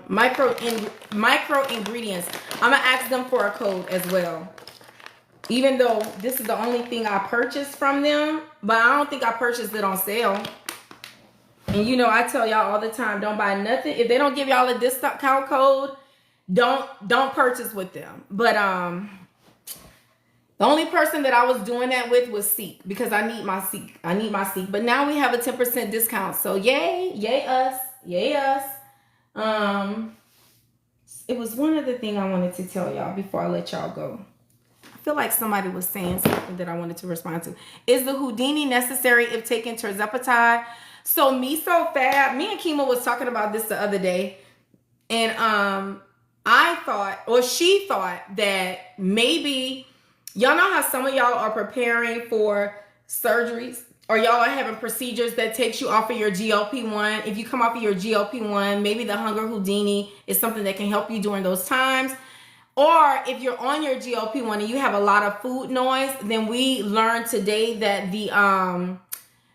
Micro ingredients. I'm going to ask them for a code as well. Even though this is the only thing I purchased from them, but I don't think I purchased it on sale. And you know, I tell y'all all the time, don't buy nothing. If they don't give y'all a discount code, don't purchase with them. But the only person that I was doing that with was Seek, because I need my Seek. But now we have a 10% discount. So yay us. It was one other thing I wanted to tell y'all before I let y'all go. I feel like somebody was saying something that I wanted to respond to. Is the Houdini necessary if taking terzepatide? So Miso Fab, me and Kima was talking about this the other day, and I thought, or she thought, that maybe y'all know how some of y'all are preparing for surgeries, or y'all are having procedures that takes you off of your GLP-1. If you come off of your GLP-1, maybe the Hunger Houdini is something that can help you during those times. Or if you're on your GLP-1 and you have a lot of food noise, then we learned today that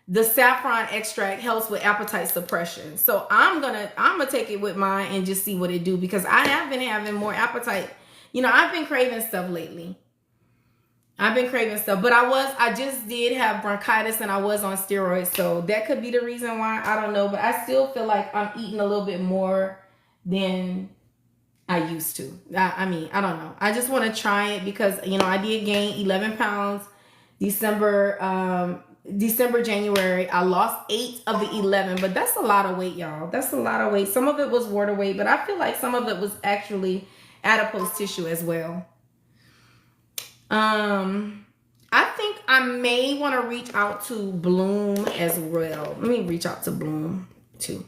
the saffron extract helps with appetite suppression. So I'm gonna take it with mine and just see what it do, because I have been having more appetite. You know, I've been craving stuff lately. But I just did have bronchitis and I was on steroids, so that could be the reason why. I don't know, but I still feel like I'm eating a little bit more than I used to. I mean, I don't know. I just want to try it because, you know, I did gain 11 pounds December, January. I lost 8 of the 11, but that's a lot of weight, y'all. That's a lot of weight. Some of it was water weight, but I feel like some of it was actually adipose tissue as well. I think I may want to reach out to Bloom as well. Let me reach out to Bloom too,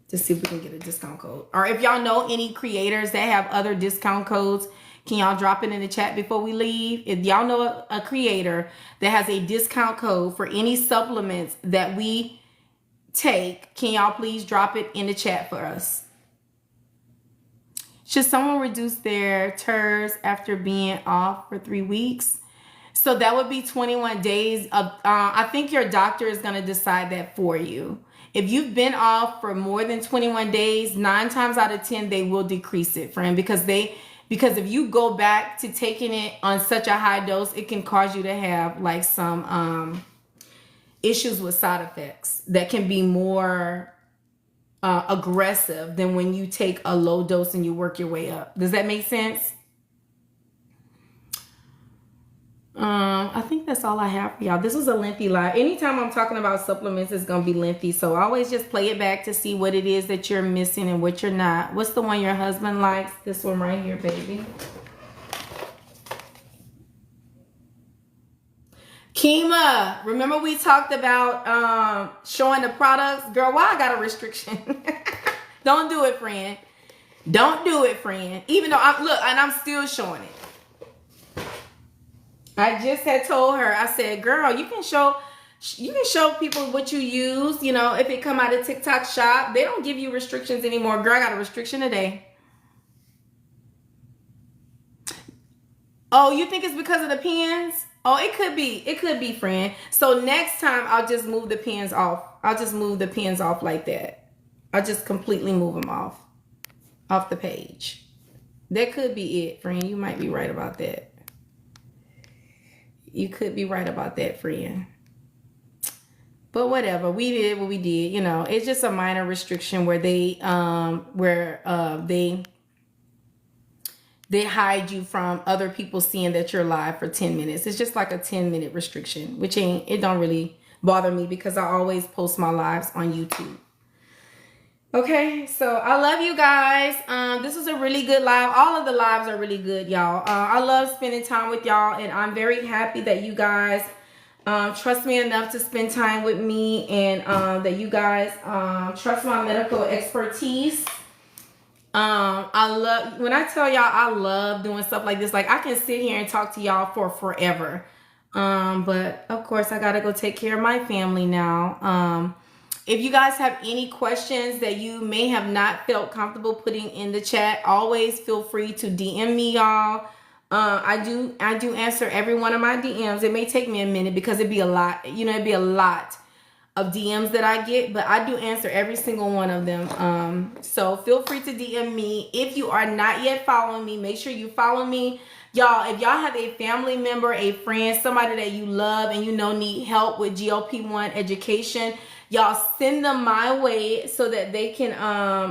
to see if we can get a discount code. Or if y'all know any creators that have other discount codes, can y'all drop it in the chat before we leave? If y'all know a creator that has a discount code for any supplements that we take, can y'all please drop it in the chat for us? Should someone reduce their TERS after being off for 3 weeks? So that would be 21 days of, I think your doctor is going to decide that for you. If you've been off for more than 21 days, 9 times out of 10, they will decrease it, friend, because if you go back to taking it on such a high dose, it can cause you to have like some issues with side effects that can be more aggressive than when you take a low dose and you work your way up. Does that make sense? I think that's all I have for y'all. This was a lengthy live. Anytime I'm talking about supplements, it's gonna be lengthy. So always just play it back to see what it is that you're missing and what you're not. What's the one your husband likes? This one right here, baby. Kima, remember we talked about showing the products? Girl, why I got a restriction? Don't do it, friend. Don't do it, friend. Even though I'm still showing it. I just had told her, I said, girl, you can show people what you use, you know, if it come out of TikTok shop. They don't give you restrictions anymore. Girl, I got a restriction today. Oh, you think it's because of the pins? Oh, it could be. It could be, friend. So next time I'll just move the pins off. I'll just move the pins off like that. I'll just completely move them off the page. That could be it, friend. You might be right about that. You could be right about that, friend. But whatever, we did what we did. You know, it's just a minor restriction where they hide you from other people seeing that you're live for 10 minutes. It's just like a 10-minute restriction, which it don't really bother me because I always post my lives on YouTube. Okay, so I love you guys. This was a really good live. All of the lives are really good, y'all. I love spending time with y'all, and I'm very happy that you guys trust me enough to spend time with me, and that you guys trust my medical expertise. I love, when I tell y'all I love doing stuff like this, like I can sit here and talk to y'all for forever. But of course I gotta go take care of my family now. If you guys have any questions that you may have not felt comfortable putting in the chat, always feel free to DM me, y'all. I do answer every one of my DMs. It may take me a minute because it'd be a lot, you know, it'd be a lot of DMs that I get, but I do answer every single one of them. So feel free to DM me. If you are not yet following me, make sure you follow me. Y'all, if y'all have a family member, a friend, somebody that you love and you know need help with GLP-1 education, y'all send them my way so that they can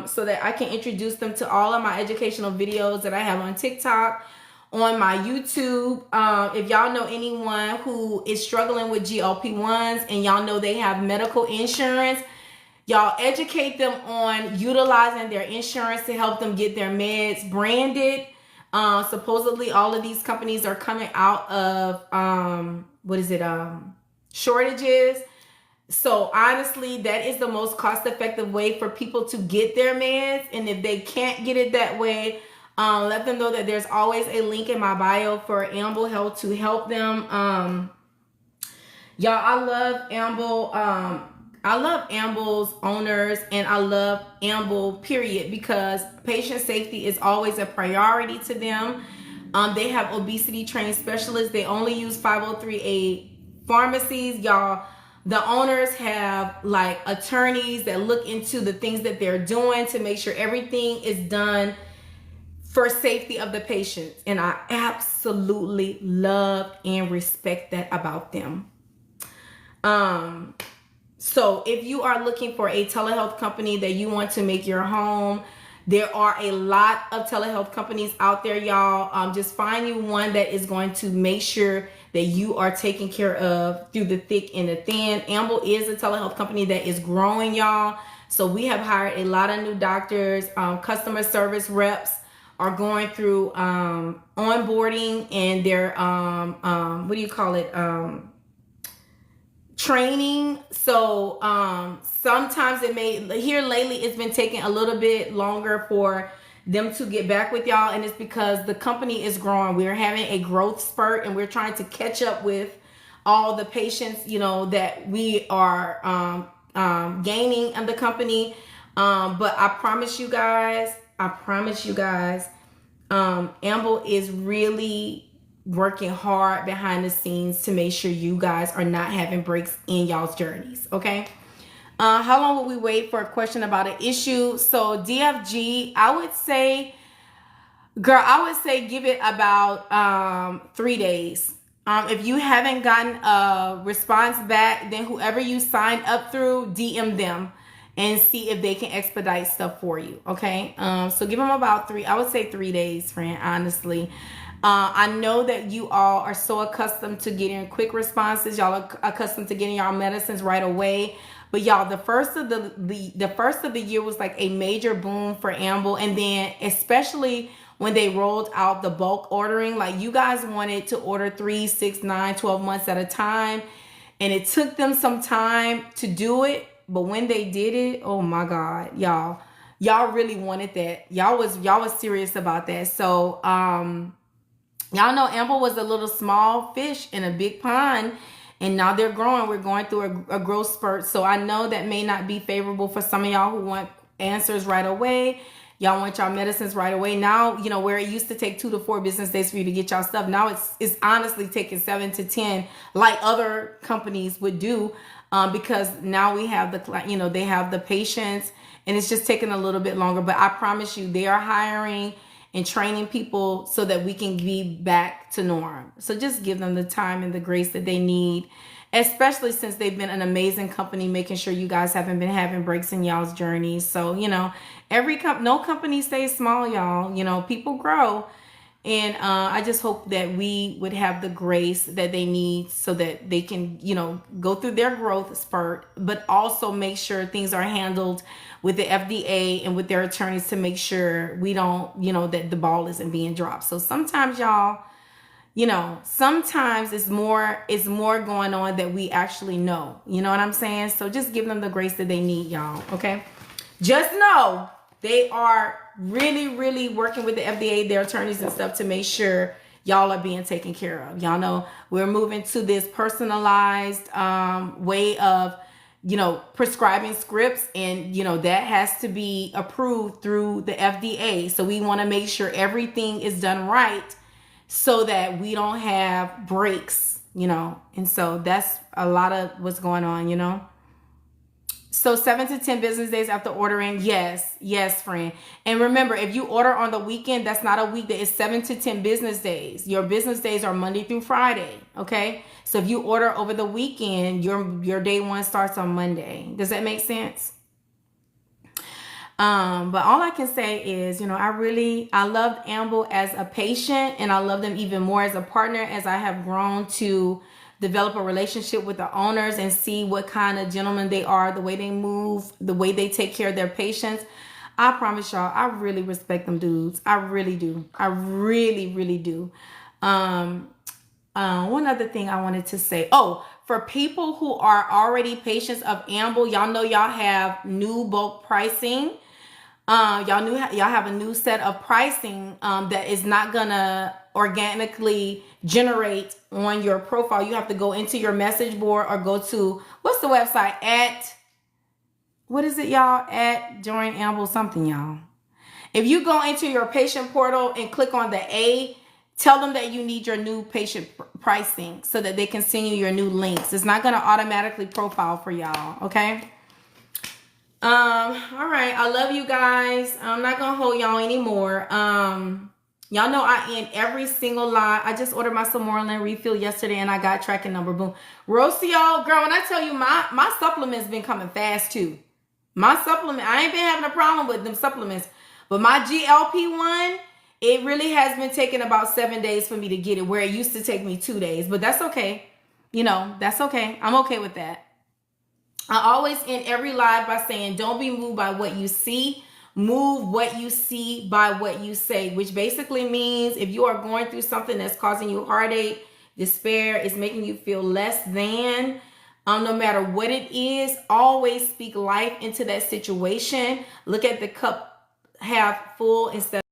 so that I can introduce them to all of my educational videos that I have on TikTok, on my YouTube. If y'all know anyone who is struggling with GLP-1s and y'all know they have medical insurance, y'all educate them on utilizing their insurance to help them get their meds branded. Supposedly all of these companies are coming out of shortages. So honestly, that is the most cost-effective way for people to get their meds. And if they can't get it that way, let them know that there's always a link in my bio for Amble Health to help them. Y'all, I love Amble. I love Amble's owners, and I love Amble, period, because patient safety is always a priority to them. They have obesity trained specialists. They only use 503A pharmacies, y'all. The owners have like attorneys that look into the things that they're doing to make sure everything is done for safety of the patients. And I absolutely love and respect that about them. So if you are looking for a telehealth company that you want to make your home, there are a lot of telehealth companies out there, y'all. Just find you one that is going to make sure that you are taken care of through the thick and the thin. Amble is a telehealth company that is growing, y'all. So we have hired a lot of new doctors. Customer service reps are going through onboarding and their training. So sometimes it may, here lately it's been taking a little bit longer for them to get back with y'all, and it's because the company is growing. We're having a growth spurt and we're trying to catch up with all the patients, you know, that we are gaining in the company. But I promise you guys, Amble is really working hard behind the scenes to make sure you guys are not having breaks in y'all's journeys, okay? How long will we wait for a question about an issue? So DFG, I would say give it about 3 days. If you haven't gotten a response back, then whoever you signed up through, DM them and see if they can expedite stuff for you, okay? So give them about I would say 3 days, friend, honestly. I know that you all are so accustomed to getting quick responses. Y'all are accustomed to getting y'all medicines right away. But y'all, the first of the year was like a major boom for Amble, and then especially when they rolled out the bulk ordering, like you guys wanted to order 3, 6, 9, 12 months at a time, and it took them some time to do it. But when they did it, oh my God, y'all really wanted that. Y'all was serious about that. So y'all know Amble was a little small fish in a big pond, and now they're growing. We're going through a growth spurt. So I know that may not be favorable for some of y'all who want answers right away. Y'all want y'all medicines right away. Now, you know, where it used to take 2 to 4 business days for you to get y'all stuff, now it's honestly taking 7 to 10, like other companies would do, because now we have they have the patients, and it's just taking a little bit longer. But I promise you, they are hiring and training people so that we can be back to norm. So just give them the time and the grace that they need, especially since they've been an amazing company, making sure you guys haven't been having breaks in y'all's journeys. So, you know, no company stays small, y'all. You know, people grow. And I just hope that we would have the grace that they need so that they can, you know, go through their growth spurt, but also make sure things are handled with the FDA and with their attorneys to make sure we don't, you know, that the ball isn't being dropped. So sometimes y'all, you know, sometimes it's more going on that we actually know. You know what I'm saying? So just give them the grace that they need, y'all. Okay. Just know they are really, really working with the FDA, their attorneys and stuff, to make sure y'all are being taken care of. Y'all know we're moving to this personalized way of, you know, prescribing scripts, and, you know, that has to be approved through the FDA. So we want to make sure everything is done right so that we don't have breaks, you know. And so that's a lot of what's going on, you know. So 7 to 10 business days after ordering. Yes, friend. And remember, if you order on the weekend, that's not a weekday. It's 7 to 10 business days. Your business days are Monday through Friday. Okay. So if you order over the weekend, your day one starts on Monday. Does that make sense? But all I can say is, you know, I loved Amble as a patient, and I love them even more as a partner, as I have grown to develop a relationship with the owners and see what kind of gentlemen they are, the way they move, the way they take care of their patients. I promise y'all, I really respect them dudes. I really do. I really, really do. One other thing I wanted to say. Oh, for people who are already patients of Amble, y'all know y'all have new bulk pricing. Y'all have a new set of pricing that is not gonna organically generate on your profile. You have to go into your message board or go to, what's the website? What is it, y'all? At Join Amble something, y'all. If you go into your patient portal and click on the A, tell them that you need your new patient pricing so that they can send you your new links. It's not gonna automatically profile for y'all, okay? All right, I love you guys. I'm not gonna hold y'all anymore. Y'all know I end every single live. I just ordered my Semaglutide refill yesterday, and I got tracking number. Boom. Rocio, girl, when I tell you my supplements been coming fast too. My supplement, I ain't been having a problem with them supplements, but my GLP-1, it really has been taking about 7 days for me to get it, where it used to take me 2 days. But that's okay. You know, that's okay. I'm okay with that. I always end every live by saying, don't be moved by what you see. Move what you see by what you say, which basically means if you are going through something that's causing you heartache, despair, is making you feel less than, no matter what it is, always speak life into that situation. Look at the cup half full instead